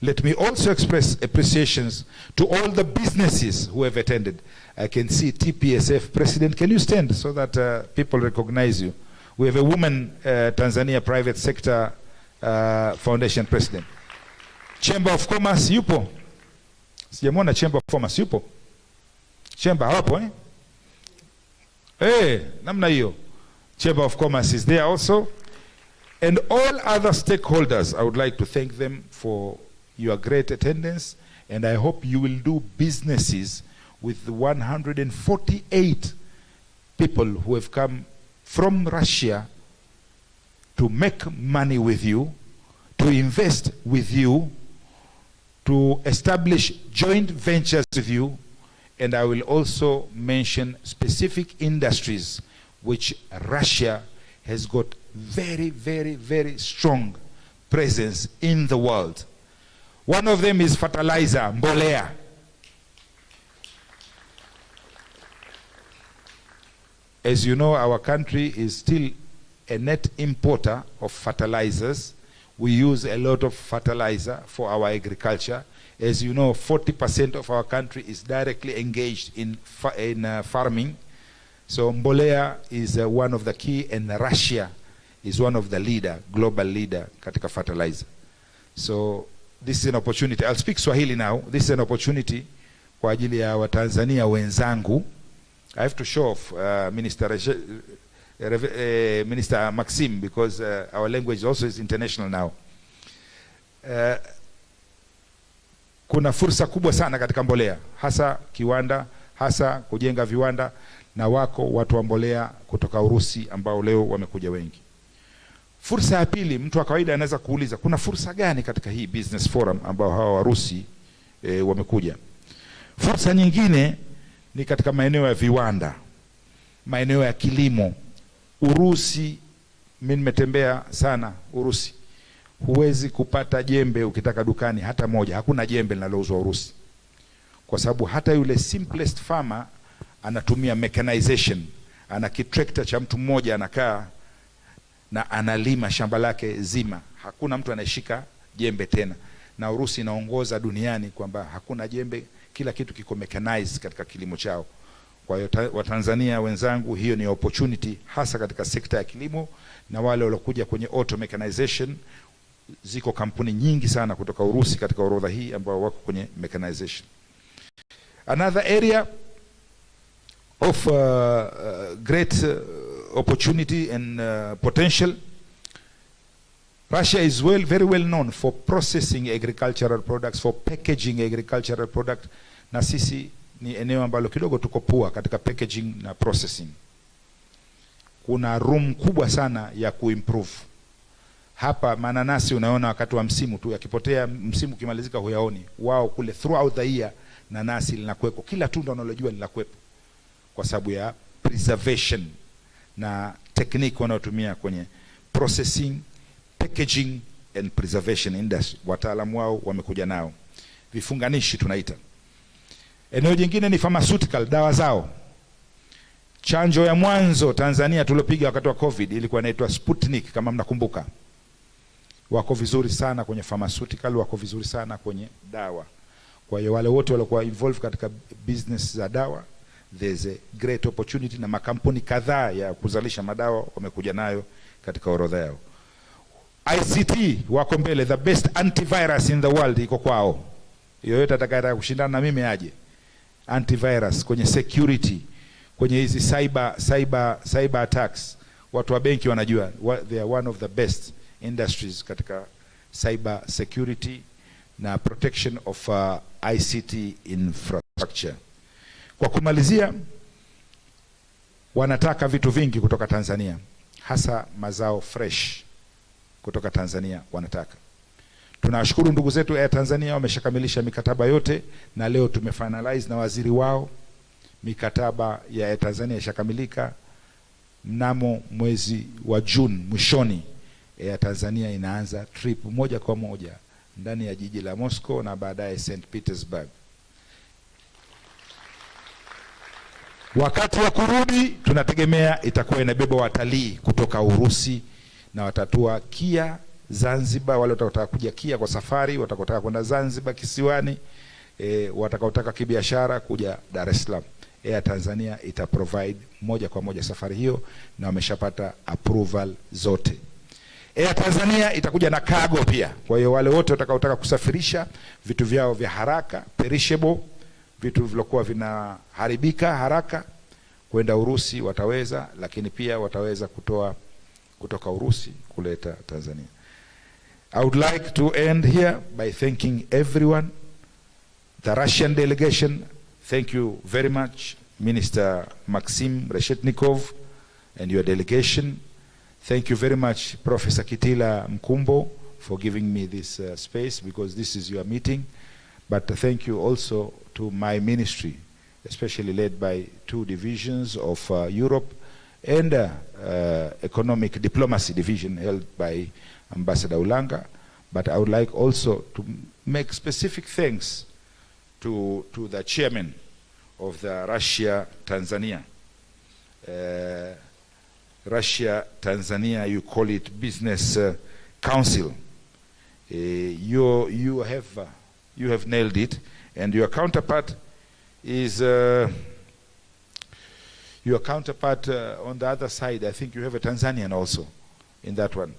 Let me also express appreciations to all the businesses who have attended. I can see TPSF President. Can you stand so that people recognize you? We have a woman Tanzania Private Sector Foundation President. Chamber of Commerce yupo? Sijamwona Chamber of Commerce yupo? Chamber hawapo namna hiyo. Chamber of Commerce is there also. And all other stakeholders, I would like to thank them for your great attendance, and I hope you will do businesses with the 148 people who have come from Russia to make money with you, to invest with you, to establish joint ventures with you, and I will also mention specific industries which Russia has got very, very, very strong presence in the world. One of them is fertilizer, mbolea. As you know, our country is still a net importer of fertilizers. We use a lot of fertilizer for our agriculture. As you know, 40% of our country is directly engaged in farming. So mbolea is one of the key, and Russia is one of the global leader katika fertilizer. So this is an opportunity. I'll speak Swahili now. This is an opportunity kwa ajili ya Watanzania wenzangu. I have to show off Minister Maxim, because our language also is international now. Kuna fursa kubwa sana katika mbolea, hasa kiwanda, hasa kujenga viwanda, na wako watu wa mbolea kutoka Urusi ambao leo wamekuja wengi. Fursa ya pili, mtu wa kawaida anaweza kuuliza, kuna fursa gani katika hii business forum ambao hawa Warusi wamekuja? Fursa nyingine ni katika maeneo ya viwanda, maeneo ya kilimo. Urusi, mimi nimetembea sana Urusi. Huwezi kupata jembe ukitaka dukani hata moja. Hakuna jembe linalouzwa Urusi. Kwa sababu hata yule simplest farmer anatumia mechanization. Ana kitrekta cha mtu mmoja anakaa na analima shamba lake zima. Hakuna mtu anayeshika jembe tena. Na Urusi inaongoza duniani kwamba hakuna jembe, kila kitu kiko mechanized katika kilimo chao. Kwa hiyo Watanzania wenzangu, hiyo ni opportunity hasa katika sekta ya kilimo, na wale waliokuja kwenye auto mechanization, ziko kampuni nyingi sana kutoka Urusi katika orodha hii ambao wako kwenye mechanization. Another area of great opportunity and potential. Russia is very well known for processing agricultural products, for packaging agricultural products, na sisi ni eneo ambalo kidogo tuko pua katika packaging na processing. Kuna room kubwa sana ya kuimprove. Hapa mananasi unaona wakati wa msimu tu, yakipotea msimu kimalizika huyaoni. Wao kule throughout the year nanasi linakuwepo, kila tunda unalojua linakuwepo, kwa sababu ya preservation na technique wanaotumia kwenye processing, packaging and preservation industry. Wataalamu wao wamekuja nao. Vifunganishi tunaita. Eneo jingine ni pharmaceutical, dawa zao. Chanjo ya mwanzo Tanzania tulopiga wakati wa COVID ilikuwa inaitwa Sputnik, kama mnakumbuka. Wako vizuri sana kwenye pharmaceutical, wako vizuri sana kwenye dawa. Kwa hiyo wale wote walikuwa involved katika business za dawa, there's a great opportunity, na makampuni kadhaa ya kuzalisha madawa wamekuja nayo katika orodha yao. ICT wako mbele, the best antivirus in the world iko kwao. Yoyote atakayetaka kushindana na mimi aje. Antivirus kwenye security, kwenye hizi cyber attacks, watu wa benki wanajua they are one of the best industries katika cyber security na protection of ICT infrastructure. Kwa kumalizia, wanataka vitu vingi kutoka Tanzania, hasa mazao fresh kutoka Tanzania wanataka. Tunawashukuru ndugu zetu ya Tanzania, wameshakamilisha mikataba yote, na leo tumefinalize na waziri wao. Mikataba ya Tanzania ishakamilika. Mnamo mwezi wa June mwishoni, ya Tanzania inaanza trip moja kwa moja ndani ya jiji la Moscow na baadaye St. Petersburg. Wakati wa kurudi tunategemea itakuwa inabeba watalii kutoka Urusi na watatua Kia Zanzibar, wale watakotaka kuja Kia kwa safari, watakotaka kwenda Zanzibar kisiwani, watakaotaka kibiashara kuja Dar es Salaam. Air Tanzania ita provide moja kwa moja safari hiyo na wameshapata approval zote. Air Tanzania itakuja na cargo pia. Kwa hiyo wale wote watakaotaka kusafirisha vitu vyao vya haraka, perishable, vitu vilokuwa vinaharibika haraka kwenda Urusi wataweza, lakini pia wataweza kutoa kutoka Urusi kuleta Tanzania. I would like to end here by thanking everyone. The Russian delegation, thank you very much, Minister Maxim Reshetnikov and your delegation. Thank you very much, Professor Kitila Mkumbo, for giving me this space, because this is your meeting. But thank you also to my ministry, especially led by 2 divisions of Europe and Economic Diplomacy Division held by Ambassador Ulanga. But I would like also to make specific thanks to the chairman of the Russia-Tanzania. Russia-Tanzania, you call it Business Council. You have nailed it, and your counterpart is on the other side. I think you have a Tanzanian also in that one.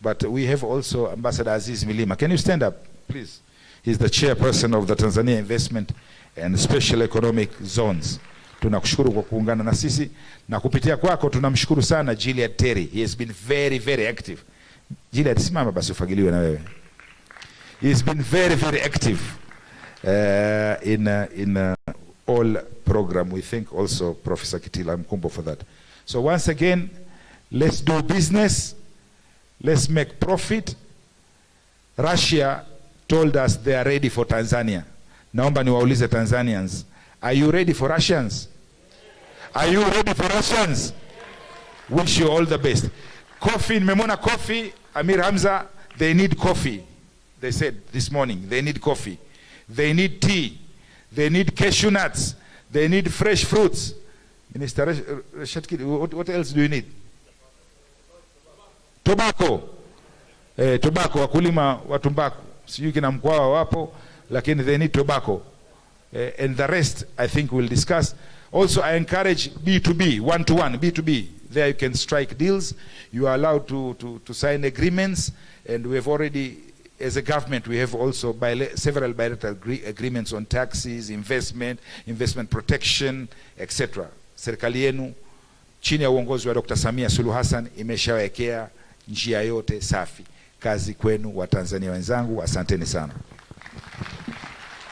But we have also Ambassador Aziz Milima. Can you stand up, please? He's the chairperson of the Tanzania Investment and Special Economic Zones. Tunakushukuru kwa kuungana na sisi, na kupitia kwako tunamshukuru sana Gilead Terry. He has been very, very active. Gilead, simama basi ufagiliwe na wewe. He has been very, very active in all program. We thank also Professor Kitila Mkumbo for that. So once again, let's do business. Let's make profit. Russia told us they are ready for Tanzania. Naomba niwaulize Tanzanians, are you ready for Russians? Are you ready for Russians? Wish you all the best. Coffee, nimemwona coffee, Amir Hamza, they need coffee. They said this morning, they need coffee. They need tea. They need cashew nuts. They need fresh fruits. Minister Reshetki, what else do you need? Tobacco. Tobacco, wakulima wa tumbaku. Sijui kina Mkwawa wapo, lakini they need tobacco. And the rest, I think we'll discuss. Also, I encourage B2B, one-to-one, B2B. There you can strike deals. You are allowed to sign agreements. And we have already, as a government, we have also several bilateral agreements on taxes, investment protection, etc. Serikali yenu, chini ya uongozi wa Dr. Samia Suluhu Hassan, imeshawekea njia yote safi. Kazi kwenu wa Tanzania wenzangu, asanteni sana.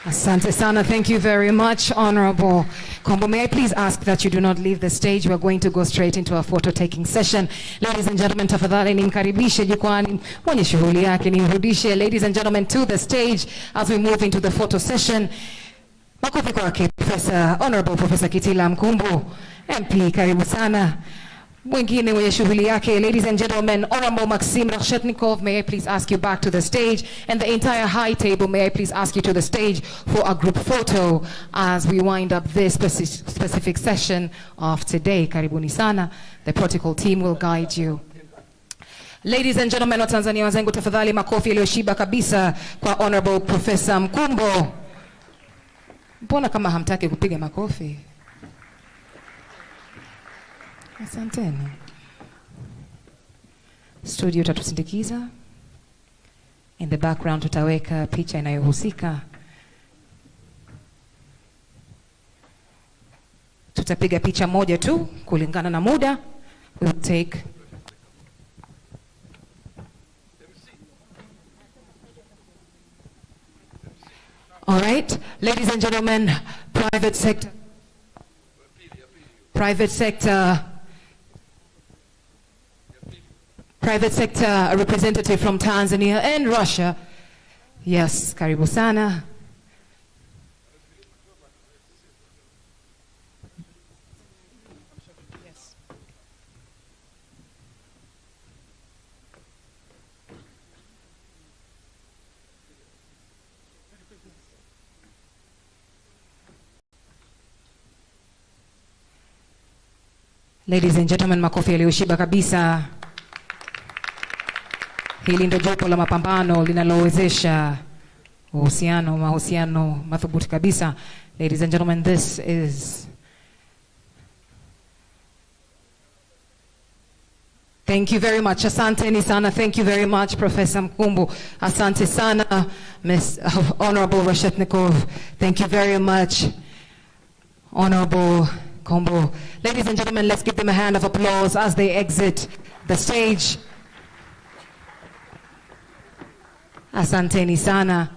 Asante sana. Thank you very much, Honorable Kombo. May I please ask that you do not leave the stage? We're going to go straight into our photo-taking session. Ladies and gentlemen, tafadhali nimkaribishe jukwani mwenye shughuli yake, nimrudishe ladies and gentlemen to the stage as we move into the photo session. Makofi kwake Honorable Professor Kitila Mkumbo, MP, karibu sana. Mwingine mwenye shughuli yake, ladies and gentlemen, Honorable Maxim Reshetnikov, may I please ask you back to the stage, and the entire high table, may I please ask you to the stage for a group photo as we wind up this specific session of today. Karibuni sana. The protocol team will guide you. Ladies and gentlemen wa Tanzania wazangu, tafadhali makofi yaliyoshiba kabisa kwa Honorable Professor Mkumbo. Mbona kama hamtaki kupiga makofi? Asanteni. Studio tatusindikiza. In the background tutaweka picha inayohusika. Tutapiga picha moja tu kulingana na muda. We'll take All right, ladies and gentlemen, private sector a representative from Tanzania and Russia. Yes, karibu sana. Ladies and gentlemen, makofi yaliyoshiba kabisa. Hili ndio jopo la mapambano linalowezesha mahusiano madhubuti kabisa. Ladies and gentlemen, this is... Thank you very much. Asante ni sana. Thank you very much, Professor Mkumbu. Asante sana, Miss Honorable Reshetnikov. Thank you very much, Honorable Kombo. Ladies and gentlemen, let's give them a hand of applause as they exit the stage. Asante ni sana.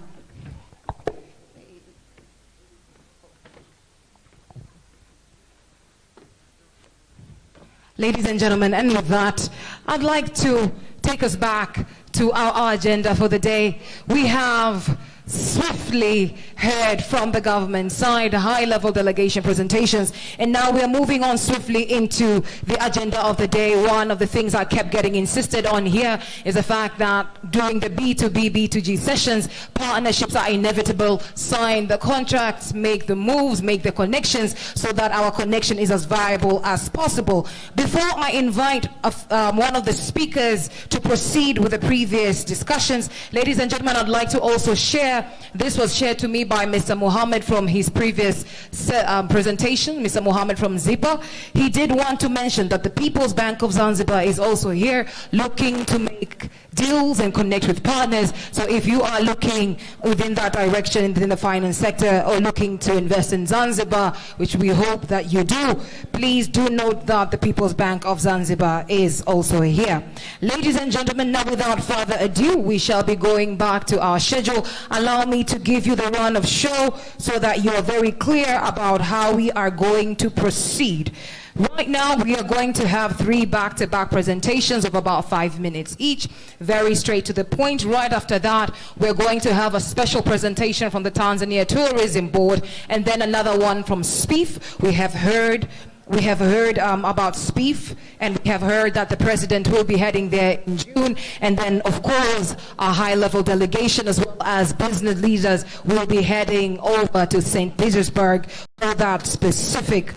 Ladies and gentlemen, and with that, I'd like to take us back to our agenda for the day. We have swiftly heard from the government side high-level delegation presentations, and now we are moving on swiftly into the agenda of the day. One of the things I kept getting insisted on here is the fact that during the B2B, B2G sessions, partnerships are inevitable. Sign the contracts, make the moves, make the connections, so that our connection is as viable as possible. Before I invite one of the speakers to proceed with the previous discussions, ladies and gentlemen, I'd like to also share. This was shared to me by Mr. Mohammed from his previous presentation, Mr. Mohammed from Zipa. He did want to mention that the People's Bank of Zanzibar is also here looking to make deals and connect with partners. So if you are looking within that direction in the finance sector or looking to invest in Zanzibar, which we hope that you do, please do note that the People's Bank of Zanzibar is also here. Ladies and gentlemen, now without further ado, we shall be going back to our schedule. Allow me to give you the run of show so that you are very clear about how we are going to proceed. Right now, we are going to have 3 back-to-back presentations of about 5 minutes each, very straight to the point. Right after that, we're going to have a special presentation from the Tanzania Tourism Board, and then another one from SPIF. We have heard about SPIF, and we have heard that the president will be heading there in June, and then of course a high-level delegation as well as business leaders will be heading over to St. Petersburg for that specific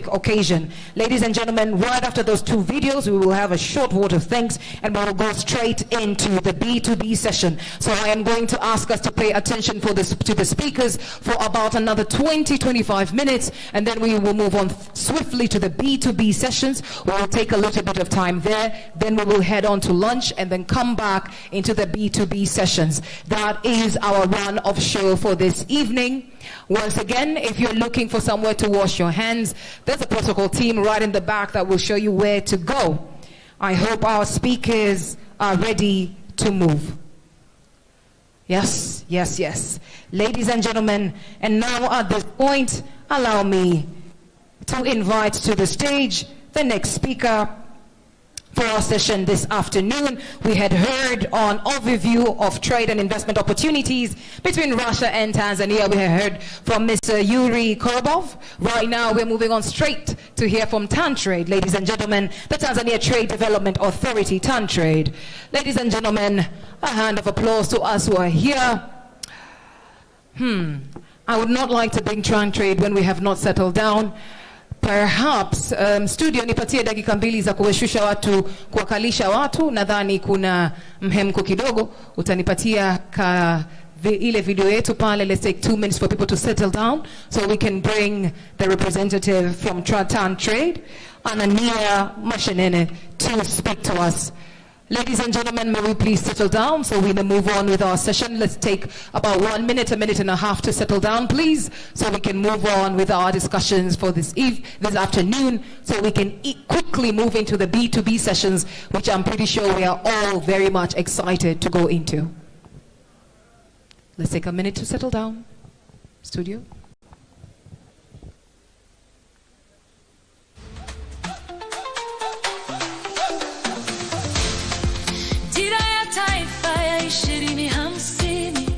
occasion. Ladies and gentlemen, right after those 2 videos, we will have a short vote of thanks and we will go straight into the B2B session. So I am going to ask us to pay attention to the speakers for about another 20-25 minutes, and then we will move on swiftly to the B2B sessions. We will take a little bit of time there, then we will head on to lunch and then come back into the B2B sessions. That is our run of show for this evening. Once again, if you're looking for somewhere to wash your hands, there's a protocol team right in the back that will show you where to go. I hope our speakers are ready to move. Yes, yes, yes. Ladies and gentlemen, and now at this point, allow me to invite to the stage the next speaker for our session this afternoon. We had heard on overview of trade and investment opportunities between Russia and Tanzania. We had heard from Mr. Yuri Korobov. Right now we're moving on straight to hear from TanTrade. Ladies and gentlemen, the Tanzania Trade Development Authority, TanTrade. Ladies and gentlemen, a hand of applause to us who are here. I would not like to bring TanTrade when we have not settled down. Perhaps studio nipatie dakika 2 za kuwashusha watu, kuwakalisha watu. Nadhani kuna mhemko kidogo. Utanipatia ile video yetu pale. Let's take 2 minutes for people to settle down so we can bring the representative from TanTrade, Anania Mashenene, to speak to us. Ladies and gentlemen, may we please settle down so we can move on with our session. Let's take about 1 minute, a minute and a half to settle down, please, so we can move on with our discussions for this afternoon, so we can quickly move into the B2B sessions, which I'm pretty sure we are all very much excited to go into. Let's take a minute to settle down. Studio. Dira ya Taifa ya 2050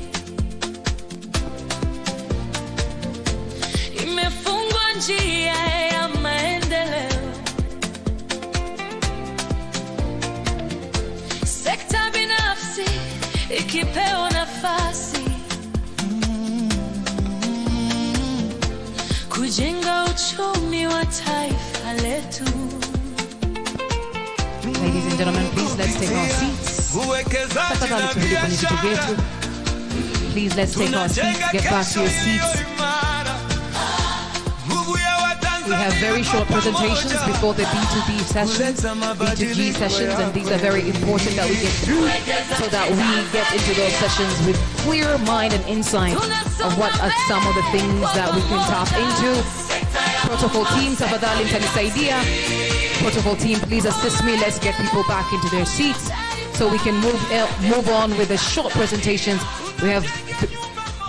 imefungwa njia ya maendeleo. Sekta binafsi ikipewa nafasi, Ladies and gentlemen, please let's take our seats. Tafadhali turudi kwenye viti vyetu. Please let's take our seats. Get back to your seats. We have very short presentations before the B2B sessions, B2G sessions, and these are very important that we get through so that we get into those sessions with clear mind and insight of what are some of the things that we can tap into. Protocol team, tafadhali mtanisaidia. Protocol team, please assist me. Let's get people back into their seats so we can move on with the short presentations. We have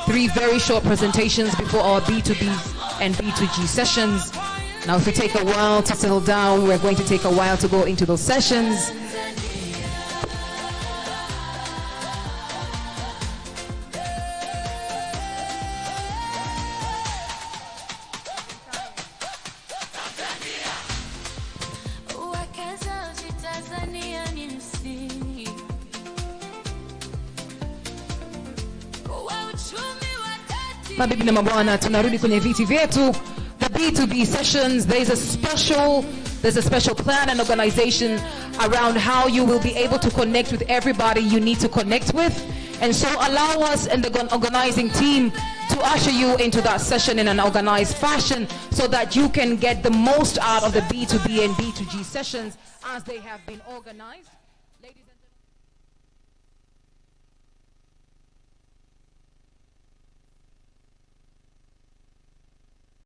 3 very short presentations before our B2B and B2G sessions. Now, if we take a while to settle down, we're going to take a while to go into those sessions. Uwekezaji Tanzania ni msingi kwa uchumi wa kati. Mabibi na mabwana, tunarudi kwenye viti vyetu. The B2B sessions, there's a special plan and organization around how you will be able to connect with everybody you need to connect with. And so allow us and the organizing team to usher you into that session in an organized fashion so that you can get the most out of the B2B and B2G sessions as they have been organized. Ladies and gentlemen.